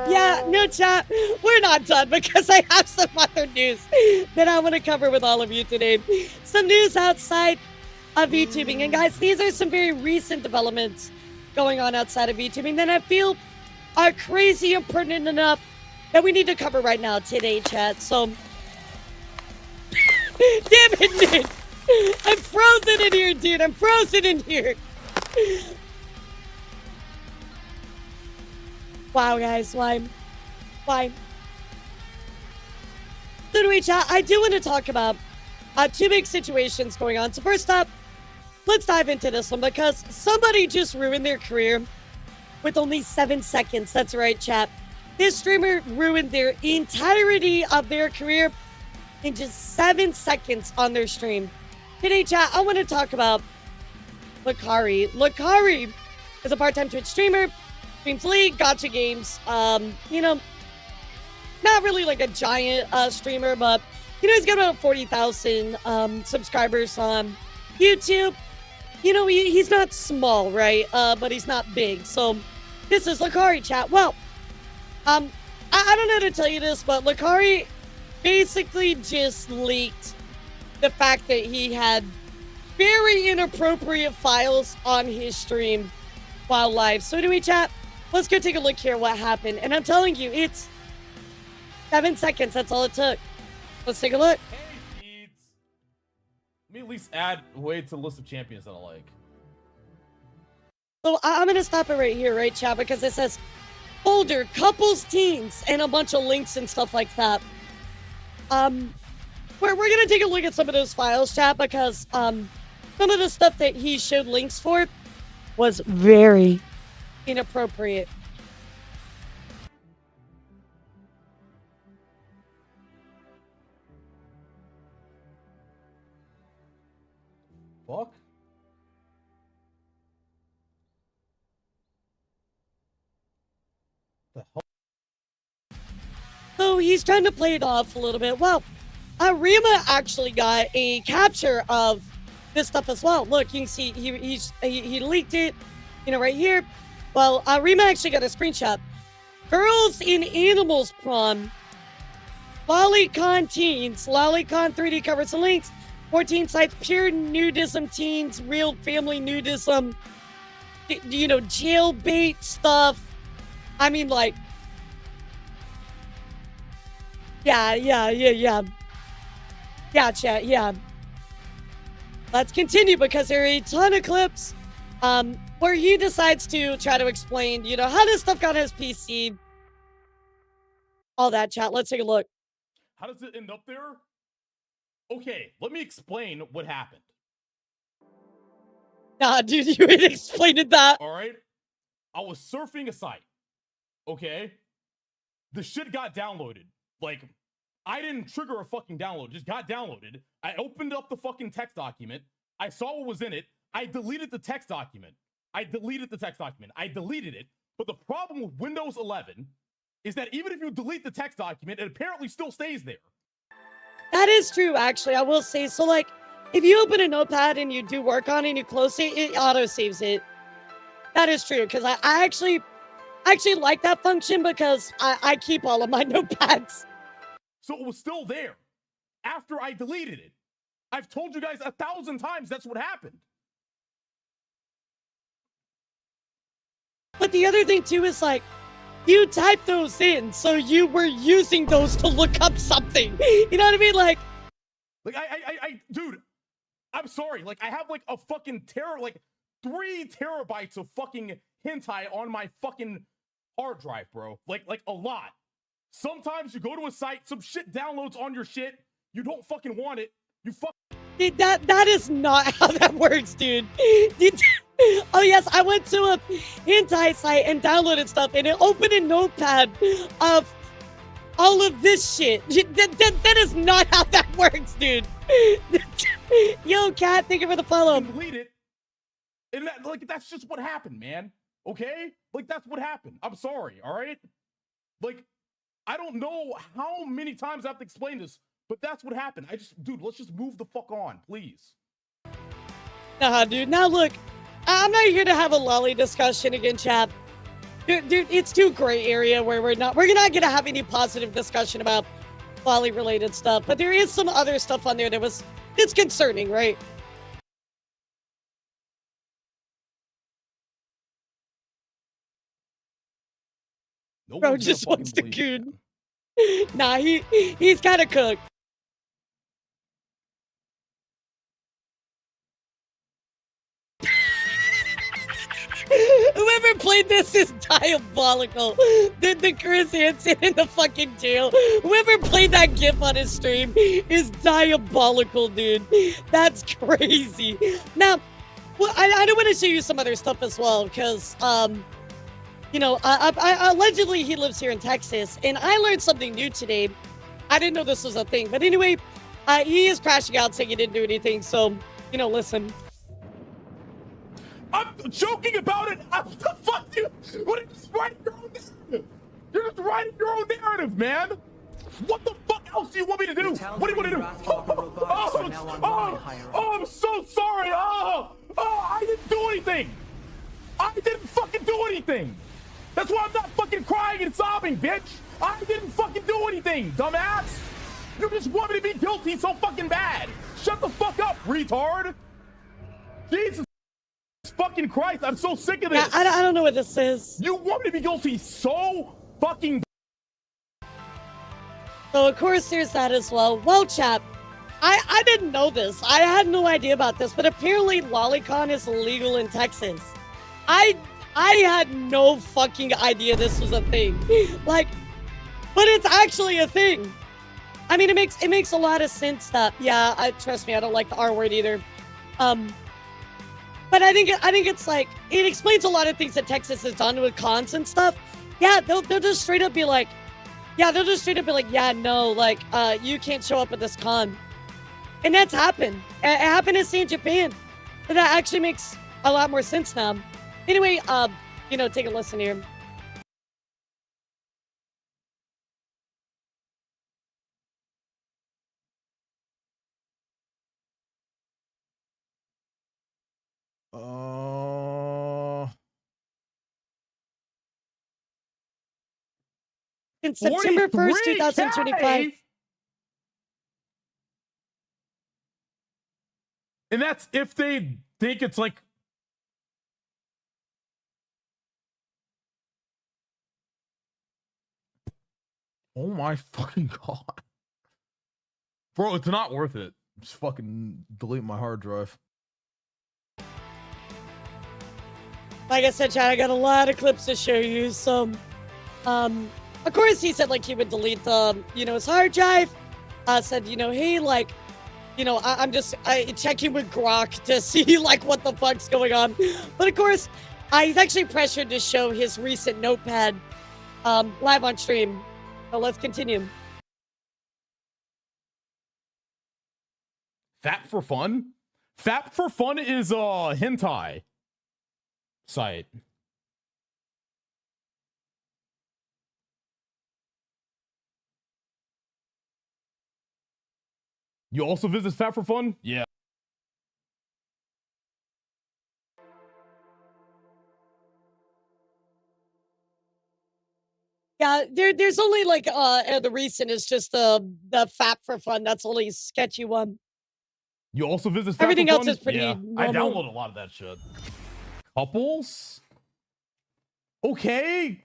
S1: Yeah, no, chat. We're not done because I have some other news that I want to cover with all of you today. Some news outside of VTubing. And guys, these are some very recent developments going on outside of VTubing that I feel are crazy and pertinent enough that we need to cover right now today, chat. So, damn it, Nick. I'm frozen in here, dude. I'm frozen in here. Wow, guys, why? So anyway, chat, I do want to talk about two big situations going on. So first up, let's dive into this one because somebody just ruined their career with only 7 seconds. That's right, chat. This streamer ruined their entirety of their career in just 7 seconds on their stream. Today, chat, I want to talk about Lacari. Lacari is a part-time Twitch streamer, streams League, gacha games. Not really like a giant streamer, but he's got about 40,000 subscribers on YouTube. He's not small, right? But he's not big. So this is Lacari, chat. Well, I don't know how to tell you this, but Lacari basically just leaked the fact that he had very inappropriate files on his stream while live. So anyway, chat, let's go take a look here what happened. And I'm telling you, it's 7 seconds. That's all it took. Let's take a look.
S18: Hey, Eats. Let me at least add Wade to the list of champions that I like.
S1: So I'm going to stop it right here, right, chat? Because it says folder, couples, teens, and a bunch of links and stuff like that. We're going to take a look at some of those files, chat, because some of the stuff that he showed links for was very inappropriate.
S18: Fuck? The hell?
S1: So he's trying to play it off a little bit. Well, Rima actually got a capture of this stuff as well. Look, you can see he leaked it, right here. Well, Rima actually got a screenshot. Girls in Animals prom. Lolicon teens. Lolicon 3D covers the links. 14 sites, pure nudism teens, real family nudism. Jailbait stuff. I mean, like, yeah. Yeah, chat, yeah. Let's continue because there are a ton of clips where he decides to try to explain, how this stuff got on his PC. All that, chat. Let's take a look.
S18: How does it end up there? Okay, let me explain what happened.
S1: Nah, dude, you ain't explained that.
S18: All right? I was surfing a site. Okay? The shit got downloaded. Like, I didn't trigger a fucking download. It just got downloaded. I opened up the fucking text document. I saw what was in it. I deleted the text document. I deleted it. But the problem with Windows 11 is that even if you delete the text document, it apparently still stays there.
S1: That is true, actually. I will say. So, like, if you open a notepad and you do work on it and you close it, it auto-saves it. That is true, because I actually like that function because I keep all of my notepads.
S18: So it was still there after I deleted it. I've told you guys 1,000 times that's what happened.
S1: But the other thing, too, is, like, you type those in, so you were using those to look up something. You know what I mean? Like,
S18: dude, I'm sorry. Like, I have, like, a fucking 3 terabytes of fucking hentai on my fucking hard drive, bro. Like a lot. Sometimes you go to a site, some shit downloads on your shit, you don't fucking want it, you fuck.
S1: Dude, that is not how that works, dude. Oh yes, I went to a hentai site and downloaded stuff, and it opened a notepad of all of this shit. That is not how that works, dude. Yo, Cat, thank you for the follow.
S18: Delete it. And that, like, that's just what happened, man. Okay? Like, that's what happened. I'm sorry, all right? Like, I don't know how many times I have to explain this, but that's what happened. Dude, let's just move the fuck on, please.
S1: Nah, dude. Now look, I'm not here to have a lolly discussion again, chap. Dude, it's too gray area where we're not gonna have any positive discussion about lolly related stuff. But there is some other stuff on there that it's concerning, right?
S18: No
S1: Bro just wants to goon. Nah, he's kind of cooked. Whoever played this is diabolical. The Chris Hansen in the fucking jail. Whoever played that GIF on his stream is diabolical, dude. That's crazy. Now, well, I do want to show you some other stuff as well, because you know, I allegedly he lives here in Texas, and I learned something new today. I didn't know this was a thing, but anyway, he is crashing out saying he didn't do anything. So, you know, listen.
S18: I'm joking about it. What the fuck, dude? What are you just writing your own narrative? You're just writing your own narrative, man. What the fuck else do you want me to do? What do you want to do? Oh, I'm so sorry. Oh, I didn't do anything. I didn't fucking do anything. That's why I'm not fucking crying and sobbing, bitch. I didn't fucking do anything, dumbass. You just want me to be guilty so fucking bad. Shut the fuck up, retard. Jesus fucking Christ, I'm so sick of this.
S1: Yeah, I don't know what this is.
S18: You want me to be guilty so fucking.
S1: So of course there's that as well. Well, chap, I didn't know this. I had no idea about this, but apparently lolicon is illegal in Texas. I had no fucking idea this was a thing. Like, but it's actually a thing. I mean, it makes a lot of sense that, yeah, trust me, I don't like the R word either. But I think it's like, it explains a lot of things that Texas has done with cons and stuff. Yeah, they'll just straight up be like, yeah, no, like, you can't show up at this con. And that's happened. It happened in Japan. But that actually makes a lot more sense now. Anyway, you know, take a listen here. In September 1st, 2025.
S18: And that's if they think it's like. Oh my fucking God. Bro, it's not worth it. Just fucking delete my hard drive.
S1: Like I said, Chad, I got a lot of clips to show you. So, of course, he said, like, he would delete the, you know, his hard drive. Said, you know, hey, like, you know, I'm just checking with Grok to see, like, what the fuck's going on. But, of course, he's actually pressured to show his recent notepad live on stream. So let's continue.
S18: Fap for Fun? Fap for Fun is a hentai site. You also visit Fap for Fun? Yeah.
S1: Yeah, there's only like the recent is just the Fap for Fun. That's the only sketchy one.
S18: You also visit Fap
S1: Everything
S18: for
S1: else
S18: Fun?
S1: is pretty
S18: Yeah.
S1: normal.
S18: I download a lot of that shit. Couples? Okay.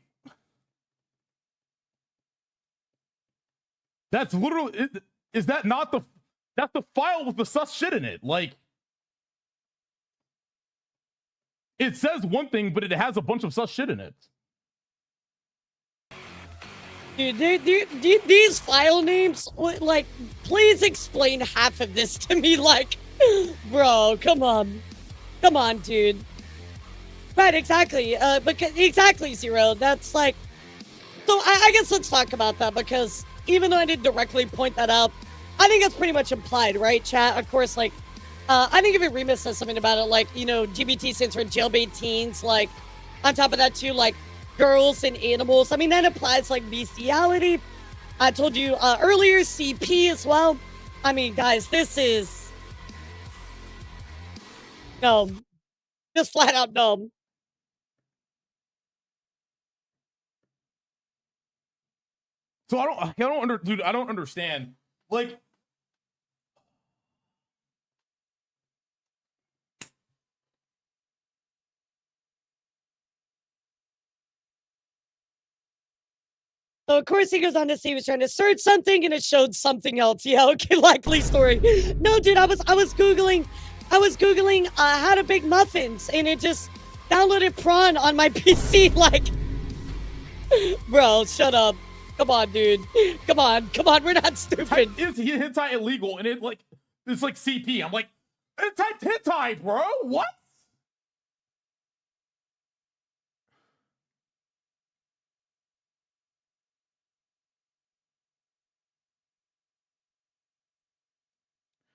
S18: That's literally, is that not the, that's the file with the sus shit in it. Like, It says one thing, but it has a bunch of such shit in it.
S1: Dude, these file names, like, please explain half of this to me. Like, bro, come on. Come on, dude. Right, exactly. Exactly, Zero. That's like, so I guess let's talk about that, because even though I didn't directly point that out, I think that's pretty much implied, right, chat? Of course, like, I think if Remus says something about it, like, you know, GBT stands for jailbait teens, like, on top of that, too, like, girls and animals. I mean, that implies, like, bestiality. I told you earlier, CP as well. I mean, guys, this is... dumb. Just flat out dumb.
S18: So I don't understand. Like,
S1: so of course he goes on to say he was trying to search something and it showed something else. Yeah, okay, likely story. No, dude, I was googling how to bake muffins and it just downloaded prawn on my PC. Like, bro, shut up. Come on, dude. Come on, we're not stupid.
S18: Is hentai illegal? And it's like CP. I'm like, it's hentai, bro. What?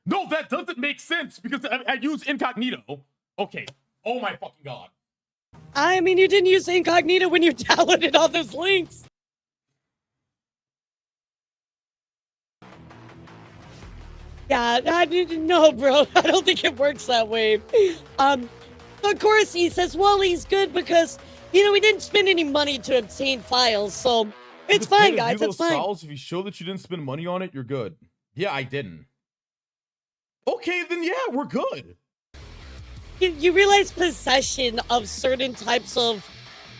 S18: No, that doesn't make sense because I use incognito. Okay. Oh my fucking god.
S1: I mean, you didn't use incognito when you downloaded all those links. Yeah, no, bro. I don't think it works that way. Of course, he says, well, he's good because, you know, we didn't spend any money to obtain files, so it's fine, guys. It's fine.
S18: Files, if you show that you didn't spend money on it, you're good. Yeah, I didn't. Okay, then yeah, we're good.
S1: You realize possession of certain types of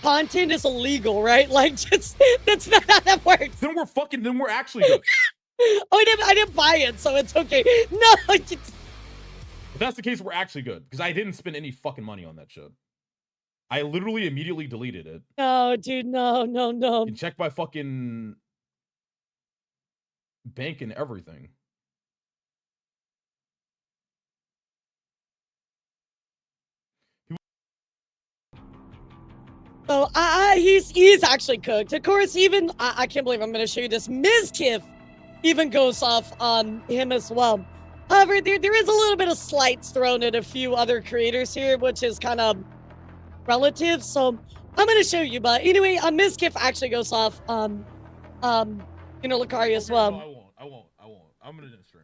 S1: content is illegal, right? Like, just that's not how that works.
S18: Then we're actually good.
S1: Oh, I didn't buy it, so it's okay. No,
S18: if that's the case, we're actually good because I didn't spend any fucking money on that shit. I literally immediately deleted it.
S1: No, dude, no.
S18: You check my fucking bank and everything.
S1: So he's actually cooked. Of course, even I can't believe I'm going to show you this. Mizkif even goes off on him as well. However, there is a little bit of slights thrown at a few other creators here, which is kind of relative. So I'm going to show you. But anyway, Mizkif actually goes off on you know, Lacari as well.
S18: No, I won't. I'm going to stream.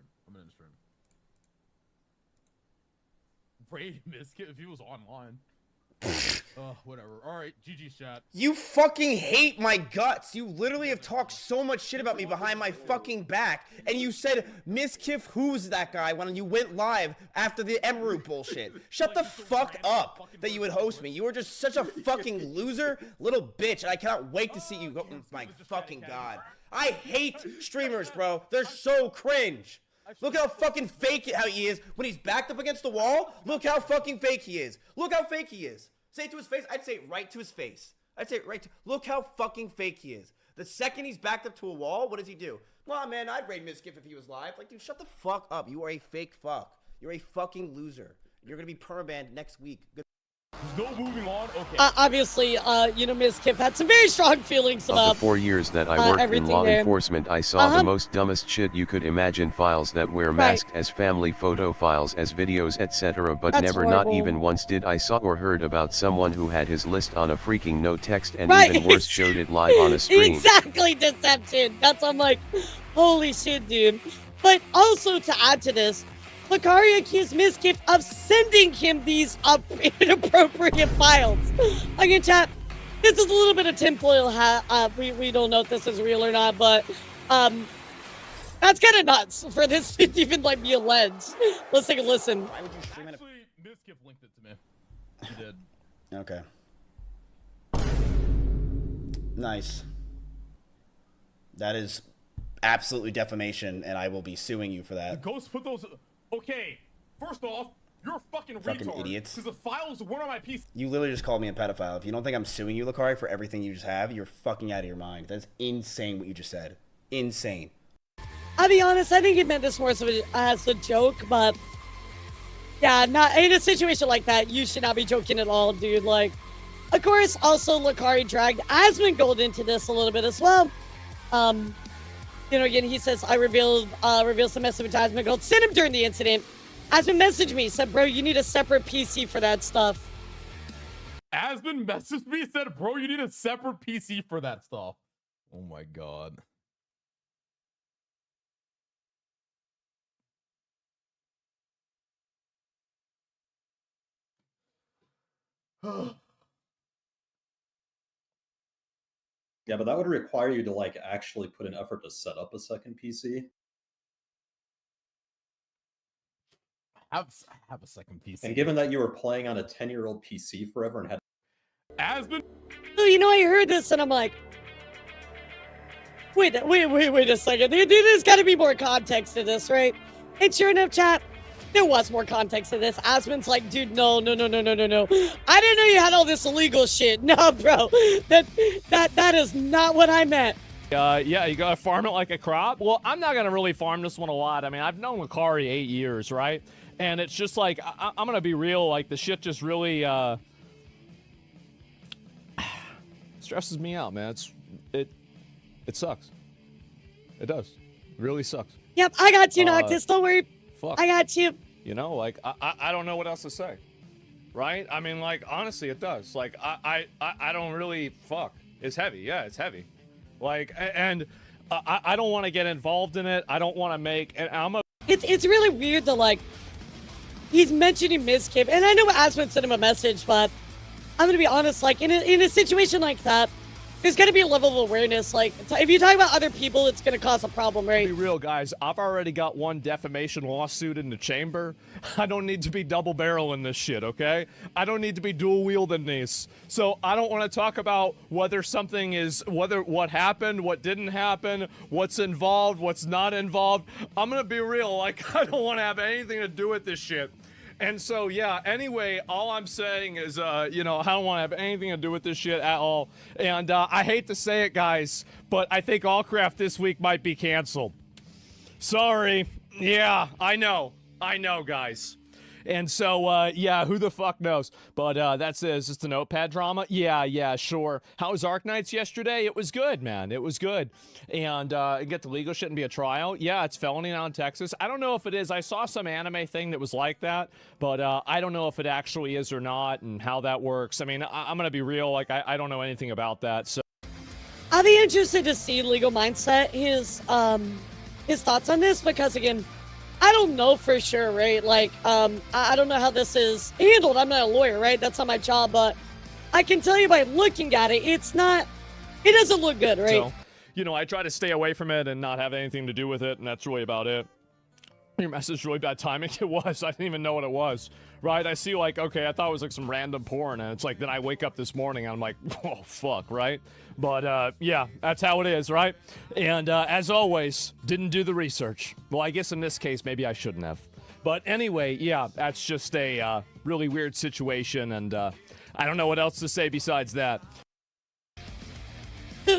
S18: Brady Mizkif if he was online. Whatever. All right, GG chat.
S19: You fucking hate my guts. You literally have talked so much shit about me behind my fucking back, and you said, Mizkif, who's that guy, when you went live after the Emerald bullshit. Shut the fuck up that you would host me. You were just such a fucking loser little bitch, and I cannot wait to see you go. My fucking god. I hate streamers, bro. They're so cringe. Look how fucking fake how he is when he's backed up against the wall. Look how fucking fake he is. Look how fake he is. Say it to his face. I'd say it right to his face. Look how fucking fake he is. The second he's backed up to a wall, what does he do? Well, man, I'd raid Mizkif if he was live. Like, dude, shut the fuck up. You are a fake fuck. You're a fucking loser. You're gonna be permabanned next week. Good.
S18: No moving on. Okay.
S1: Obviously, you know, Mizkif had some very strong feelings about
S2: Of the 4 years that I worked in law enforcement, I saw the most dumbest shit you could imagine. Files that were masked as family photo files, as videos, etc. But
S1: That's
S2: never,
S1: horrible.
S2: not even once did I saw or heard about someone who had his list on a freaking no text and
S1: Right.
S2: even worse, showed it live on a stream.
S1: Exactly, deception. That's, I'm like, holy shit, dude. But also to add to this, Lacari accused Mizkif of sending him these inappropriate files. Again, chat, this is a little bit of tinfoil hat. We don't know if this is real or not, but that's kind of nuts for this to even like be alleged. Let's take a listen.
S19: Why would you stream it?
S18: Actually, Mizkif linked it to me. He did.
S19: Okay. Nice. That is absolutely defamation, and I will be suing you for that.
S18: Ghost put those. Okay, first off, You're a fucking retard.
S19: Idiots.
S18: Because the files weren't on my PC.
S19: You literally just called me a pedophile. If you don't think I'm suing you, Lacari, for everything you just have, you're fucking out of your mind. That's insane what you just said. Insane.
S1: I'll be honest, I think he meant this more as a joke, but yeah, not in a situation like that, you should not be joking at all, dude. Like, of course, also Lacari dragged Asmongold into this a little bit as well. You know, again, he says, I revealed some message with Asmongold. Sent him during the incident. Asmon messaged me, said, bro, you need a separate PC for that stuff.
S18: Asmon messaged me, said, bro, you need a separate PC for that stuff. Oh my god.
S20: Yeah, but that would require you to like actually put an effort to set up a second PC.
S18: I have a second PC.
S20: And given that you were playing on a 10-year-old PC forever and had
S18: Asmon.
S1: So, you know, I heard this and I'm like, wait a second. There's got to be more context to this, right? And sure enough, chat, there was more context to this. Asmon's like, dude, no. I didn't know you had all this illegal shit. No, bro. That is not what I meant.
S3: Yeah, you gotta farm it like a crop. Well, I'm not gonna really farm this one a lot. I mean, I've known Lacari 8 years, right? And it's just like, I'm gonna be real, like, the shit just really, stresses me out, man. It sucks. It does. It really sucks.
S1: Yep, I got you, Noctis. Don't worry.
S3: Fuck.
S1: I got you.
S3: You know, like, I don't know what else to say. Right? I mean, like, honestly, it does. Like, I don't really, fuck. It's heavy. Yeah, it's heavy. Like, and I don't want to get involved in it. I don't want to make, and
S1: It's really weird to, like, he's mentioning Mizkip, and I know Asmon sent him a message, but I'm gonna be honest, like, in a situation like that, there's gotta be a level of awareness. Like, if you talk about other people, it's gonna cause a problem, right?
S3: Be real, guys. I've already got one defamation lawsuit in the chamber. I don't need to be double barreling this shit, okay? I don't need to be dual wielding these. So I don't want to talk about whether something is, what happened, what didn't happen, what's involved, what's not involved. I'm gonna be real, like, I don't want to have anything to do with this shit. And so, yeah, anyway, all I'm saying is, you know, I don't want to have anything to do with this shit at all. And I hate to say it, guys, but I think Allcraft this week might be canceled. Sorry. Yeah, I know, guys. And so, yeah, who the fuck knows? But that's it. Is this the Notepad drama? Yeah, sure. How was Arc Nights yesterday? It was good, man. It was good. And get the legal shit and be a trial. Yeah, it's felony now in Texas. I don't know if it is. I saw some anime thing that was like that, but I don't know if it actually is or not and how that works. I mean, I'm going to be real. Like, I don't know anything about that, so.
S1: I'll be interested to see Legal Mindset, his thoughts on this, because, again, I don't know for sure, right? Like, I don't know how this is handled. I'm not a lawyer, right? That's not my job, but I can tell you by looking at it, it doesn't look good, right?
S3: So, you know, I try to stay away from it and not have anything to do with it, and that's really about it. Your message really bad timing. It was. I didn't even know what it was, right? I see, like, okay, I thought it was like some random porn, and it's like, then I wake up this morning, and I'm like, oh, fuck, right? But, yeah, that's how it is, right? And, as always, didn't do the research. Well, I guess in this case, maybe I shouldn't have. But anyway, yeah, that's just a, really weird situation, and, I don't know what else to say besides that.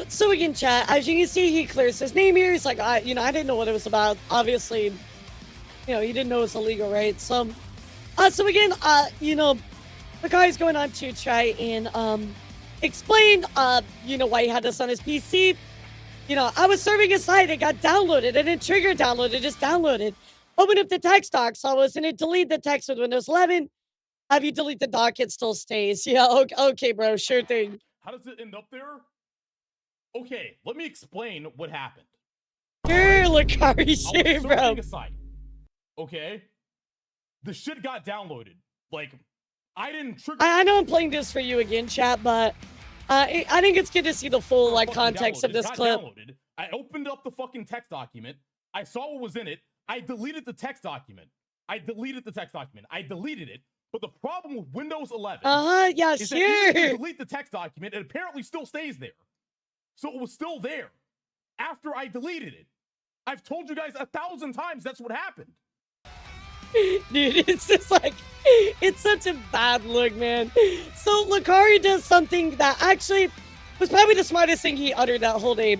S1: So again, chat, as you can see, he clears his name here. He's like, I didn't know what it was about. Obviously, you know, he didn't know it was illegal, right? So, so again, you know, the guy's going on to try and, explain, you know, why he had this on his PC. You know, I was serving a site, it got downloaded, it didn't trigger download, it just downloaded. Open up the text doc, so I was in it, delete the text with Windows 11. Have you delete the doc, it still stays. Yeah, okay, bro, sure thing.
S18: How does it end up there? Okay, let me explain what happened.
S1: Sure, Lacari, sure, bro.
S18: I was a site, okay? The shit got downloaded. Like, I didn't trigger.
S1: I know I'm playing this for you again, chat, but I think it's good to see the full, like, context of this clip.
S18: Downloaded. I opened up the fucking text document. I saw what was in it. I deleted the text document. I deleted it. But the problem with Windows 11
S1: yeah,
S18: is
S1: sure.
S18: that you delete the text document, it apparently still stays there. So it was still there after I deleted it. I've told you guys 1,000 times that's what happened.
S1: Dude, it's just like, it's such a bad look, man. So Lacari does something that actually was probably the smartest thing he uttered that whole day.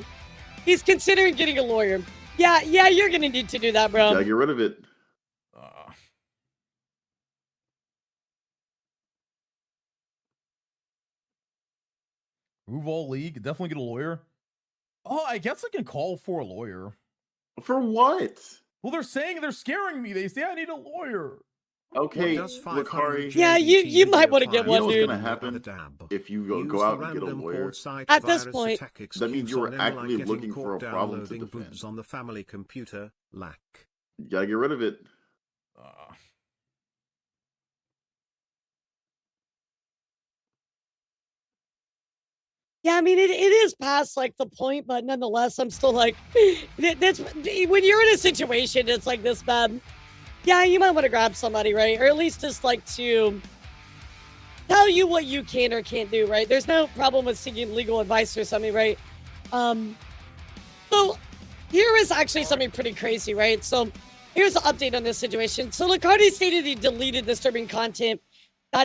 S1: He's considering getting a lawyer. Yeah, you're gonna need to do that, bro.
S21: Gotta get rid of it.
S18: Move all league. Definitely get a lawyer. Oh, I guess I can call for a lawyer.
S21: For what?
S18: Well, they're saying they're scaring me. They say I need a lawyer.
S21: Okay, Lacari.
S1: Yeah, you might want to get one,
S21: what's
S1: dude.
S21: gonna happen if you go out and get a lawyer?
S1: At this point,
S21: that means you were actively looking for a problem to defend.
S22: On the family computer, lack.
S21: You gotta get rid of it.
S1: Yeah, I mean, it is past, like, the point, but nonetheless, I'm still like, that's, when you're in a situation that's like this bad, yeah, you might want to grab somebody, right? Or at least just, like, to tell you what you can or can't do, right? There's no problem with seeking legal advice or something, right? So, here is actually something pretty crazy, right? So, here's an update on this situation. So, Lacari stated he deleted disturbing content.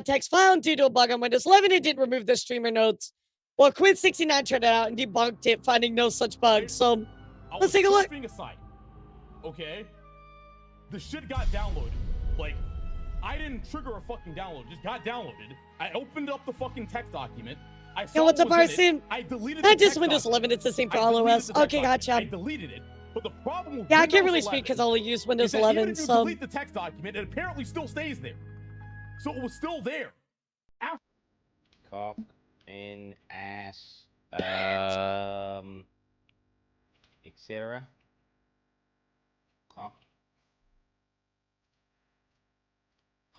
S1: Text found due to a bug on Windows 11. It didn't remove the streamer notes. Well, Quinn69 tried it out and debunked it, finding no such bug. So, let's take a look.
S18: A site, okay? The shit got downloaded. Like, I didn't trigger a fucking download. It just got downloaded. I opened up the fucking text document. I saw
S1: what's up,
S18: what was in it.
S1: Arson?
S18: I deleted
S1: Not
S18: the
S1: just
S18: text
S1: Windows
S18: document.
S1: 11, it's the same for all OS. Okay, gotcha.
S18: I deleted it. But the problem with
S1: Yeah, I
S18: Windows
S1: can't really
S18: 11
S1: speak because I only use Windows
S18: is that
S1: 11,
S18: even if you
S1: so...
S18: delete the text document, it apparently still stays there. So it was still there.
S23: Cock in ass, etc. Cock.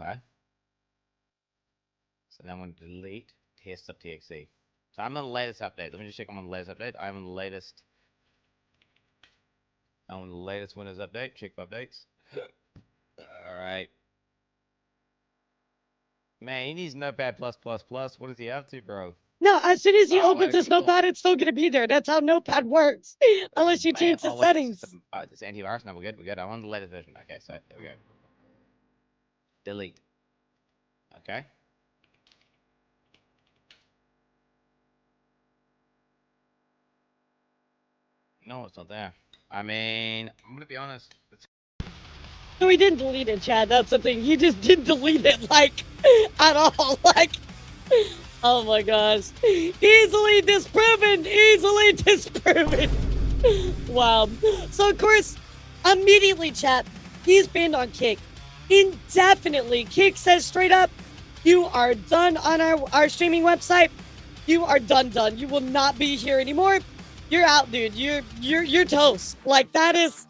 S23: Okay. So now I'm going to delete test.txt. So I'm on the latest update. Let me just check I'm on the latest update. I'm on the latest Windows update. Check for updates. Alright. Man, he needs Notepad+++. What is he up to, bro?
S1: No, as soon as he opens his Notepad, it's still going to be there. That's how Notepad works. Unless you change the settings.
S23: It's antivirus. No, we're good. We're good. I'm on the latest version. Okay, so there we go. Delete. Okay. No, it's not there. I mean, I'm gonna be honest.
S1: No, he didn't delete it, Chad. That's the thing. He just didn't delete it, like, at all. Like, oh my gosh. Easily disproven. Easily disproven. Wow. So, of course, immediately, chat, he's banned on Kick. Indefinitely. Kick says straight up, you are done on our streaming website. You are done. You will not be here anymore. You're out, dude. You're toast. Like, that is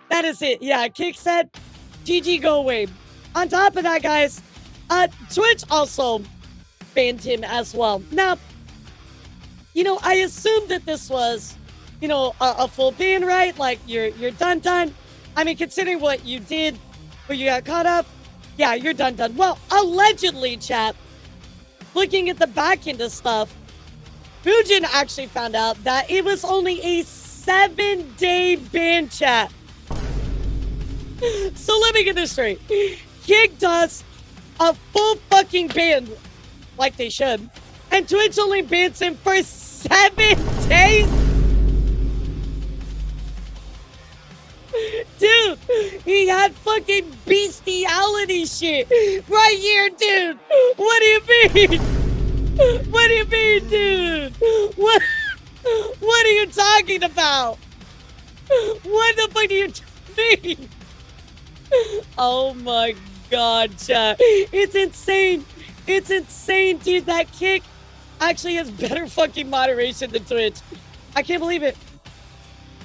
S1: it. Yeah, Kick said, GG, go away. On top of that, guys, Twitch also banned him as well. Now, you know, I assumed that this was, you know, a full ban, right? Like, you're done. I mean, considering what you did, where you got caught up, yeah, you're done. Well, allegedly, chat, looking at the back end of stuff, Fujin actually found out that it was only a 7-day ban, chat. So let me get this straight. Kick does a full fucking ban, like they should, and Twitch only bans him for 7 days? Dude, he had fucking bestiality shit right here, dude. What do you mean? What do you mean, dude? What are you talking about? What the fuck do you mean? Oh my god, chat. It's insane. It's insane, dude. That Kick actually has better fucking moderation than Twitch. I can't believe it.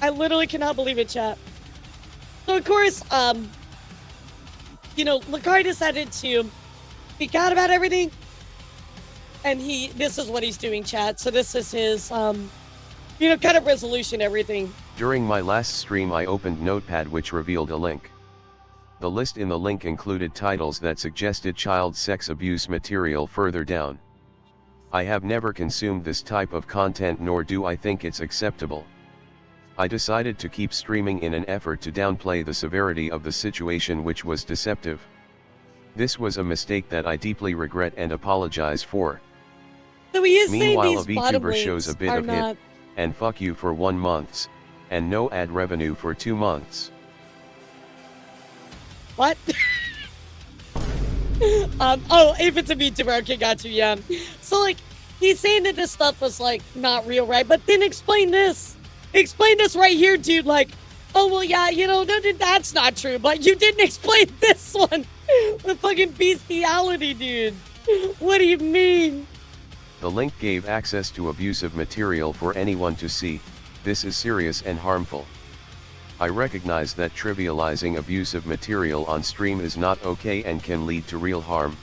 S1: I literally cannot believe it, chat. So, of course, you know, Lacari decided to speak out about everything. And this is what he's doing, chat. So this is his, you know, kind of resolution, everything.
S2: During my last stream I opened Notepad which revealed a link. The list in the link included titles that suggested child sex abuse material further down. I have never consumed this type of content nor do I think it's acceptable. I decided to keep streaming in an effort to downplay the severity of the situation, which was deceptive. This was a mistake that I deeply regret and apologize for.
S1: So he is
S2: Meanwhile, a
S1: saying these bottom
S2: VTuber shows a
S1: links
S2: bit
S1: are
S2: of
S1: not...
S2: hit, and fuck you for 1 month, and no ad revenue for 2 months.
S1: What? Oh, if it's a VTuber, okay, got you, yeah. So, like, he's saying that this stuff was, like, not real, right? But then explain this. Explain this right here, dude. Like, oh, well, yeah, you know, that's not true. But you didn't explain this one. The fucking bestiality, dude. What do you mean?
S2: The link gave access to abusive material for anyone to see. This is serious and harmful. I recognize that trivializing abusive material on stream is not okay and can lead to real harm.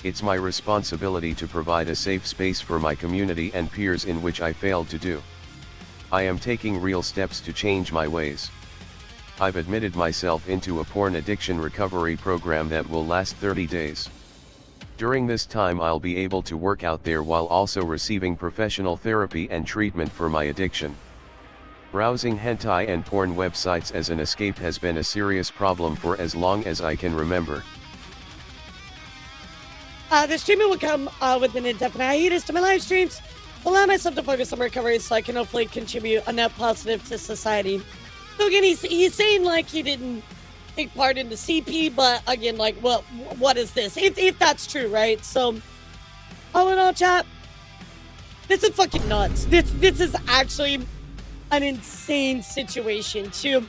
S2: It's my responsibility to provide a safe space for my community and peers, in which I failed to do. I am taking real steps to change my ways. I've admitted myself into a porn addiction recovery program that will last 30 days. During this time I'll be able to work out there while also receiving professional therapy and treatment for my addiction. Browsing hentai and porn websites as an escape has been a serious problem for as long as I can remember.
S1: The streaming will come with an indefinite hiatus to my live streams. Allow myself to focus on recovery so I can hopefully contribute a net positive to society. So again, he's saying like he didn't take part in the CP, but again, like, well, what is this? If that's true, right? So, all in all, chat, this is fucking nuts. This is actually an insane situation to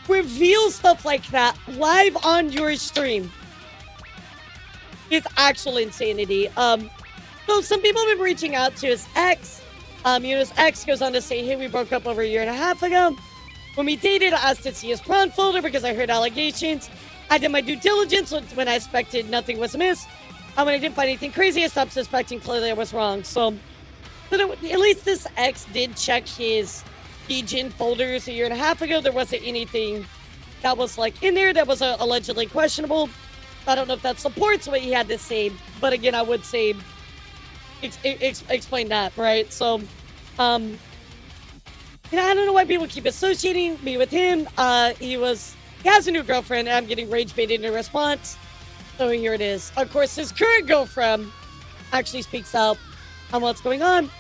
S1: reveal stuff like that live on your stream. It's actual insanity. So some people have been reaching out to his ex. His ex goes on to say, hey, we broke up over 1.5 years ago. When we dated, I asked to see his prawn folder because I heard allegations. I did my due diligence when I suspected nothing was amiss. When I didn't find anything crazy, I stopped suspecting. Clearly I was wrong. So at least this ex did check his DGen folders 1.5 years ago. There wasn't anything that was like in there that was allegedly questionable. I don't know if that supports what he had to say, but again, I would say explain that, right? So, I don't know why people keep associating me with him. He has a new girlfriend, and I'm getting rage baited in response. So here it is. Of course, his current girlfriend actually speaks out on what's going on.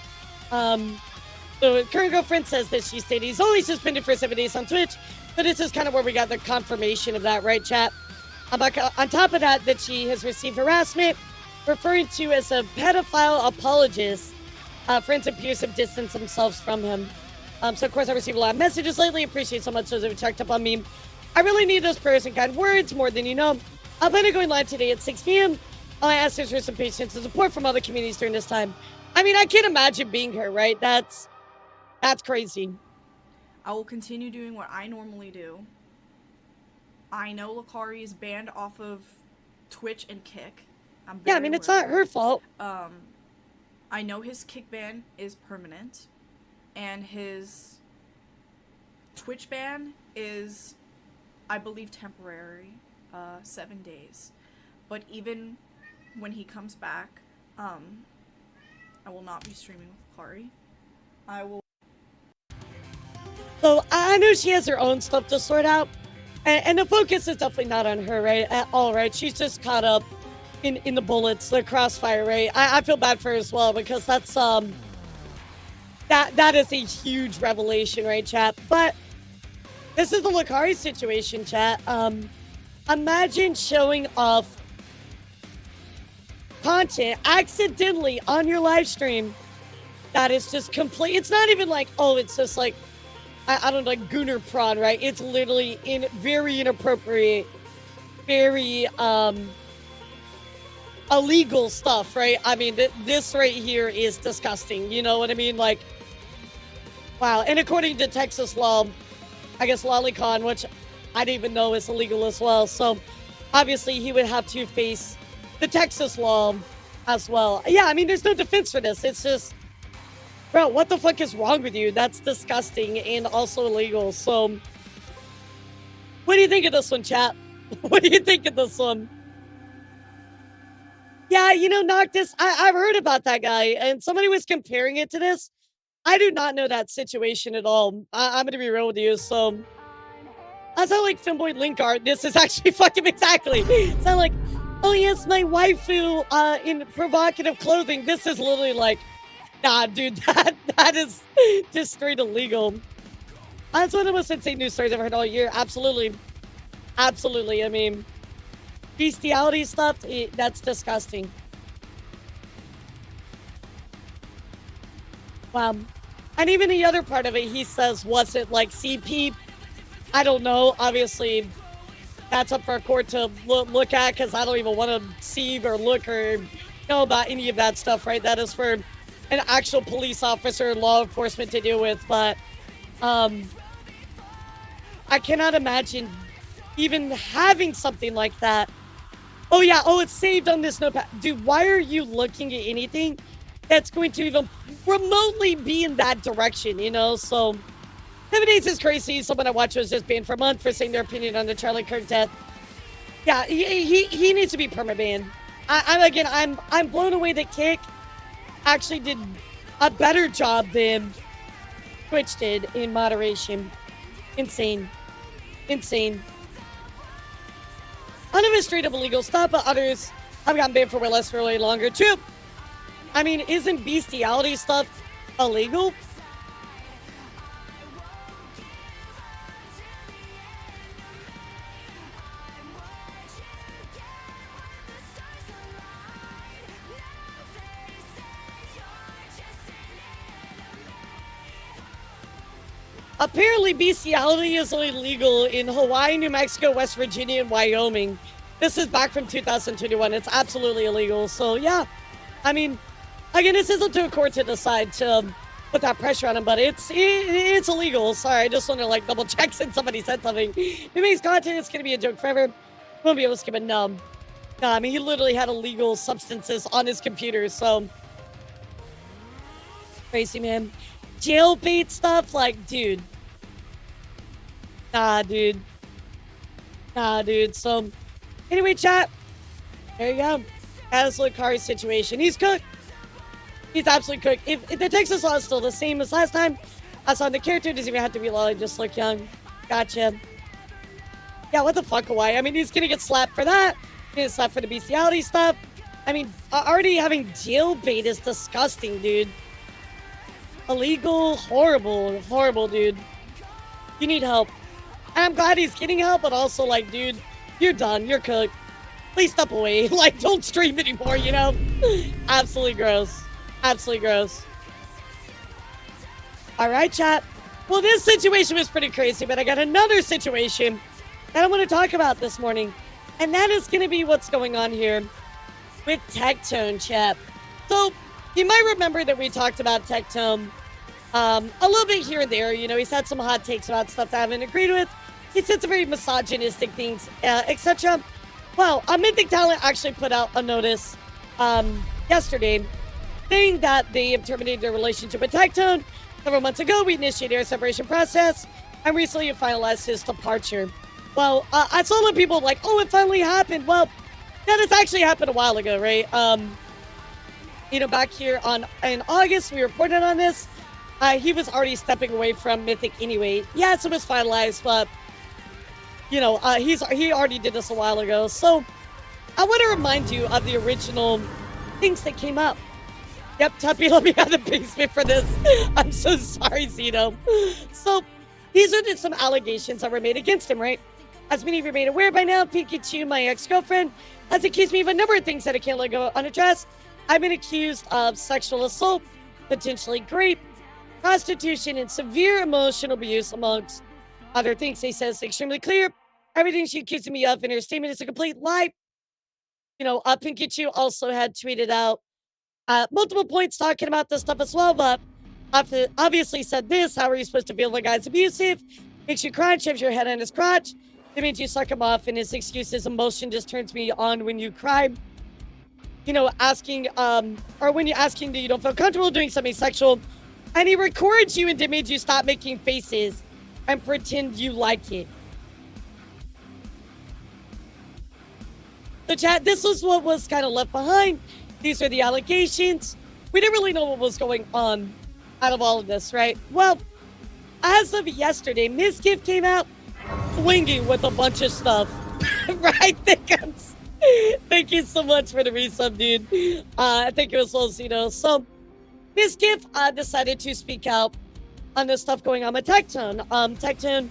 S1: So his current girlfriend says that she stated he's only suspended for 7 days on Twitch, but this is kind of where we got the confirmation of that, right, chat? On top of that she has received harassment, referring to as a pedophile apologist. Friends and peers have distanced themselves from him. So, of course, I received a lot of messages lately. Appreciate so much those who have checked up on me. I really need those prayers and kind words more than you know. I'm planning on going live today at 6 p.m. I ask for some patience and support from other communities during this time. I mean, I can't imagine being her, right? That's crazy.
S4: I will continue doing what I normally do. I know Lacari is banned off of Twitch and Kick.
S1: Yeah, I mean, it's not her fault.
S4: I know his Kick ban is permanent, and his Twitch ban is, I believe, temporary, 7 days. But even when he comes back, I will not be streaming with Lacari. I will.
S1: So I know she has her own stuff to sort out, and the focus is definitely not on her, right? At all, right? She's just caught up in the bullets, the crossfire, right? I feel bad for her as well, because that's that is a huge revelation, right, chat? But this is the Lacari situation, chat. Imagine showing off content accidentally on your live stream that is just complete. It's not even like, oh, it's just like, I don't know, like Gooner prawn, right? It's literally very inappropriate, very illegal stuff, right? I mean, this right here is disgusting. You know what I mean? Like, wow. And according to Texas law, I guess lolicon, which I didn't even know is illegal as well. So obviously he would have to face the Texas law as well. Yeah, I mean, there's no defense for this. It's just, bro, what the fuck is wrong with you? That's disgusting and also illegal. So what do you think of this one, chat? What do you think of this one? Yeah, Noctis, I've heard about that guy, and somebody was comparing it to this. I do not know that situation at all. I'm gonna be real with you. So, I sound like Femboy Linkart. This is actually fucking exactly. Sound like, oh yes, my waifu in provocative clothing. This is literally like, nah, dude, that is just straight illegal. That's one of the most insane news stories I've heard all year. Absolutely. Absolutely. I mean, bestiality stuff, that's disgusting. Wow. And even the other part of it, he says, was it like CP? I don't know. Obviously, that's up for a court to look at because I don't even want to see or look or know about any of that stuff, right? That is for an actual police officer, law enforcement to deal with. But I cannot imagine even having something like that. Oh, yeah. Oh, it's saved on this notepad. Dude, why are you looking at anything that's going to even remotely be in that direction, you know? So, 7 Days is crazy. Someone I watched was just banned for a month for saying their opinion on the Charlie Kirk death. Yeah, he needs to be perma-banned. I'm blown away that Kick actually did a better job than Twitch did in moderation. Insane. Insane. None of it straight up illegal stuff, but others have gotten banned for way less, really longer. True. I mean, isn't bestiality stuff illegal? Apparently, bestiality is only legal in Hawaii, New Mexico, West Virginia, and Wyoming. This is back from 2021. It's absolutely illegal. So, yeah. I mean, again, this isn't to a court to decide to put that pressure on him, but it's illegal. Sorry, I just want to, like, double check since somebody said something. If he makes content, it's going to be a joke forever. Won't be able to skip it. No, I mean, he literally had illegal substances on his computer, so. Crazy, man. Jailbait stuff, like, dude. Nah, dude. So, anyway, chat. There you go. That's Lacari's situation. He's cooked. He's absolutely cooked. If the Texas law is still the same as last time, I saw the character doesn't even have to be law, just look young. Gotcha. Yeah, what the fuck, Hawaii? I mean, he's gonna get slapped for that. He's gonna get slapped for the bestiality stuff. I mean, already having jailbait is disgusting, dude. Illegal, horrible, dude. You need help. And I'm glad he's getting help, but also, like, dude, you're done. You're cooked. Please step away. Like, don't stream anymore, you know? Absolutely gross. Absolutely gross. All right, chat. Well, this situation was pretty crazy, but I got another situation that I want to talk about this morning. And that is going to be what's going on here with Tectone, chat. So, you might remember that we talked about Tectone a little bit here and there. You know, he's had some hot takes about stuff that I haven't agreed with. He said some very misogynistic things, etc. Well, Mythic Talent actually put out a notice yesterday saying that they have terminated their relationship with Tectone. Several months ago, we initiated our separation process, and recently it finalized his departure. Well, I saw a lot of people like, oh, it finally happened. Well, that has actually happened a while ago, right? You know, back here in August, we reported on this. He was already stepping away from Mythic anyway. Yes, it was finalized, but you know, he already did this a while ago. So I want to remind you of the original things that came up. Yep, Tuppy let me out of the basement for this. I'm so sorry, Zeno. So these are just some allegations that were made against him, right? As many of you are made aware by now, Pikachu, my ex-girlfriend, has accused me of a number of things that I can't let go unaddressed. I've been accused of sexual assault, potentially rape, prostitution, and severe emotional abuse, amongst other things. He says extremely clear. Everything she accused me of in her statement is a complete lie. You know, Pikachu also had tweeted out multiple points talking about this stuff as well, but obviously said this: how are you supposed to feel when a guy's abusive? Makes you cry, shoves your head on his crotch. It means you suck him off, and his excuse is emotion just turns me on when you cry. You know, asking, or when you're asking that you don't feel comfortable doing something sexual, and he records you and demands you stop making faces and pretend you like it. So, chat, this was what was kind of left behind. These are the allegations. We didn't really know what was going on out of all of this, right? Well, as of yesterday, Mizkif came out flinging with a bunch of stuff. Right, Thickums? Thank you so much for the resub, dude. I think it was Lozito. So, Mizkif decided to speak out on the stuff going on with Tectone. Tectone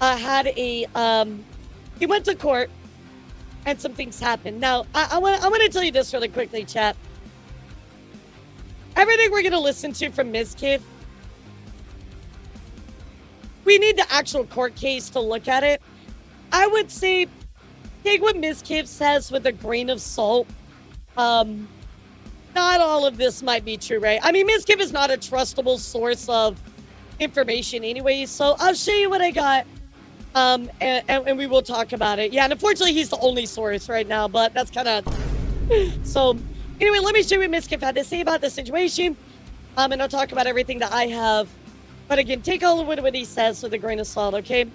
S1: had a, he went to court and some things happened. Now, I want to tell you this really quickly, chat. Everything we're going to listen to from Mizkif, we need the actual court case to look at it. I would say take what Mizkif says with a grain of salt. Not all of this might be true, right? I mean, Mizkif is not a trustable source of information anyway, so I'll show you what I got, and we will talk about it. Yeah, and unfortunately, he's the only source right now, but that's kind of... So, anyway, let me show you what Mizkif had to say about the situation, and I'll talk about everything that I have. But again, take all of what he says with a grain of salt, okay?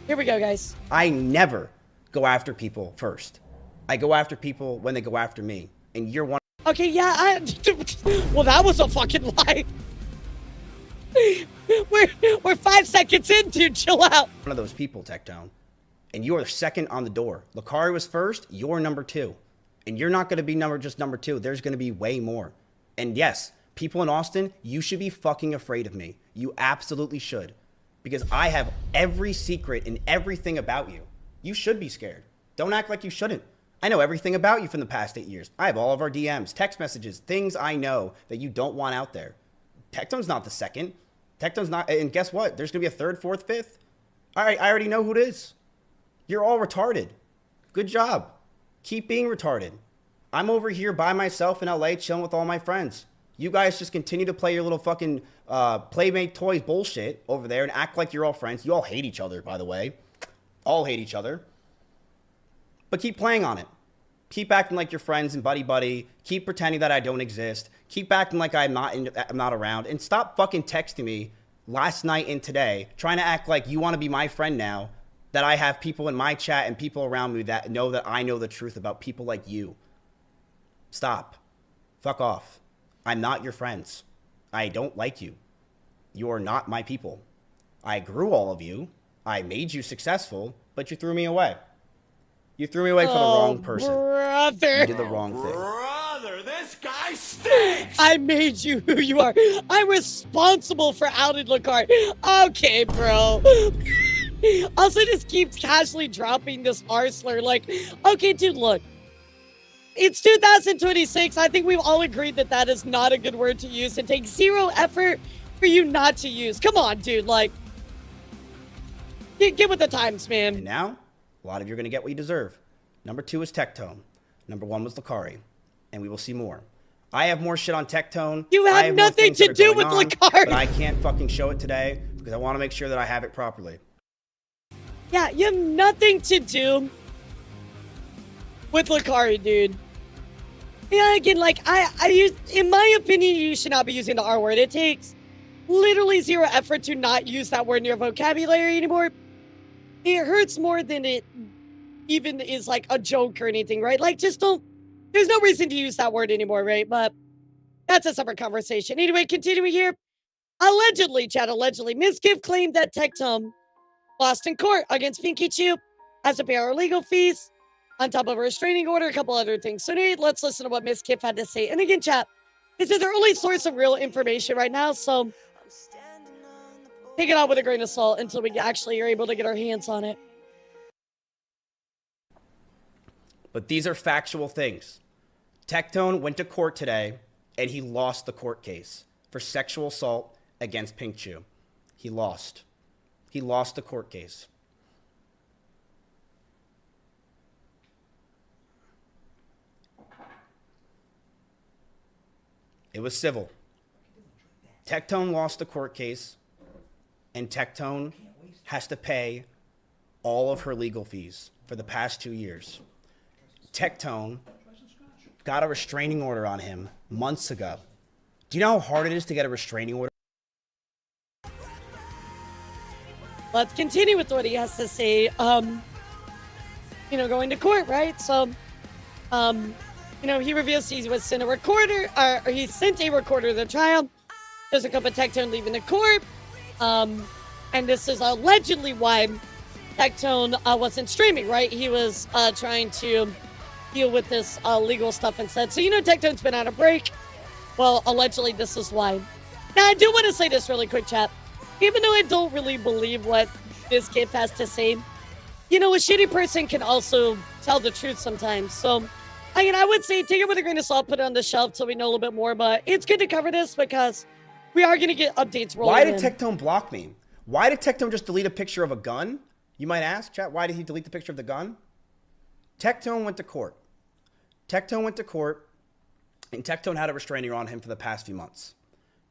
S1: Here we go, guys.
S19: I never go after people first. I go after people when they go after me, and you're one.
S1: Okay, yeah, well, that was a fucking lie. We're 5 seconds in, dude. Chill out.
S19: One of those people, Tectone. And you are second on the door. Lacari was first, you're number 2. And you're not going to be just number 2. There's going to be way more. And yes, people in Austin, you should be fucking afraid of me. You absolutely should. Because I have every secret and everything about you. You should be scared. Don't act like you shouldn't. I know everything about you from the past 8 years. I have all of our DMs, text messages, things I know that you don't want out there. Tectone's not the second. Tectone's not, and guess what? There's gonna be a 3rd, 4th, 5th. All right, I already know who it is. You're all retarded. Good job. Keep being retarded. I'm over here by myself in LA chilling with all my friends. You guys just continue to play your little fucking Playmate Toys bullshit over there and act like you're all friends. You all hate each other, by the way. All hate each other. But keep playing on it. Keep acting like you're friends and buddy-buddy. Keep pretending that I don't exist. Keep acting like I'm not around. And stop fucking texting me last night and today, trying to act like you want to be my friend now, that I have people in my chat and people around me that know that I know the truth about people like you. Stop. Fuck off. I'm not your friends. I don't like you. You are not my people. I grew all of you. I made you successful, but you threw me away. You threw me away for the wrong person.
S1: Brother.
S19: You did the wrong thing.
S3: Brother, this guy stinks!
S1: I made you who you are. I'm responsible for outed Lacari. Okay, bro. Also, just keeps casually dropping this R slur. Like, okay, dude, look. It's 2026. I think we've all agreed that that is not a good word to use and takes zero effort for you not to use. Come on, dude. Like, get with the times, man.
S19: And now, a lot of you are going to get what you deserve. Number 2 is Tectone. Number 1 was Lacari. And we will see more. I have more shit on Tectone.
S1: You have nothing to do with Lacari.
S19: But I can't fucking show it today because I want to make sure that I have it properly.
S1: Yeah, you have nothing to do with Lacari, dude. Yeah, again, like, I use, in my opinion, you should not be using the R word. It takes literally zero effort to not use that word in your vocabulary anymore. It hurts more than it even is like a joke or anything, right? Like, just don't, there's no reason to use that word anymore, right? But that's a separate conversation. Anyway, continuing here. Allegedly, Chad, allegedly, Mizkif claimed that Tectone lost in court against Pinky Chew, has to pay our legal fees, on top of a restraining order, a couple other things. So anyway, let's listen to what Mizkif had to say. And again, chat, this is our only source of real information right now, so take it out with a grain of salt until we actually are able to get our hands on it.
S19: But these are factual things. Tectone went to court today, and he lost the court case for sexual assault against Pink Chew. He lost. He lost the court case. It was civil. Tectone lost the court case, and Tectone has to pay all of her legal fees for the past 2 years. Tectone got a restraining order on him months ago. Do you know how hard it is to get a restraining order?
S1: Let's continue with what he has to say. You know, going to court, right? So, you know, he reveals he was sent a recorder, or he sent a recorder to the trial. there's a clip of Tectone leaving the court. And this is allegedly why Tectone wasn't streaming, right? He was trying to deal with this legal stuff instead. So, Tectone's been on a break. Well, allegedly, this is why. Now, I do want to say this really quick, chat. Even though I don't really believe what this kid has to say, a shitty person can also tell the truth sometimes. So, I would say take it with a grain of salt, put it on the shelf till we know a little bit more. But it's good to cover this because we are going to get updates rolling.
S19: Why did Tectone block me? Why did Tectone just delete a picture of a gun? You might ask, chat, why did he delete the picture of the gun? Tectone went to court. And Tectone had a restraining order on him for the past few months.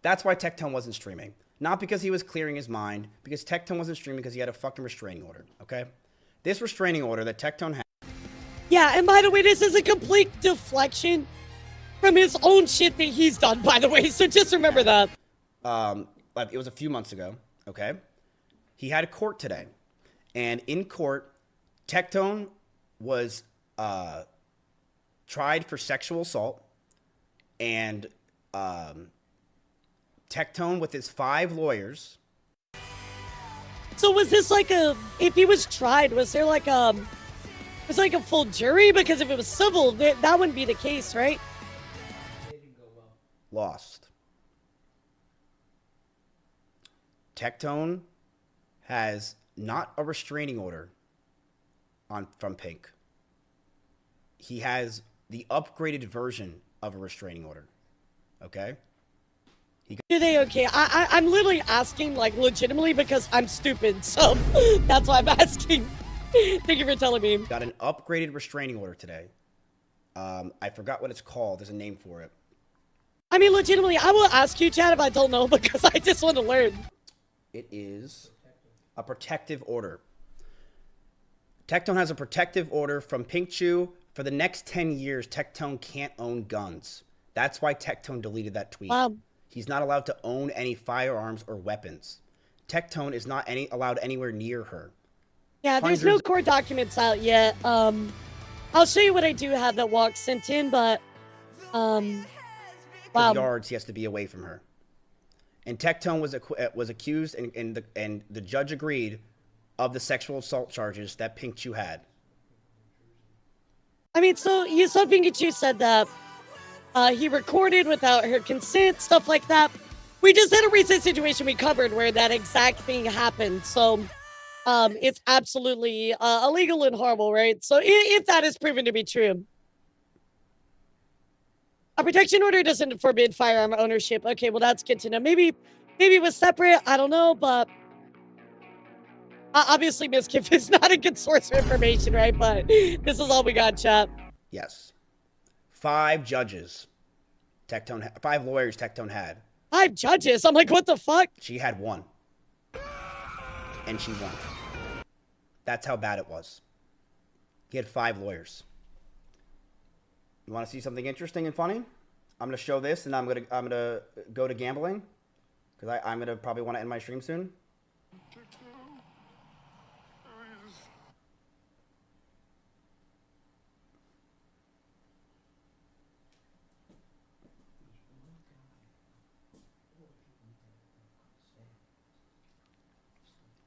S19: That's why Tectone wasn't streaming. Not because he was clearing his mind, because Tectone wasn't streaming because he had a fucking restraining order, okay? This restraining order that Tectone had.
S1: Yeah, and by the way, this is a complete deflection from his own shit that he's done, by the way, so just remember that.
S19: It was a few months ago, okay? He had a court today. And in court, Tectone was tried for sexual assault. And Tectone with his 5 lawyers.
S1: So was this if he was tried, was there a full jury? Because if it was civil, that wouldn't be the case, right?
S19: Lost. Tectone has not a restraining order from Pink. He has the upgraded version of a restraining order. Okay?
S1: Okay, I'm literally asking, legitimately, because I'm stupid, so that's why I'm asking. Thank you for telling me.
S19: Got an upgraded restraining order today. I forgot what it's called. There's a name for it.
S1: I mean, legitimately, I will ask you, Chad, if I don't know, because I just want to learn.
S19: It is a protective order. Tectone has a protective order from Pink Chew. For the next 10 years, Tectone can't own guns. That's why Tectone deleted that tweet.
S1: Wow.
S19: He's not allowed to own any firearms or weapons. Tectone is not allowed anywhere near her.
S1: Yeah, there's no court documents out yet. I'll show you what I do have that Walk sent in, but wow.
S19: Yards, he has to be away from her. And Tectone was accused, and the judge agreed of the sexual assault charges that Pink Chew had.
S1: I mean, so you saw Pink Chew said that he recorded without her consent, stuff like that. We just had a recent situation we covered where that exact thing happened. So it's absolutely illegal and horrible, right? So if that is proven to be true. A protection order doesn't forbid firearm ownership. Okay, well, that's good to know. Maybe it was separate. I don't know, but obviously Miskiff is not a good source of information, right? But this is all we got, chat.
S19: Yes. 5 judges. 5 lawyers Tectone had.
S1: 5 judges? I'm like, what the fuck?
S19: She had 1. And she won. That's how bad it was. He had 5 lawyers. You want to see something interesting and funny? I'm going to show this, and I'm gonna go to gambling, because I'm going to probably want to end my stream soon.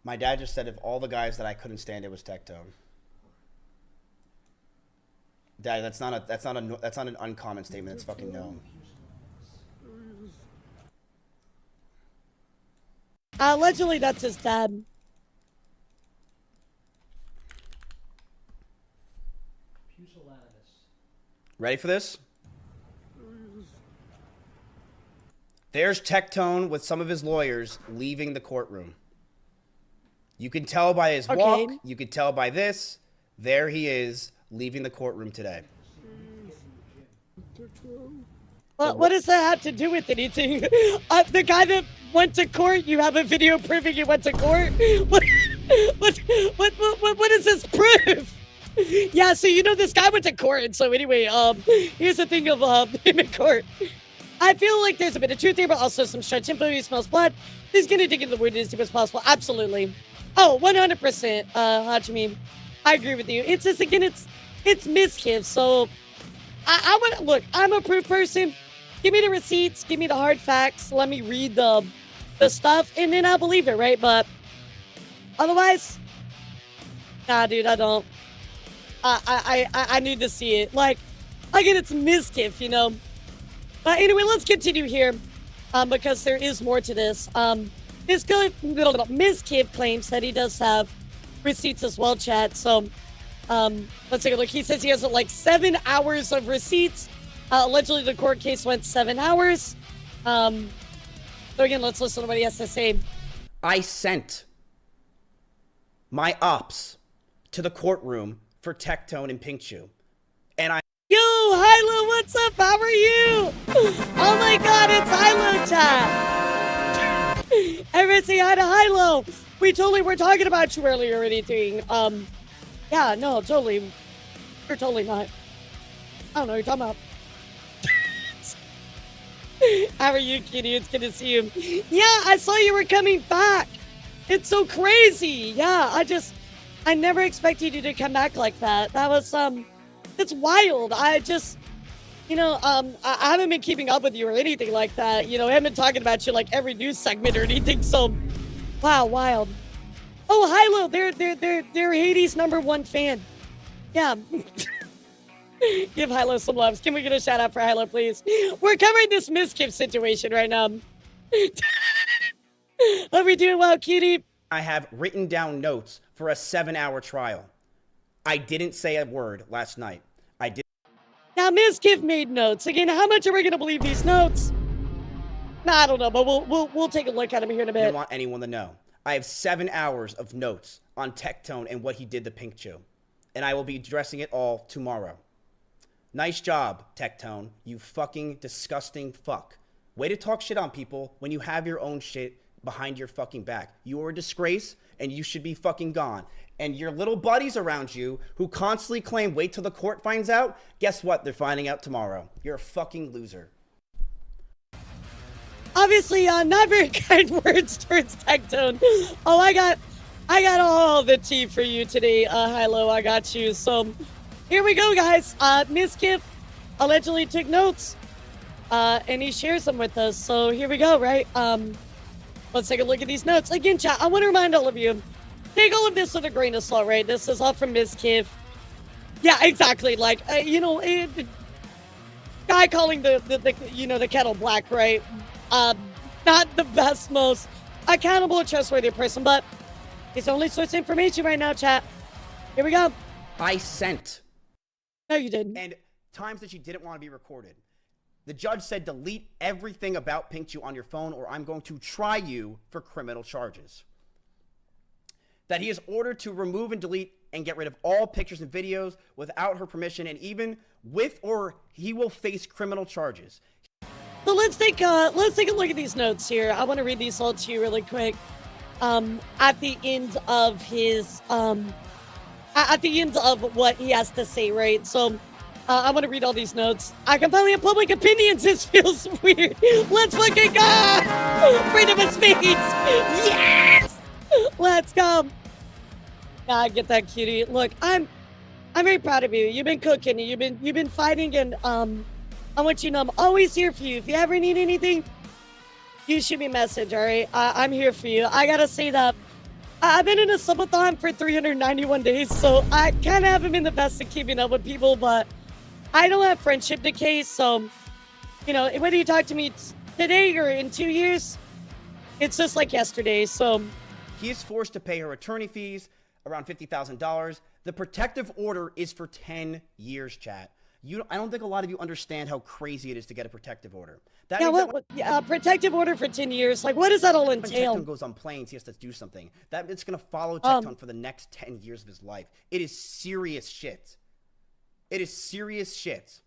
S19: My dad just said, if all the guys that I couldn't stand, it was Tectone. Dad, that's not an uncommon statement. It's fucking known.
S1: Allegedly, that's his dad.
S19: Ready for this? There's Tectone with some of his lawyers leaving the courtroom. You can tell by his walk. You can tell by this. There he is, leaving the courtroom today.
S1: Well, what does that have to do with anything? The guy that went to court, you have a video proving he went to court? What does this prove? Yeah, so this guy went to court, and so anyway, here's the thing of him in court. I feel like there's a bit of truth there, but also some stretch info. He smells blood. He's gonna dig into the wound as deep as possible. Absolutely. Oh, 100%, Hajime. I agree with you. It's just, again, it's Miskiff, so I want to, look, I'm a proof person. Give me the receipts. Give me the hard facts. Let me read the stuff, and then I'll believe it, right? But otherwise, nah, dude, I don't. I need to see it. Like, again, it's Mizkif, you know. But anyway, let's continue here, because there is more to this. Mizkif claims that he does have receipts as well, chat. So, let's take a look. He says he has like 7 hours of receipts. Allegedly, the court case went 7 hours. So again, let's listen to what he has to say.
S19: I sent my ops to the courtroom for Tectone and Pinkchu, and I.
S1: Yo, Hilo, what's up? How are you? Oh my God, it's Hilo chat. Everyone say hi to Hilo. We totally were talking about you earlier or anything. Yeah, no, totally. You're totally not. I don't know what you're talking about. How are you, kitty? It's good to see you. Yeah, I saw you were coming back. It's so crazy. Yeah, I never expected you to come back like that. That was, it's wild. I just, you know, I haven't been keeping up with you or anything like that. You know, I haven't been talking about you like every news segment or anything. So, wow, wild. Oh, Hilo, they're Hades' #1 fan. Yeah. Give Hilo some loves. Can we get a shout out for Hilo, please? We're covering this Mizkif situation right now. Are we doing well, cutie?
S19: I have written down notes for a 7-hour trial. I didn't say a word last night. I did.
S1: Now, Mizkif made notes. Again, how much are we going to believe these notes? Nah, I don't know, but we'll take a look at them here in a bit.
S19: I don't want anyone to know. I have 7 hours of notes on Tectone and what he did to Pinkchu, and I will be addressing it all tomorrow. Nice job, Tectone, you fucking disgusting fuck. Way to talk shit on people when you have your own shit behind your fucking back. You are a disgrace, and you should be fucking gone. And your little buddies around you who constantly claim, wait till the court finds out, guess what? They're finding out tomorrow. You're a fucking loser.
S1: Obviously, not very kind words towards Tectone. Oh, I got all the tea for you today, Hilo. I got you. So, here we go, guys. Mizkif allegedly took notes, and he shares them with us. So here we go, right? Let's take a look at these notes. Again, chat, I want to remind all of you, take all of this with a grain of salt, right? This is all from Mizkif. Yeah, exactly. Like, you know, guy calling the kettle black, right? Not the best, most accountable and trustworthy person, but it's only source of information right now, chat. Here we go.
S19: I sent.
S1: No, you didn't.
S19: And times that you didn't want to be recorded. The judge said delete everything about Pinkchu on your phone or I'm going to try you for criminal charges. That he is ordered to remove and delete and get rid of all pictures and videos without her permission, and even with or he will face criminal charges.
S1: So let's take a look at these notes here. I want to read these all to you really quick. At the end of his at the end of what he has to say, right? So I want to read all these notes. I can finally have public opinions. This feels weird. Let's fucking go! Freedom of speech! Yes! Let's go. Nah, get that, cutie. Look, I'm very proud of you. You've been cooking. You've been fighting, and I want you to know I'm always here for you. If you ever need anything, you shoot me a message, all right? I'm here for you. I gotta say that I've been in a subathon for 391 days, so I kind of haven't been the best at keeping up with people, but I don't have friendship decay, so, you know, whether you talk to me today or in 2 years, it's just like yesterday, so.
S19: He is forced to pay her attorney fees, around $50,000. The protective order is for 10 years, chat. I don't think a lot of you understand how crazy it is to get a protective order.
S1: Protective order for 10 years. Like, what does that all entail?
S19: When Tectone goes on planes, he has to do something. It's going to follow Tectone for the next 10 years of his life. It is serious shit. It is serious shit.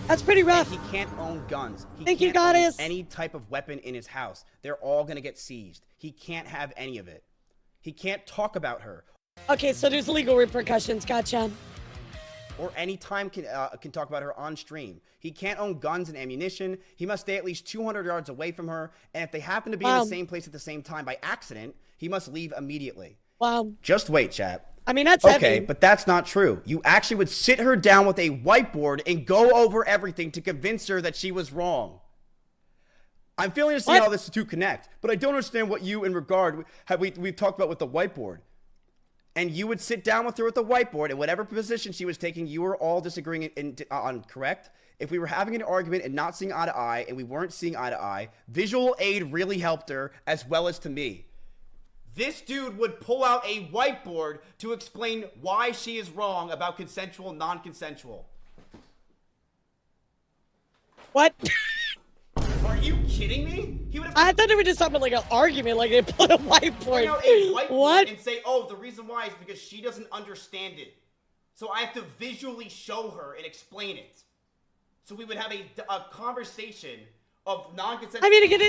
S1: That's pretty rough.
S19: And he can't own guns.
S1: Thank you, Goddess.
S19: Any type of weapon in his house. They're all going to get seized. He can't have any of it. He can't talk about her.
S1: Okay, so there's legal repercussions. Gotcha.
S19: Or any time can talk about her on stream. He can't own guns and ammunition. He must stay at least 200 yards away from her. And if they happen to be in the same place at the same time by accident, he must leave immediately.
S1: Wow.
S19: Just wait, chat.
S1: I mean, that's
S19: okay,
S1: heavy.
S19: but that's not true. You actually would sit her down with a whiteboard and go over everything to convince her that she was wrong. I'm failing to see how this two connect, but I don't understand what you, in regard, we've talked about with the whiteboard. And you would sit down with her at the whiteboard, and whatever position she was taking, you were all disagreeing on, correct? If we were having an argument and not seeing eye to eye, and we weren't seeing eye to eye, visual aid really helped her, as well as to me. This dude would pull out a whiteboard to explain why she is wrong about consensual, non-consensual.
S1: What?
S19: Are you kidding me?
S1: I thought they were just talking about like an argument, like they put a whiteboard.
S19: Out a whiteboard
S1: what?
S19: And say, oh, the reason why is because she doesn't understand it. So I have to visually show her and explain it. So we would have a conversation of non-consensual.
S1: I mean, again,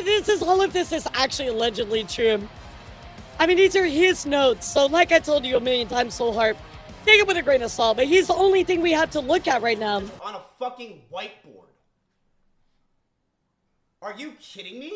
S1: all of this is actually allegedly true. I mean, these are his notes. So like I told you a million times, Soul Heart, take it with a grain of salt. But he's the only thing we have to look at right now.
S19: On a fucking whiteboard. Are you kidding me?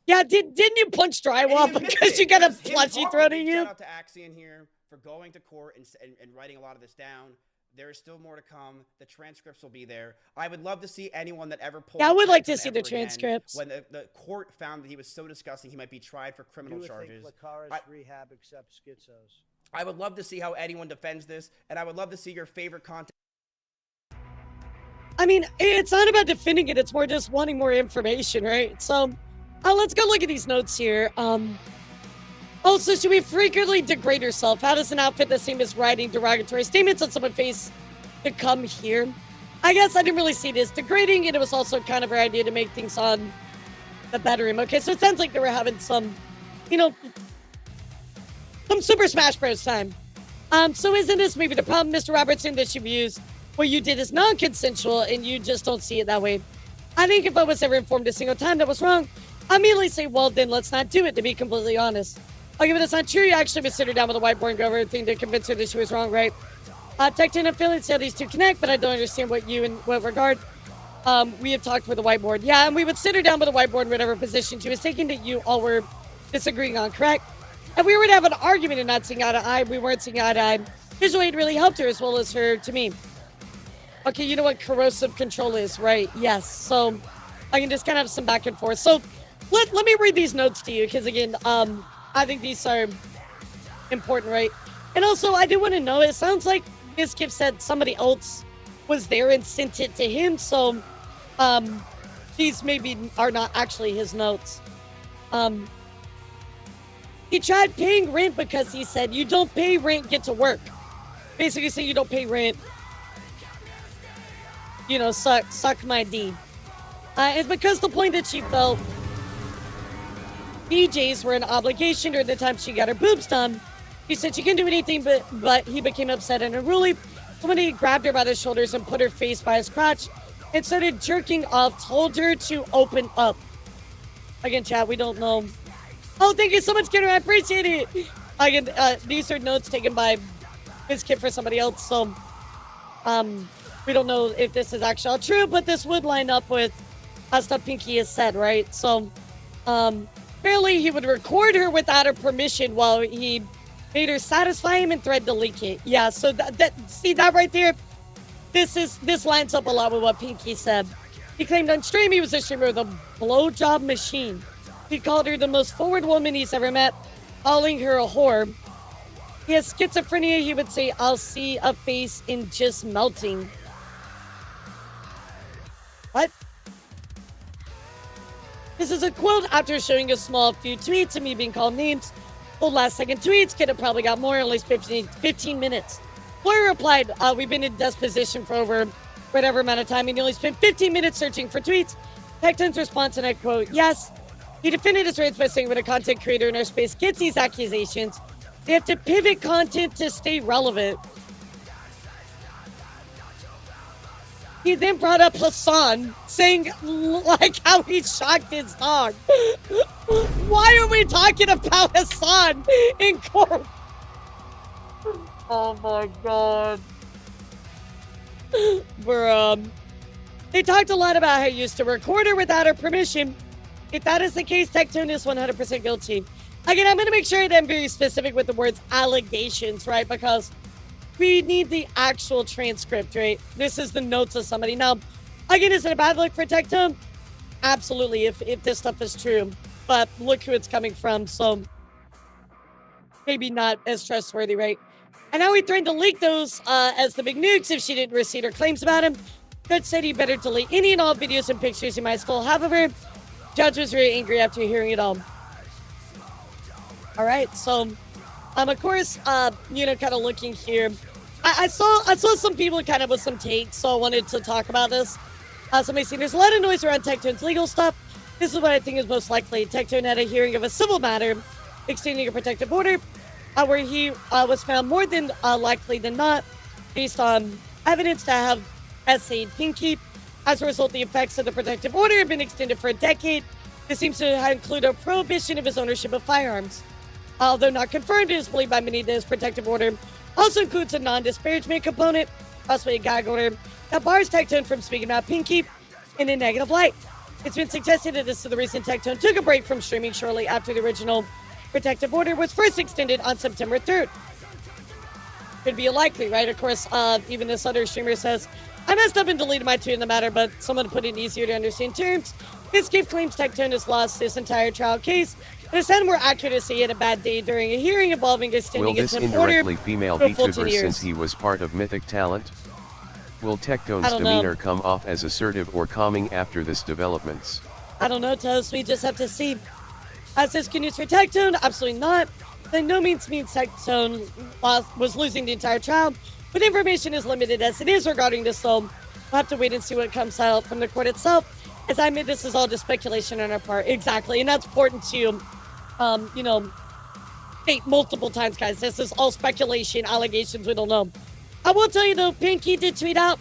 S1: Yeah, didn't you punch drywall because you got a plushie thrown at you?
S19: Shout out to Axion here for going to court and writing a lot of this down. There is still more to come. The transcripts will be there. I would love to see anyone that ever pulled.
S1: Yeah, I would like to see the transcripts.
S19: When the court found that he was so disgusting, he might be tried for criminal charges.
S5: Lacari's rehab accepts schizos.
S19: I would love to see how anyone defends this, and I would love to see your favorite content.
S1: I mean, it's not about defending it. It's more just wanting more information, right? So, let's go look at these notes here. Also, should we frequently degrade herself? How does an outfit the same as writing derogatory statements on someone's face to come here? I guess I didn't really see it as degrading, and it was also kind of her idea to make things on the bedroom. Okay, so it sounds like they were having some, some Super Smash Bros. Time. So isn't this maybe the problem, Mr. Robertson, that you views what you did is non-consensual and you just don't see it that way? I think if I was ever informed a single time that was wrong, I'd immediately say, well, then let's not do it, to be completely honest. Okay, but that's not true. You actually would sit her down with a whiteboard and go over everything to convince her that she was wrong, right? Tectone and Philly say these two connect, but I don't understand what you in what regard. We have talked with a whiteboard. Yeah, and we would sit her down with a whiteboard in whatever position she was taking that you all were disagreeing on, correct? And we were to have an argument and not seeing eye to eye. We weren't seeing eye to eye. Visual aid really helped her as well as her to me. Okay, you know what corrosive control is, right? Yes. So I can just kind of have some back and forth. So let me read these notes to you because, again, I think these are important, right? And also, I do want to know, it sounds like Ms. Kip said somebody else was there and sent it to him. So these maybe are not actually his notes. He tried paying rent because he said, you don't pay rent, get to work. Basically saying you don't pay rent, suck my D. It's because the point that she felt BJs were an obligation during the time she got her boobs done. She said she couldn't do anything, but he became upset and unruly. Somebody grabbed her by the shoulders and put her face by his crotch and started jerking off, told her to open up. Again, chat, we don't know. Oh, thank you so much, Kidder. I appreciate it. Again, these are notes taken by Ms. Kip for somebody else, so we don't know if this is actually all true, but this would line up with stuff Pinky has said, right? So, apparently he would record her without her permission while he made her satisfy him and threatened to leak it. Yeah, so see that right there? This lines up a lot with what Pinky said. He claimed on stream he was a streamer with a blowjob machine. He called her the most forward woman he's ever met, calling her a whore. He has schizophrenia. He would say, I'll see a face in just melting. What? This is a quote after showing a small few tweets of me being called names. Old last second tweets could have probably got more, at least 15 minutes. Lawyer replied, we've been in disposition for over whatever amount of time, and he only spent 15 minutes searching for tweets. Tectone's response, and I quote, yes. He defended his rights by saying when a content creator in our space gets these accusations, they have to pivot content to stay relevant. He then brought up Hassan, saying like how he shocked his dog. Why are we talking about Hassan in court? Oh my god. They talked a lot about how he used to record her without her permission. If that is the case, Tectone is 100% guilty. Again, I'm going to make sure that I'm very specific with the words allegations, right? Because we need the actual transcript, right? This is the notes of somebody. Now, again, is it a bad look for Tectone? Absolutely, if this stuff is true. But look who it's coming from, so maybe not as trustworthy, right? And now we threatened to leak those as the big nukes if she didn't receive her claims about him. Judge said he better delete any and all videos and pictures he might still have of her. Judge was very angry after hearing it all. All right, so, of course, you know, kind of looking here. I saw some people kind of with some takes, so I wanted to talk about this. Somebody said there's a lot of noise around Tectone's legal stuff. This is what I think is most likely. Tectone had a hearing of a civil matter extending a protective order where he was found more than likely than not based on evidence to have essayed Pinky. As a result, the effects of the protective order have been extended for a decade. This seems to include a prohibition of his ownership of firearms. Although not confirmed, it is believed by many that his protective order also includes a non-disparagement component, possibly a gag order, that bars Tectone from speaking about Pinky in a negative light. It's been suggested that this is the reason Tectone took a break from streaming shortly after the original protective order was first extended on September 3rd. Could be likely, right? Of course, even this other streamer says, I messed up and deleted my tweet in the matter, but someone put it in easier to understand terms. This case claims Tectone has lost his entire trial case. But it sounded more accurate to say he had a bad day during a hearing involving extending
S2: a temp order. Will this indirectly female VTuber since he was part of Mythic Talent? Will Tectone's demeanor come off as assertive or calming after this developments?
S1: I don't know, Toast. We just have to see. As this good news for Tectone? Absolutely not. By no means Tectone was losing the entire trial, but information is limited as it is regarding this, so we'll have to wait and see what comes out from the court itself. As I admit, this is all just speculation on our part. Exactly, and that's important to, you know, state multiple times, guys. This is all speculation, allegations, we don't know. I will tell you, though, Pinky did tweet out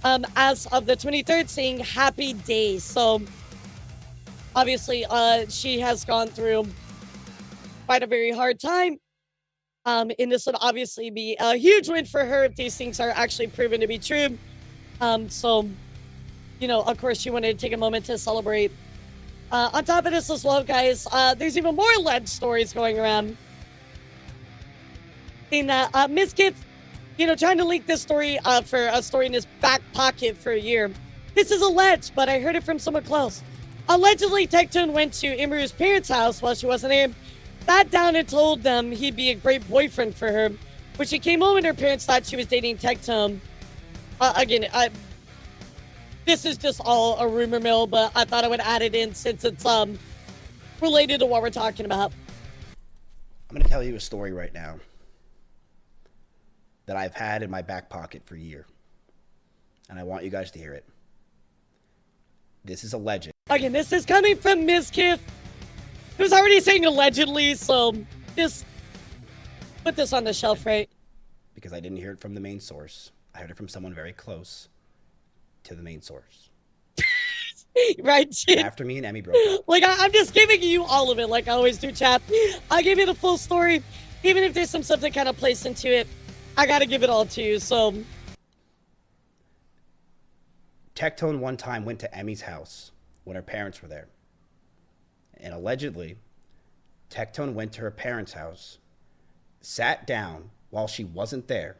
S1: as of the 23rd saying happy days. So, obviously, she has gone through quite a very hard time. And this would obviously be a huge win for her if these things are actually proven to be true. So, you know, of course, she wanted to take a moment to celebrate. On top of this as well, guys, there's even more alleged stories going around. In that Miss Kip, you know, trying to leak this story for a story in his back pocket for a year. This is alleged, but I heard it from someone close. Allegedly, Tectone went to Imru's parents' house while she wasn't there, sat down and told them he'd be a great boyfriend for her. When she came home and her parents thought she was dating Tectone. Again, this is just all a rumor mill, but I thought I would add it in since it's related to what we're talking about.
S19: I'm going to tell you a story right now that I've had in my back pocket for a year. And I want you guys to hear it. This is alleged.
S1: Again, this is coming from Ms. Kiff, who's already saying allegedly, so just put this on the shelf, right?
S19: Because I didn't hear it from the main source. I heard it from someone very close to the main source.
S1: Right, Jin?
S19: After me and Emmy broke up.
S1: Like, I'm just giving you all of it, like I always do, chat. I'll give you the full story. Even if there's some stuff that kind of plays into it, I gotta give it all to you, so.
S19: Tectone one time went to Emmy's house when her parents were there. And allegedly, Tectone went to her parents' house, sat down while she wasn't there,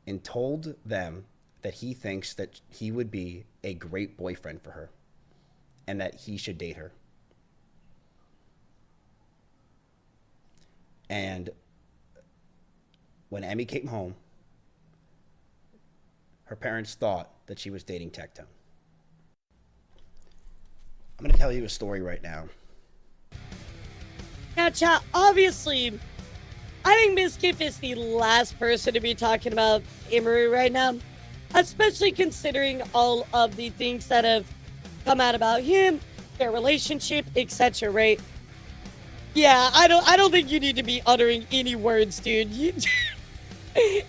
S19: and told them that he thinks that he would be a great boyfriend for her and that he should date her. And when Emmy came home, her parents thought that she was dating Tectone. I'm going to tell you a story right now.
S1: Now, chat, obviously, I think Miss Kiff is the last person to be talking about Imru right now, especially considering all of the things that have come out about him, their relationship, etc., right? Yeah, I don't think you need to be uttering any words, dude.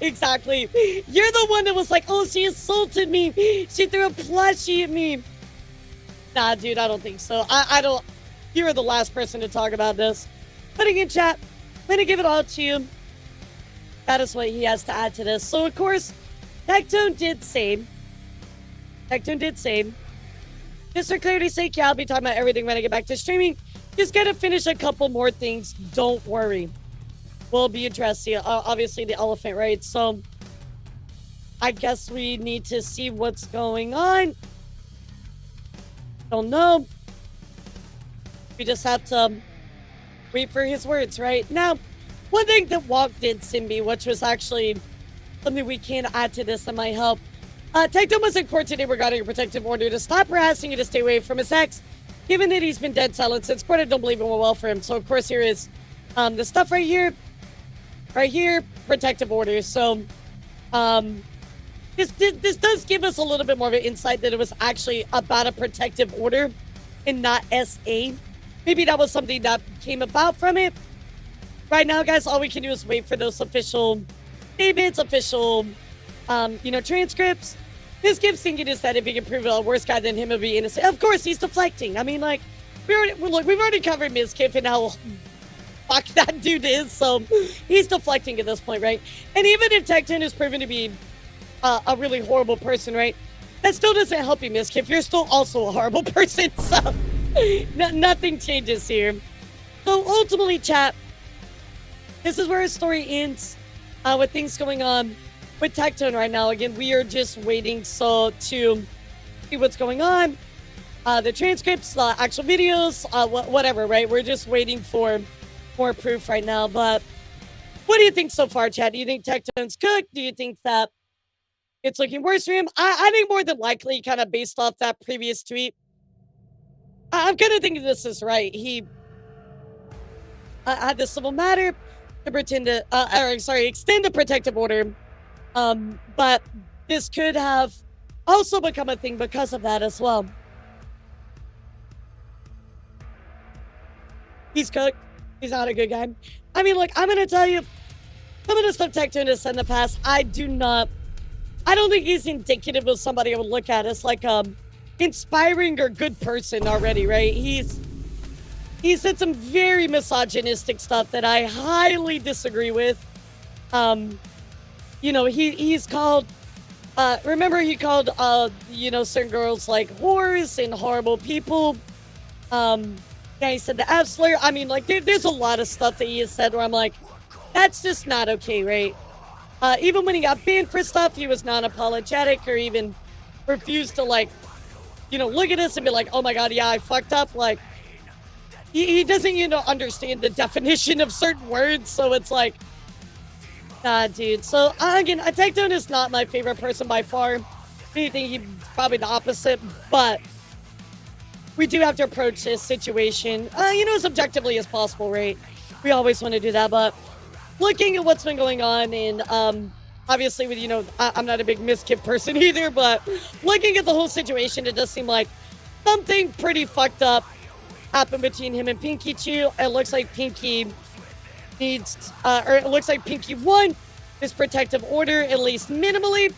S1: Exactly. You're the one that was like, oh, she assaulted me. She threw a plushie at me. Nah, dude, I don't think so. I don't. You're the last person to talk about this. Putting in chat, I'm going to give it all to you. That is what he has to add to this. So, of course, Tectone did say, just for clarity's sake, yeah, I'll be talking about everything when I get back to streaming. just gotta finish a couple more things. Don't worry. We'll be addressing, obviously, the elephant, right? So, I guess we need to see what's going on. Don't know. We just have to wait for his words, right? Now, one thing that Walk did, Simbi, which was actually something we can add to this that might help. Tectone was in court today regarding a protective order to stop harassing you to stay away from his ex, given that he's been dead silent since court. I don't believe it went well for him. So, of course, here is the stuff right here, protective order. So, this does give us a little bit more of an insight that it was actually about a protective order and not SA. Maybe that was something that came about from it. Right now, guys, all we can do is wait for those official statements, official, transcripts. His gift thinking is that if he can prove a worse guy than him, he'll be innocent. Of course, he's deflecting. I mean, like, we've already covered Ms. Kiff and how fuck that dude is, so he's deflecting at this point, right? And even if Tectone is proven to be a really horrible person, right? That still doesn't help you, Ms. Kiff. You're still also a horrible person, so nothing changes here. So ultimately, chat, this is where his story ends with things going on with Tectone right now. Again, we are just waiting to see what's going on. The transcripts, actual videos, whatever, right? We're just waiting for more proof right now. But what do you think so far, Chad? Do you think Tectone's cooked? Do you think that it's looking worse for him? I think more than likely, kind of based off that previous tweet, I'm kind of thinking this is right. He had the civil matter to extend the protective order. But this could have also become a thing because of that as well. He's cooked. He's not a good guy. I mean, look, I'm going to tell you, some of the stuff Tectone has said in the past, I don't think he's indicative of somebody I would look at as like inspiring or good person already, right? He said some very misogynistic stuff that I highly disagree with. He's called, remember he called, certain girls like whores and horrible people. Yeah, he said the F slur. I mean, like, there's a lot of stuff that he has said where I'm like, that's just not okay, right? Even when he got banned for stuff, he was non-apologetic or even refused to, like, look at us and be like, oh my god, yeah, I fucked up. Like, he doesn't, understand the definition of certain words, so it's like, nah, dude. So, again, Tectone is not my favorite person by far. If anything, he's probably the opposite, but we do have to approach this situation, as objectively as possible, right? We always want to do that, but looking at what's been going on, and obviously with, I'm not a big miskip person either, but looking at the whole situation, it does seem like something pretty fucked up happened between him and Pinky Chew. It looks like Pinky Pinky won this protective order, at least minimally.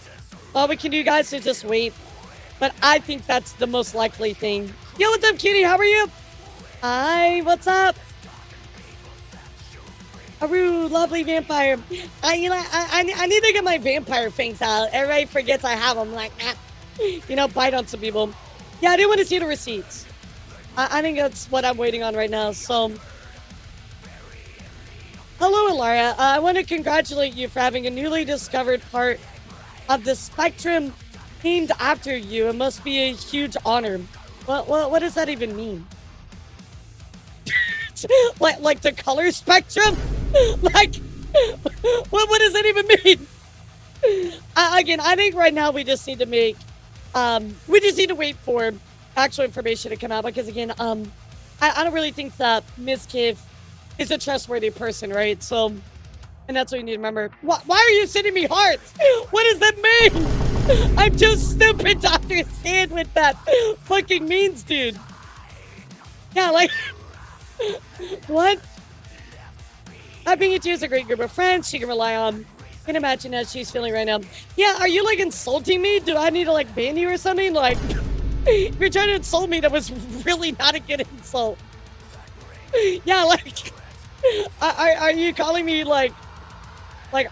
S1: All we can do, guys, is just wait. But I think that's the most likely thing. Yo, what's up, Kitty? How are you? Hi, what's up? Aru, lovely vampire. I need to get my vampire fangs out. Everybody forgets I have them. Like, bite on some people. Yeah, I didn't want to see the receipts. I think that's what I'm waiting on right now. So, hello, Elara. I want to congratulate you for having a newly discovered part of the spectrum named after you. It must be a huge honor. What does that even mean? like the color spectrum? Like, what does that even mean? Again, I think right now we just need to wait for actual information to come out, because again, I don't really think that Ms. Kiv is a trustworthy person, right? So, and that's what you need to remember. Why are you sending me hearts? What does that mean? I'm too stupid to understand what that fucking means, dude. Yeah, like, what? I think she has a great group of friends she can rely on. I can imagine how she's feeling right now. Yeah, are you, like, insulting me? Do I need to, like, ban you or something? Like, if you're trying to insult me, that was really not a good insult. Yeah, like, are you calling me, like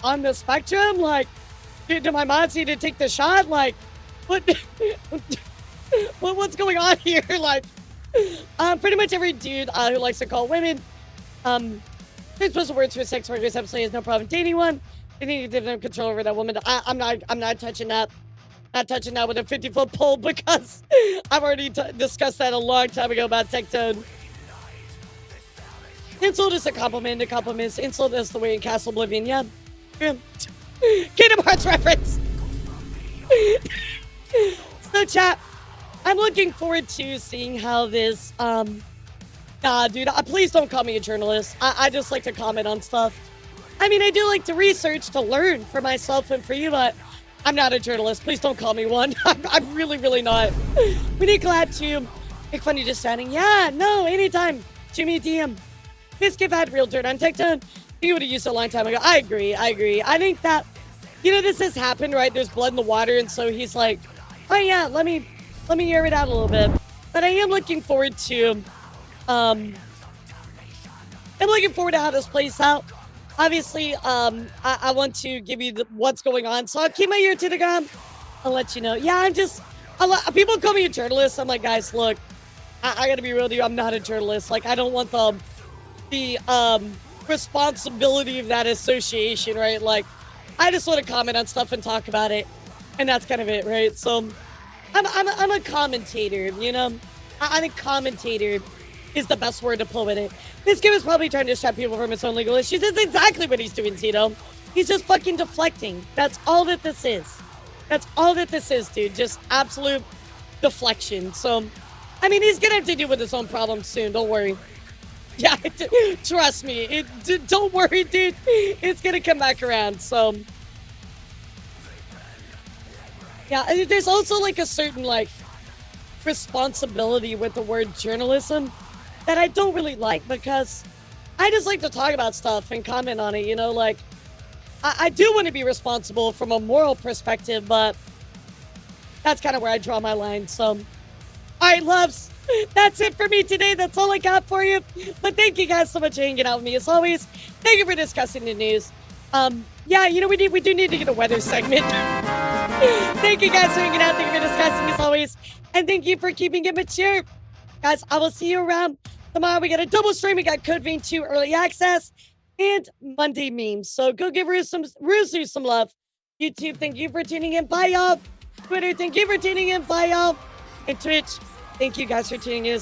S1: on the spectrum? Like, do my mods need to take the shot? Like, what's going on here? Like, Pretty much every dude who likes to call women explicit words for sex workers absolutely has no problem dating one. I think you give them control over that woman. I'm not touching that. Not touching that with a 50-foot pole because I've already discussed that a long time ago about Tectone. Insult is a compliment. A compliment. Insult is the way in Castle Oblivion. Yeah. Kingdom Hearts reference. So chat, I'm looking forward to seeing how this dude, please don't call me a journalist. I just like to comment on stuff. I mean, I do like to research to learn for myself and for you, but I'm not a journalist. Please don't call me one. I'm really, really not. We need glad to make fun of just standing. Yeah, no, anytime. Jimmy DM. Miskiff had real dirt on Tectone. He would have used it a long time ago. I agree. I think that, this has happened, right? There's blood in the water, and so he's like, oh yeah, let me air it out a little bit. But I am looking forward to, I'm looking forward to how this plays out. Obviously, I want to give you what's going on, so I'll keep my ear to the ground. I'll let you know. Yeah, people call me a journalist. I'm like, guys, look, I gotta be real with you. I'm not a journalist. Like, I don't want the responsibility of that association, right? Like, I just want to comment on stuff and talk about it, and that's kind of it, right? So, I'm a commentator, I think commentator is the best word to pull with it. This game is probably trying to distract people from his own legal issues. That's exactly what he's doing, Tito. He's just fucking deflecting. That's all that this is. That's all that this is, dude. Just absolute deflection. So, I mean, he's gonna have to deal with his own problems soon. Don't worry. Yeah, trust me. Don't worry, dude. It's gonna come back around. So, yeah, there's also like a certain like responsibility with the word journalism that I don't really like, because I just like to talk about stuff and comment on it, like, I do want to be responsible from a moral perspective, but that's kind of where I draw my line. So, all right, loves, that's it for me today. That's all I got for you. But thank you guys so much for hanging out with me as always. Thank you for discussing the news. Yeah, we do need to get a weather segment. Thank you guys for hanging out. Thank you for discussing as always. And thank you for keeping it mature. Guys, I will see you around tomorrow. We got a double stream. We got Code Vein 2 early access and Monday memes. So go give Rusu some love. YouTube, thank you for tuning in. Bye, y'all. Twitter, thank you for tuning in. Bye, y'all. And Twitch, thank you guys for tuning in.